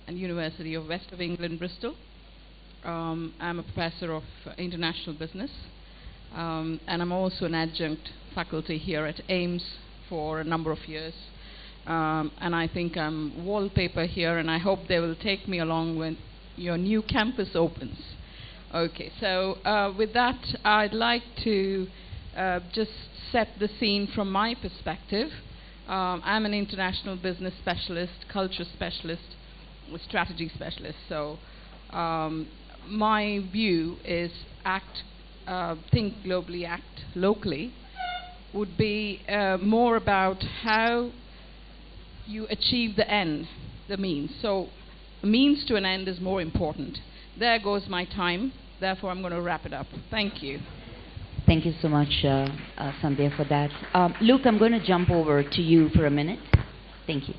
and University of West of England, Bristol. I'm a professor of international business, and I'm also an adjunct faculty here at AIMS for a number of years. And I think I'm wallpaper here, and I hope they will take me along when your new campus opens. Okay, so with that, I'd like to just set the scene from my perspective. I'm an international business specialist, culture specialist, strategy specialist. So my view is think globally, act locally, would be more about how you achieve the end, the means. So the means to an end is more important. There goes my time. Therefore, I'm going to wrap it up. Thank you. Thank you so much, Sandhya, for that. Luke, I'm going to jump over to you for a minute. Thank you.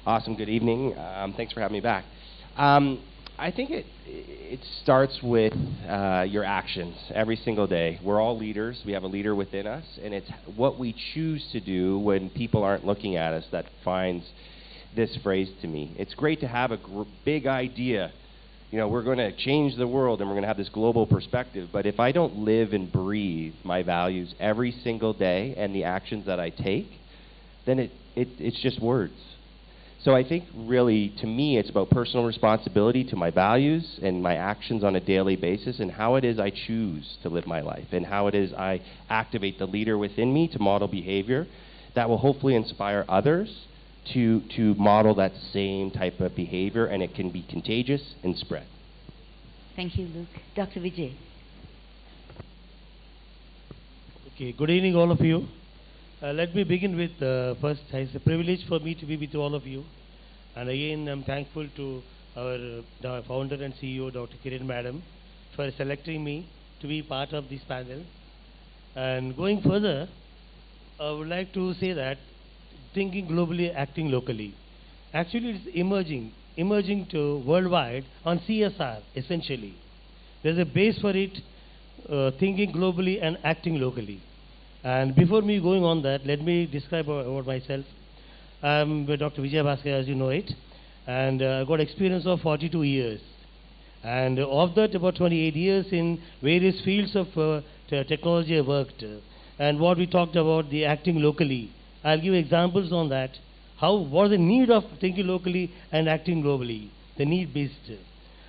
Awesome. Good evening. Thanks for having me back. I think it starts with your actions every single day. We're all leaders. We have a leader within us, and it's what we choose to do when people aren't looking at us that finds this phrase to me. It's great to have a big idea. You know, we're going to change the world and we're going to have this global perspective, but if I don't live and breathe my values every single day and the actions that I take, then it's just words. So I think really, to me, it's about personal responsibility to my values and my actions on a daily basis and how it is I choose to live my life and how it is I activate the leader within me to model behavior that will hopefully inspire others to model that same type of behavior, and it can be contagious and spread. Thank you, Luke. Dr. Vijay. Okay, good evening, all of you. Let me begin with first, it's a privilege for me to be with all of you. And again, I'm thankful to our founder and CEO, Dr. Kiran Madam, for selecting me to be part of this panel. And going further, I would like to say that thinking globally, acting locally. Actually, it's emerging to worldwide on CSR, essentially. There's a base for it, thinking globally and acting locally. And before me going on that, let me describe about myself. I'm Dr. Vijay Bhaskar, as you know it, and I've got experience of 42 years. And of that, about 28 years in various fields of technology I worked. And what we talked about, the acting locally. I'll give examples on that. What is the need of thinking locally and acting globally? The need-based.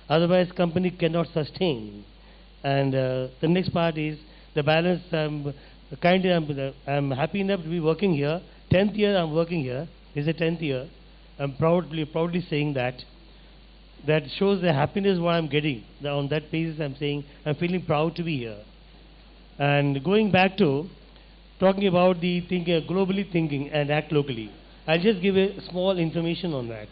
Otherwise, company cannot sustain. And the next part is the balance. I'm happy enough to be working here. 10th year I'm working here. This is the 10th year. I'm proudly saying that. That shows the happiness what I'm getting. On that basis I'm saying I'm feeling proud to be here. And going back to talking about the globally thinking and act locally. I'll just give a small information on that.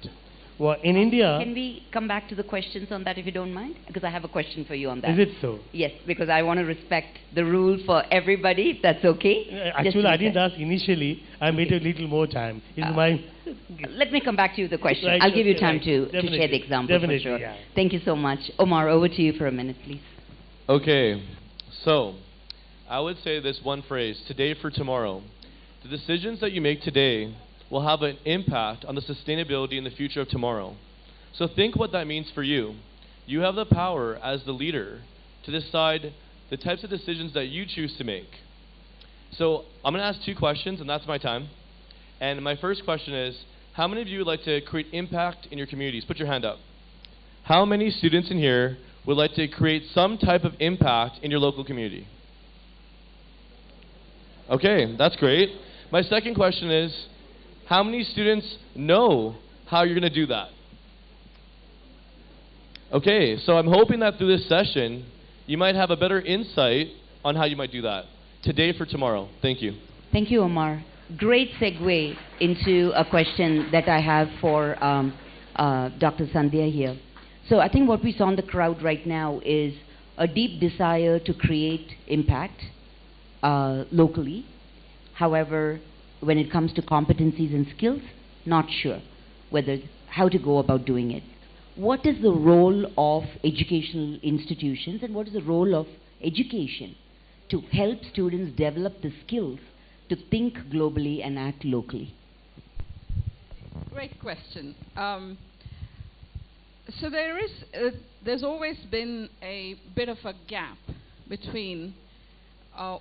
Well, in India... Can we come back to the questions on that if you don't mind? Because I have a question for you on that. Is it so? Yes, because I want to respect the rule for everybody, if that's okay. Actually, I didn't ask initially. I made a little more time. Let me come back to you with the question. Right, I'll give you time right. to share the example for sure. Yeah. Thank you so much. Omar, over to you for a minute, please. Okay, so I would say this one phrase, today for tomorrow. The decisions that you make today will have an impact on the sustainability in the future of tomorrow. So think what that means for you. You have the power as the leader to decide the types of decisions that you choose to make. So I'm going to ask 2 questions, and that's my time. And my first question is, how many of you would like to create impact in your communities? Put your hand up. How many students in here would like to create some type of impact in your local community? Okay, that's great. My second question is, how many students know how you're going to do that? Okay, so I'm hoping that through this session, you might have a better insight on how you might do that. Today for tomorrow. Thank you. Thank you, Omar. Great segue into a question that I have for Dr. Sandhya here. So I think what we saw in the crowd right now is a deep desire to create impact locally. However, when it comes to competencies and skills, not sure how to go about doing it. What is the role of educational institutions and what is the role of education to help students develop the skills to think globally and act locally? Great question. So there's always been a bit of a gap between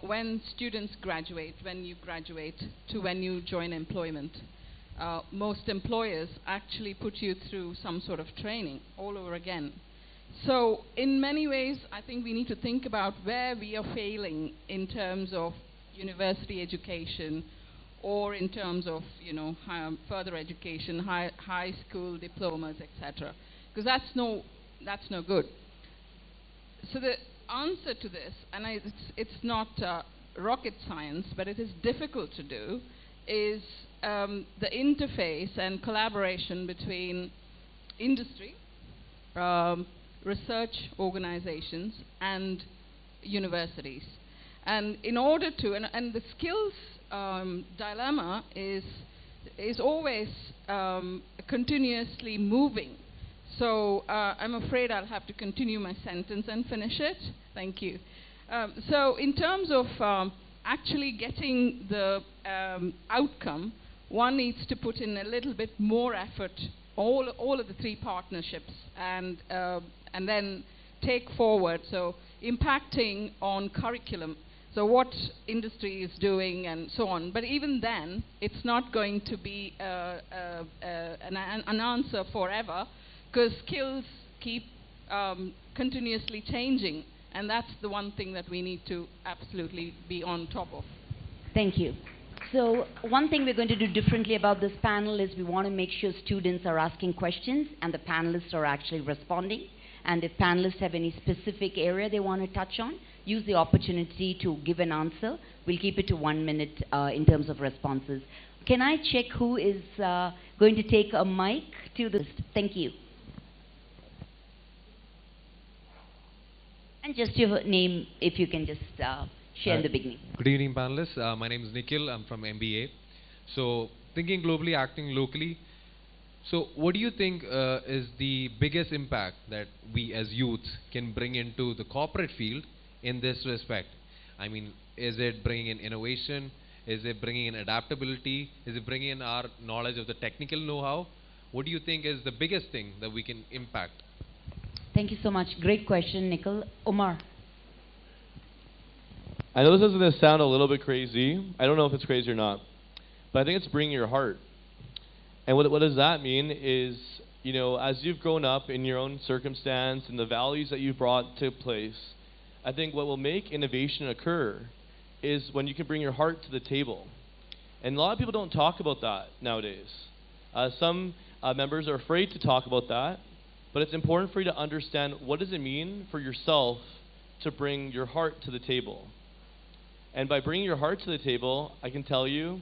when students graduate, when you graduate, to when you join employment. Most employers actually put you through some sort of training all over again. So in many ways, I think we need to think about where we are failing in terms of university education or in terms of, further education, high school diplomas, etc. Because that's no good. So the answer to this, and it's not rocket science, but it is difficult to do, is the interface and collaboration between industry, research organizations, and universities. And in order to, and the skills dilemma is always continuously moving. So I'm afraid I'll have to continue my sentence and finish it. Thank you. So in terms of actually getting the outcome, one needs to put in a little bit more effort, all of the 3 partnerships, and then take forward, so impacting on curriculum, so what industry is doing and so on. But even then, it's not going to be an answer forever, because skills keep continuously changing, and that's the one thing that we need to absolutely be on top of. Thank you. So one thing we're going to do differently about this panel is we want to make sure students are asking questions and the panelists are actually responding. And if panelists have any specific area they want to touch on, use the opportunity to give an answer. We'll keep it to 1 minute in terms of responses. Can I check who is going to take a mic to this? Thank you. And just your name, if you can just share in the beginning. Good evening, panelists. My name is Nikhil. I'm from MBA. So, thinking globally, acting locally. So, what do you think is the biggest impact that we as youths can bring into the corporate field in this respect? I mean, is it bringing in innovation? Is it bringing in adaptability? Is it bringing in our knowledge of the technical know-how? What do you think is the biggest thing that we can impact? Thank you so much. Great question, Nikhil. Omar. I know this is going to sound a little bit crazy. I don't know if it's crazy or not. But I think it's bringing your heart. And what does that mean is, you know, as you've grown up in your own circumstance and the values that you've brought to place, I think what will make innovation occur is when you can bring your heart to the table. And a lot of people don't talk about that nowadays. Some members are afraid to talk about that, but it's important for you to understand what does it mean for yourself to bring your heart to the table. And by bringing your heart to the table, I can tell you,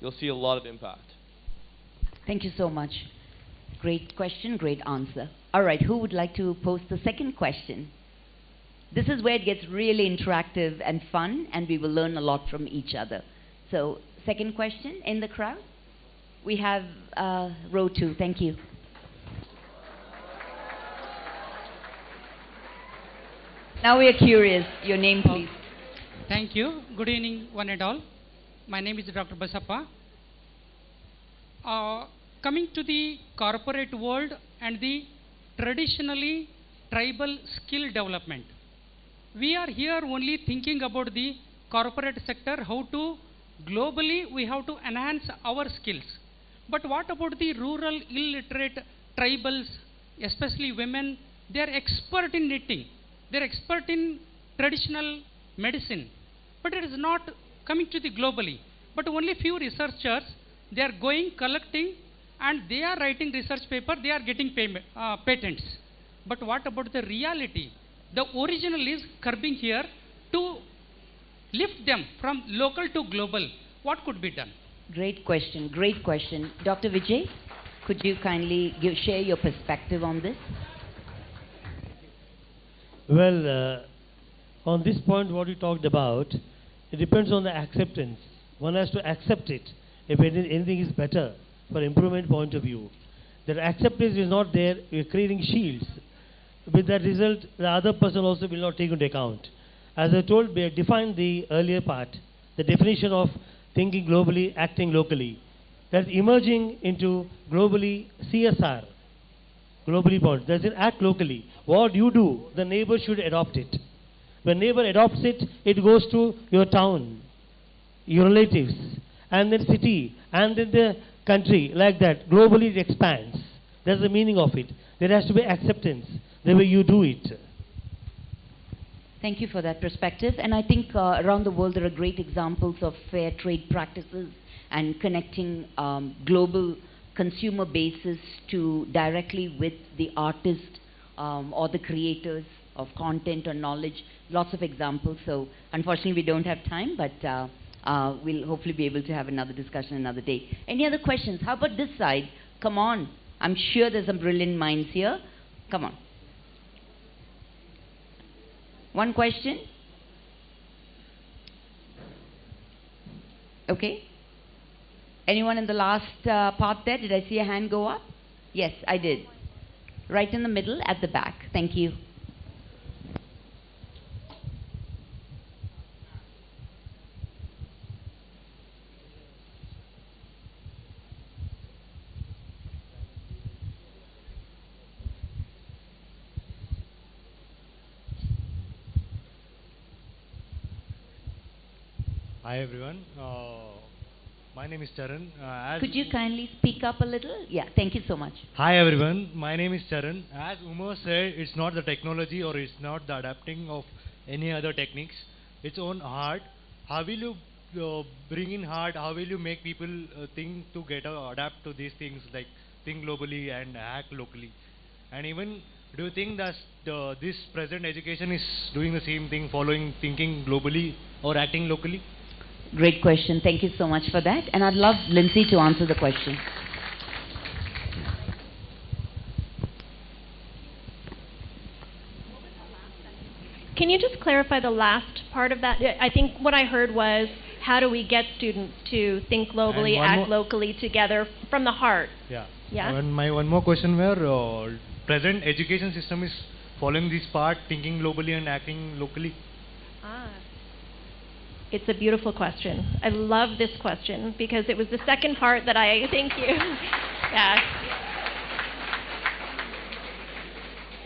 you'll see a lot of impact. Thank you so much. Great question, great answer. All right, who would like to pose the second question? This is where it gets really interactive and fun, and we will learn a lot from each other. So, second question in the crowd? We have row 2. Thank you. Now we are curious. Your name, please. Thank you. Good evening, one and all. My name is Dr. Basappa. Coming to the corporate world and the traditionally tribal skill development. We are here only thinking about the corporate sector, how to globally we have to enhance our skills. But what about the rural illiterate tribals, especially women? They are expert in knitting. They are expert in traditional medicine. But it is not coming to the globally. But only few researchers, they are going, collecting, and they are writing research paper, they are getting patents. But what about the reality? The original is curbing here to lift them from local to global. What could be done? Great question, great question. Dr. Vijay, could you kindly share your perspective on this? Well, on this point what you talked about, it depends on the acceptance. One has to accept it if anything is better for improvement point of view. That acceptance is not there, we are creating shields. With that result, the other person also will not take into account. As I told, we have defined the earlier part, the definition of thinking globally, acting locally. That's emerging into globally CSR, globally point. That's an act locally. What you do, the neighbor should adopt it. When neighbor adopts it, it goes to your town, your relatives, and then city, and then the country, like that. Globally it expands. That's the meaning of it. There has to be acceptance, the way you do it. Thank you for that perspective. And I think around the world there are great examples of fair trade practices and connecting global consumer bases to directly with the artist or the creators of content or knowledge. Lots of examples. So unfortunately we don't have time, but we'll hopefully be able to have another discussion another day. Any other questions? How about this side? Come on. I'm sure there's some brilliant minds here. Come on. One question? Okay. Anyone in the last part there? Did I see a hand go up? Yes, I did. Right in the middle at the back. Thank you. Hi everyone, my name is Charan. Could you kindly speak up a little? Yeah, thank you so much. Hi everyone, my name is Charan. As Umar said, it's not the technology or it's not the adapting of any other techniques. It's own heart. How will you bring in heart? How will you make people think to adapt to these things like think globally and act locally? And even Do you think that this present education is doing the same thing, following thinking globally or acting locally? Great question. Thank you so much for that. And I'd love Lindsay to answer the question. Can you just clarify the last part of that? I think what I heard was, how do we get students to think globally, act locally together from the heart? Yeah. Yeah? And my one more question where present education system is following this part, thinking globally and acting locally? It's a beautiful question. I love this question because it was the second part that I thank you. Yeah.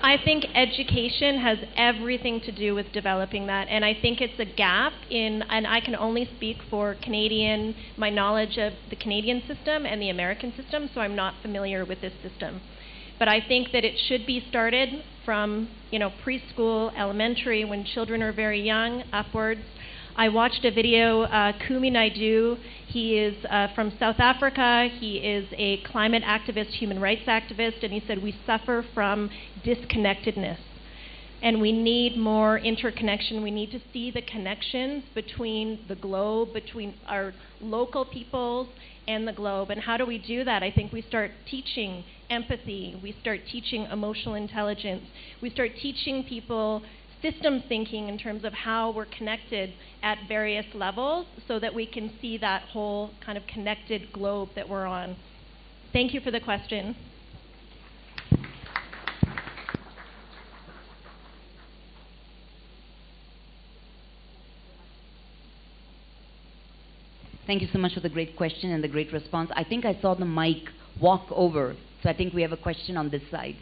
I think education has everything to do with developing that, and I think it's a gap in, and I can only speak for Canadian, my knowledge of the Canadian system and the American system, so I'm not familiar with this system. But I think that it should be started from, preschool, elementary, when children are very young, upwards. I watched a video, Kumi Naidu, he is from South Africa, he is a climate activist, human rights activist, and he said we suffer from disconnectedness. And we need more interconnection. We need to see the connections between the globe, between our local peoples and the globe. And how do we do that? I think we start teaching empathy, we start teaching emotional intelligence, we start teaching people systems thinking in terms of how we're connected at various levels so that we can see that whole kind of connected globe that we're on. Thank you for the question. Thank you so much for the great question and the great response. I think I saw the mic walk over, so I think we have a question on this side.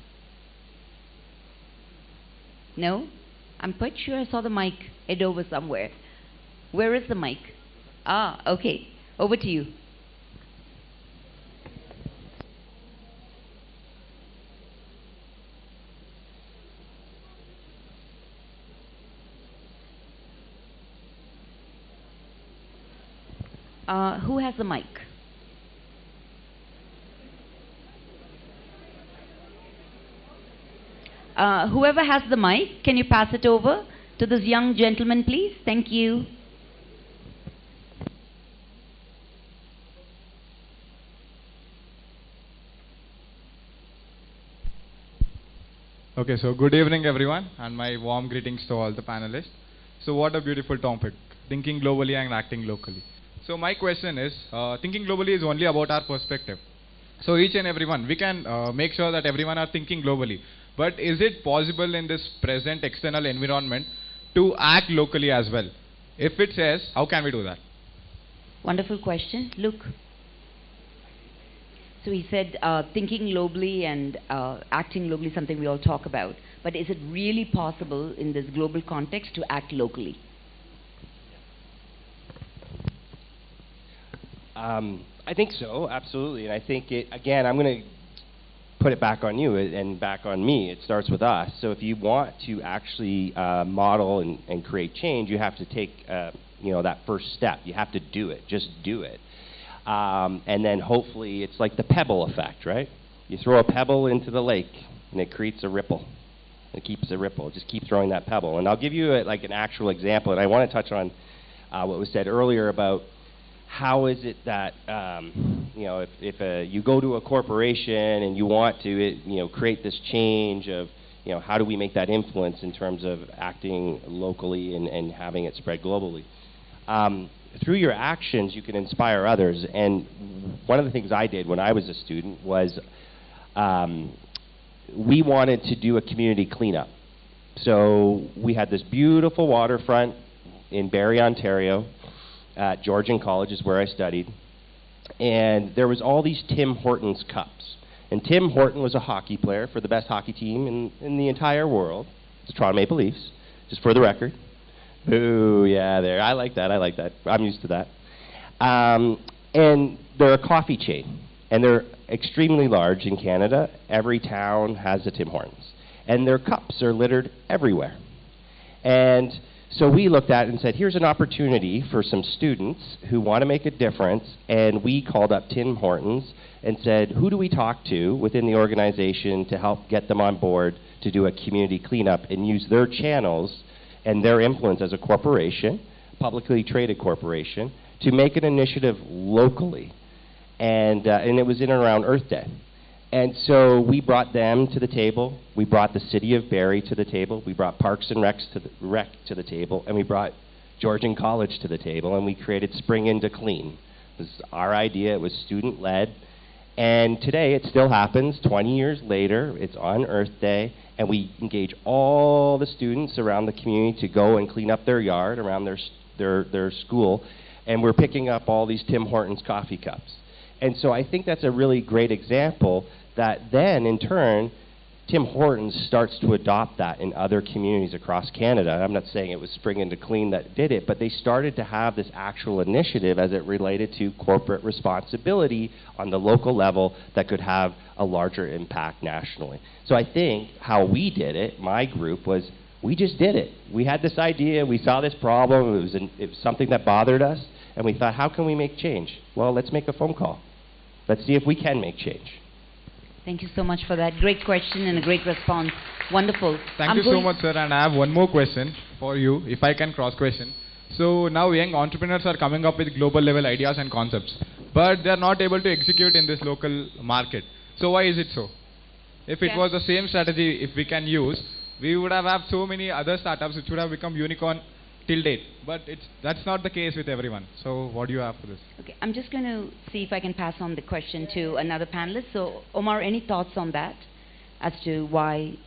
No? I'm quite sure I saw the mic head over somewhere. Where is the mic? Okay. Over to you. Who has the mic? Whoever has the mic, can you pass it over to this young gentleman, please? Thank you. Okay, so good evening everyone, and my warm greetings to all the panelists. So what a beautiful topic, thinking globally and acting locally. So my question is, thinking globally is only about our perspective. So each and everyone, we can make sure that everyone are thinking globally. But is it possible in this present external environment to act locally as well? If it says, how can we do that? Wonderful question. Luke. So he said thinking globally and acting globally is something we all talk about. But is it really possible in this global context to act locally? I think so, absolutely. And I think again, I'm going to put it back on you and back on me. It starts with us. So if you want to actually model and create change, you have to take that first step. You have to do it. Just do it. And then hopefully it's like the pebble effect, right? You throw a pebble into the lake and it creates a ripple. It keeps a ripple. Just keep throwing that pebble. And I'll give you like an actual example. And I want to touch on what was said earlier about how is it that if you go to a corporation and you want to create this change of how do we make that influence in terms of acting locally and having it spread globally. Through your actions you can inspire others, and one of the things I did when I was a student was we wanted to do a community cleanup. So we had this beautiful waterfront in Barrie, Ontario. At Georgian College is where I studied, and there was all these Tim Hortons cups. And Tim Horton was a hockey player for the best hockey team in the entire world. It's the Toronto Maple Leafs, just for the record. Ooh, yeah, there. I like that. I'm used to that. And they're a coffee chain, and they're extremely large in Canada. Every town has a Tim Hortons, and their cups are littered everywhere. And So we looked at it and said, here's an opportunity for some students who want to make a difference, and we called up Tim Hortons and said, who do we talk to within the organization to help get them on board to do a community cleanup and use their channels and their influence as a corporation, publicly traded corporation, to make an initiative locally. And it was in and around Earth Day. And so we brought them to the table, we brought the city of Barrie to the table, we brought Parks and Rec to the table, and we brought Georgian College to the table, and we created Spring Into Clean. It was our idea, it was student-led, and today it still happens, 20 years later, it's on Earth Day, and we engage all the students around the community to go and clean up their yard around their school, and we're picking up all these Tim Hortons coffee cups. And so I think that's a really great example that then, in turn, Tim Hortons starts to adopt that in other communities across Canada. I'm not saying it was Spring Into Clean that did it, but they started to have this actual initiative as it related to corporate responsibility on the local level that could have a larger impact nationally. So I think how we did it, my group, was we just did it. We had this idea, we saw this problem, it was something that bothered us, and we thought, how can we make change? Well, let's make a phone call. Let's see if we can make change. Thank you so much for that. Great question and a great response. Wonderful. Thank you so much, sir. And I have one more question for you, if I can cross-question. So now young entrepreneurs are coming up with global level ideas and concepts, but they are not able to execute in this local market. So why is it so? If it was the same strategy, if we can use, we would have so many other startups which would have become unicorn till date, but that's not the case with everyone. So what do you have for this? Okay, I'm just going to see if I can pass on the question to another panelist. So Omar, any thoughts on that as to why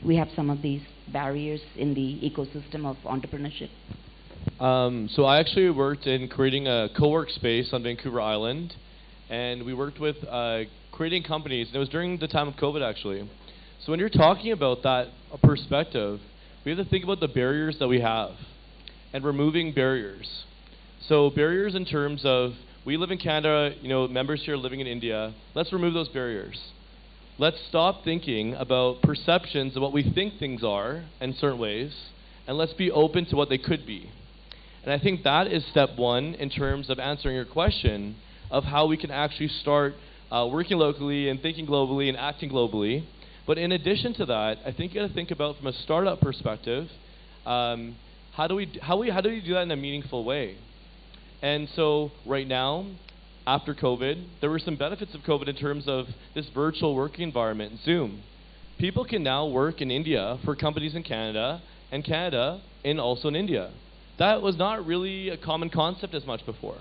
we have some of these barriers in the ecosystem of entrepreneurship? So I actually worked in creating a co-work space on Vancouver Island, and we worked with creating companies, and it was during the time of COVID actually. So when you're talking about that perspective, we have to think about the barriers that we have and removing barriers. So barriers in terms of, we live in Canada, members here living in India, let's remove those barriers. Let's stop thinking about perceptions of what we think things are in certain ways, and let's be open to what they could be. And I think that is step one in terms of answering your question of how we can actually start working locally and thinking globally and acting globally. But in addition to that, I think you got to think about from a startup perspective, how do we do that in a meaningful way? And so right now, after COVID, there were some benefits of COVID in terms of this virtual working environment, Zoom. People can now work in India for companies in Canada, and Canada also in India. That was not really a common concept as much before.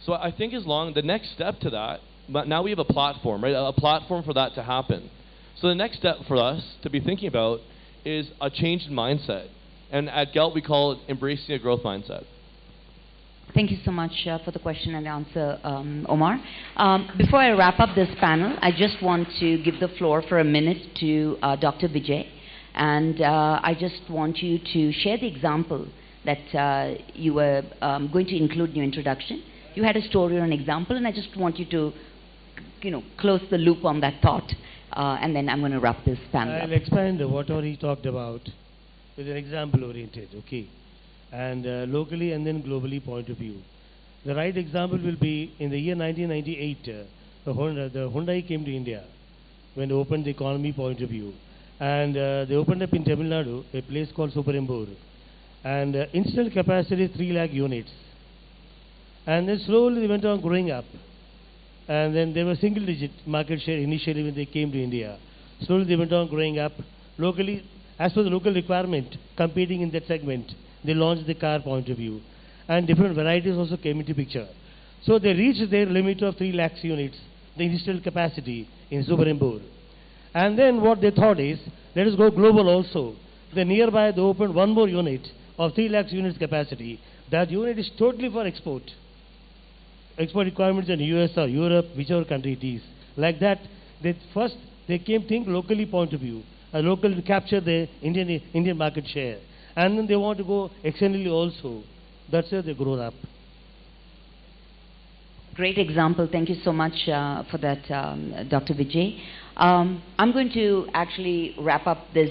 So I think the next step to that, but now we have a platform, right? A platform for that to happen. So the next step for us to be thinking about is a change in mindset. And at GELP, we call it embracing a growth mindset. Thank you so much for the question and answer, Omar. Before I wrap up this panel, I just want to give the floor for a minute to Dr. Vijay. And I just want you to share the example that you were going to include in your introduction. You had a story or an example, and I just want you to close the loop on that thought. And then I'm going to wrap this panel up. I'll expand whatever he talked about with an example oriented, okay? And locally and then globally point of view. The right example will be in the year 1998, the Hyundai came to India when they opened the economy point of view. And they opened up in Tamil Nadu, a place called Superembur. And installed capacity 3 lakh units. And then slowly they went on growing up. And then they were single digit market share initially when they came to India. Slowly they went on growing up. Locally, as per the local requirement, competing in that segment, they launched the car point of view. And different varieties also came into picture. So they reached their limit of 3 lakhs units, the installed capacity in Superembur. And then what they thought is, let us go global also. Then nearby they opened one more unit of 3 lakhs units capacity. That unit is totally for export. Export requirements in US or Europe, whichever country it is. Like that, they came think locally point of view. Local to capture the Indian market share. And then they want to go externally also. That's how they grow up. Great example. Thank you so much for that, Dr. Vijay. I'm going to actually wrap up this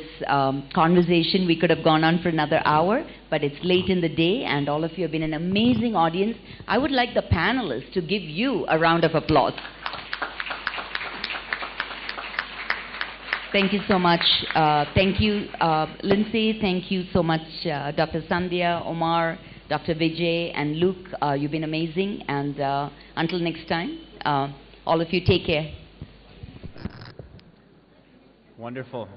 conversation. We could have gone on for another hour, but it's late in the day, and all of you have been an amazing audience. I would like the panelists to give you a round of applause. Thank you so much. Thank you, Lindsay. Thank you so much, Dr. Sandhya, Omar, Dr. Vijay, and Luke. You've been amazing. And until next time, all of you take care. Wonderful.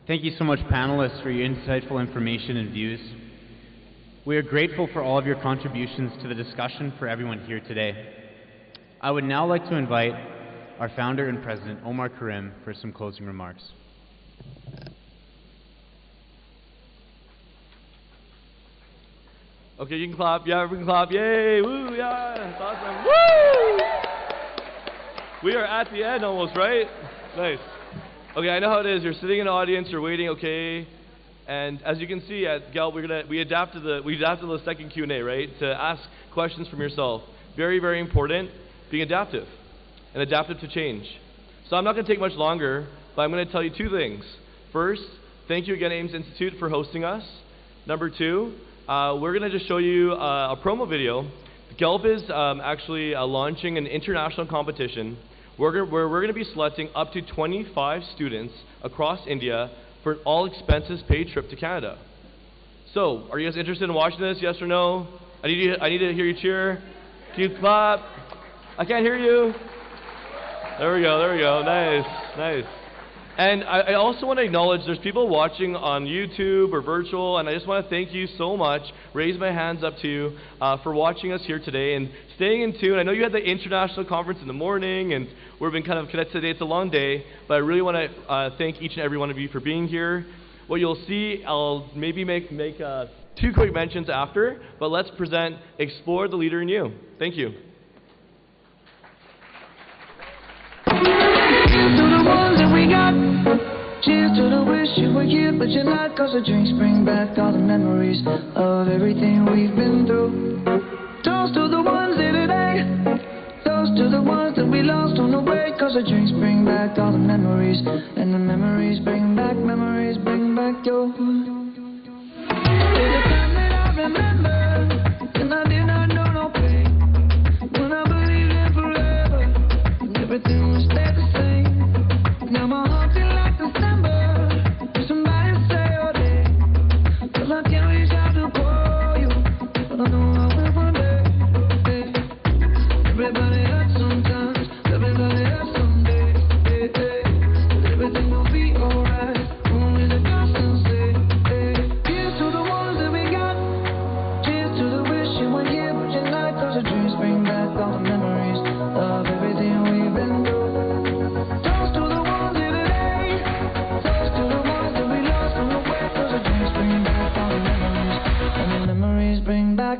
Thank you so much, panelists, for your insightful information and views. We are grateful for all of your contributions to the discussion for everyone here today. I would now like to invite our founder and president, Omar Karim, for some closing remarks. Okay, you can clap. Yeah, we can clap. Yay! Woo! Yeah, that's awesome. Woo! We are at the end almost, right? Nice. Okay, I know how it is. You're sitting in the audience, you're waiting, okay? And as you can see at GELP, we adapted the second Q&A, right? To ask questions from yourself. Very, very important. Being adaptive and adaptive to change. So I'm not going to take much longer, but I'm going to tell you two things. First, thank you again, Ames Institute, for hosting us. Number two, we're going to just show you a promo video. GELP is actually launching an international competition. We're going to be selecting up to 25 students across India for an all-expenses paid trip to Canada. So, are you guys interested in watching this? Yes or no? I need to hear you cheer. Can you clap? I can't hear you. There we go. There we go. Nice, nice. And I also want to acknowledge there's people watching on YouTube or virtual, and I just want to thank you so much, raise my hands up to you for watching us here today and staying in tune. I know you had the international conference in the morning, and we've been kind of connected today. It's a long day, but I really want to thank each and every one of you for being here. What you'll see, I'll maybe make two quick mentions after, but let's present Explore the Leader in You. Thank you. Cheers to the wish you were here, but you're not. Cause the drinks bring back all the memories of everything we've been through. Toast to the ones here today. Toast to the ones that we lost on the way. Cause the drinks bring back all the memories. And the memories bring back your. There's a time that I remember, and I did not know no pain. When I believed in forever, and everything would stay the same. Now my heart feels like December. There's somebody say your day. Cause I can't reach out to call you, but I know I will one day. Everybody hurts sometimes, everybody hurts someday. But everything will be alright. Only the gods can say. Cheers to the ones that we got. Cheers to the wish you were here, but you're not. Cause the dreams bring back all the memories of everything we've been through. Bring back memories, bring back.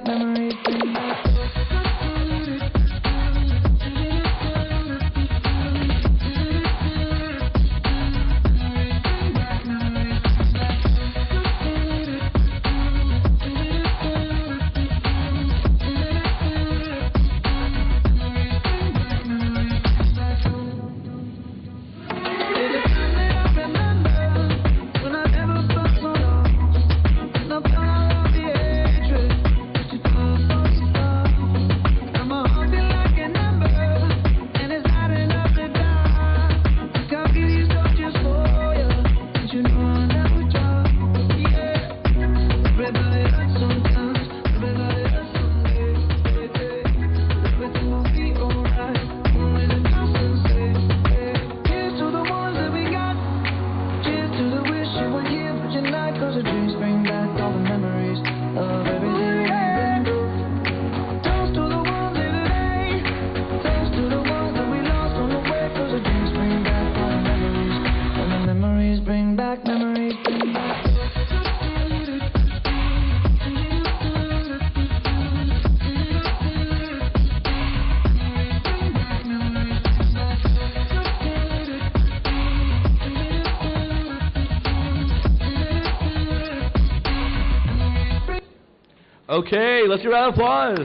Okay, let's give a round of applause.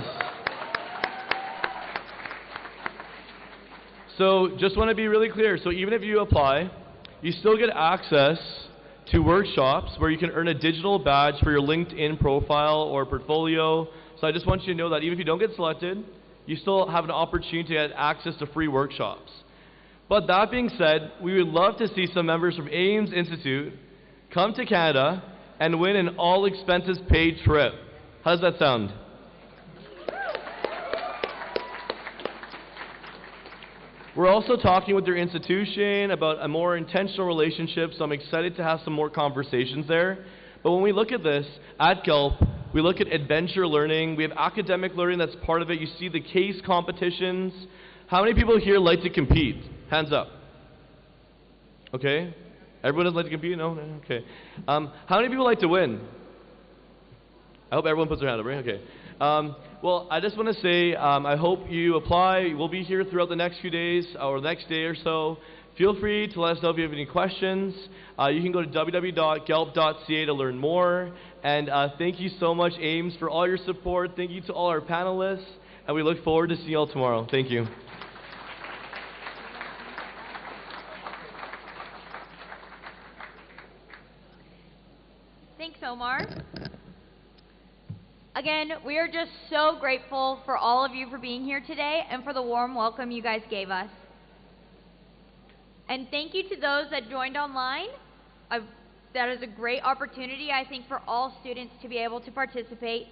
So just want to be really clear. So even if you apply, you still get access to workshops where you can earn a digital badge for your LinkedIn profile or portfolio. So I just want you to know that even if you don't get selected, you still have an opportunity to get access to free workshops. But that being said, we would love to see some members from Ames Institute come to Canada and win an all-expenses-paid trip. How does that sound? We're also talking with their institution about a more intentional relationship, so I'm excited to have some more conversations there. But when we look at this, at GELP, we look at adventure learning. We have academic learning that's part of it. You see the case competitions. How many people here like to compete? Hands up. Okay. Everyone doesn't like to compete? No? Okay. How many people like to win? I hope everyone puts their hand up, right? Okay. Well, I just want to say I hope you apply. We'll be here throughout the next few days or the next day or so. Feel free to let us know if you have any questions. You can go to www.gelp.ca to learn more. And thank you so much, Ames, for all your support. Thank you to all our panelists. And we look forward to seeing you all tomorrow. Thank you. Thanks, Omar. Again, we are just so grateful for all of you for being here today and for the warm welcome you guys gave us. And thank you to those that joined online. That is a great opportunity, I think, for all students to be able to participate.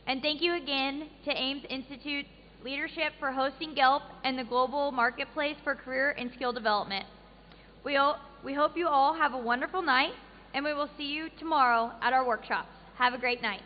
And thank you again to Ames Institute Leadership for hosting GELP and the Global Marketplace for Career and Skill Development. We hope you all have a wonderful night, and we will see you tomorrow at our workshops. Have a great night.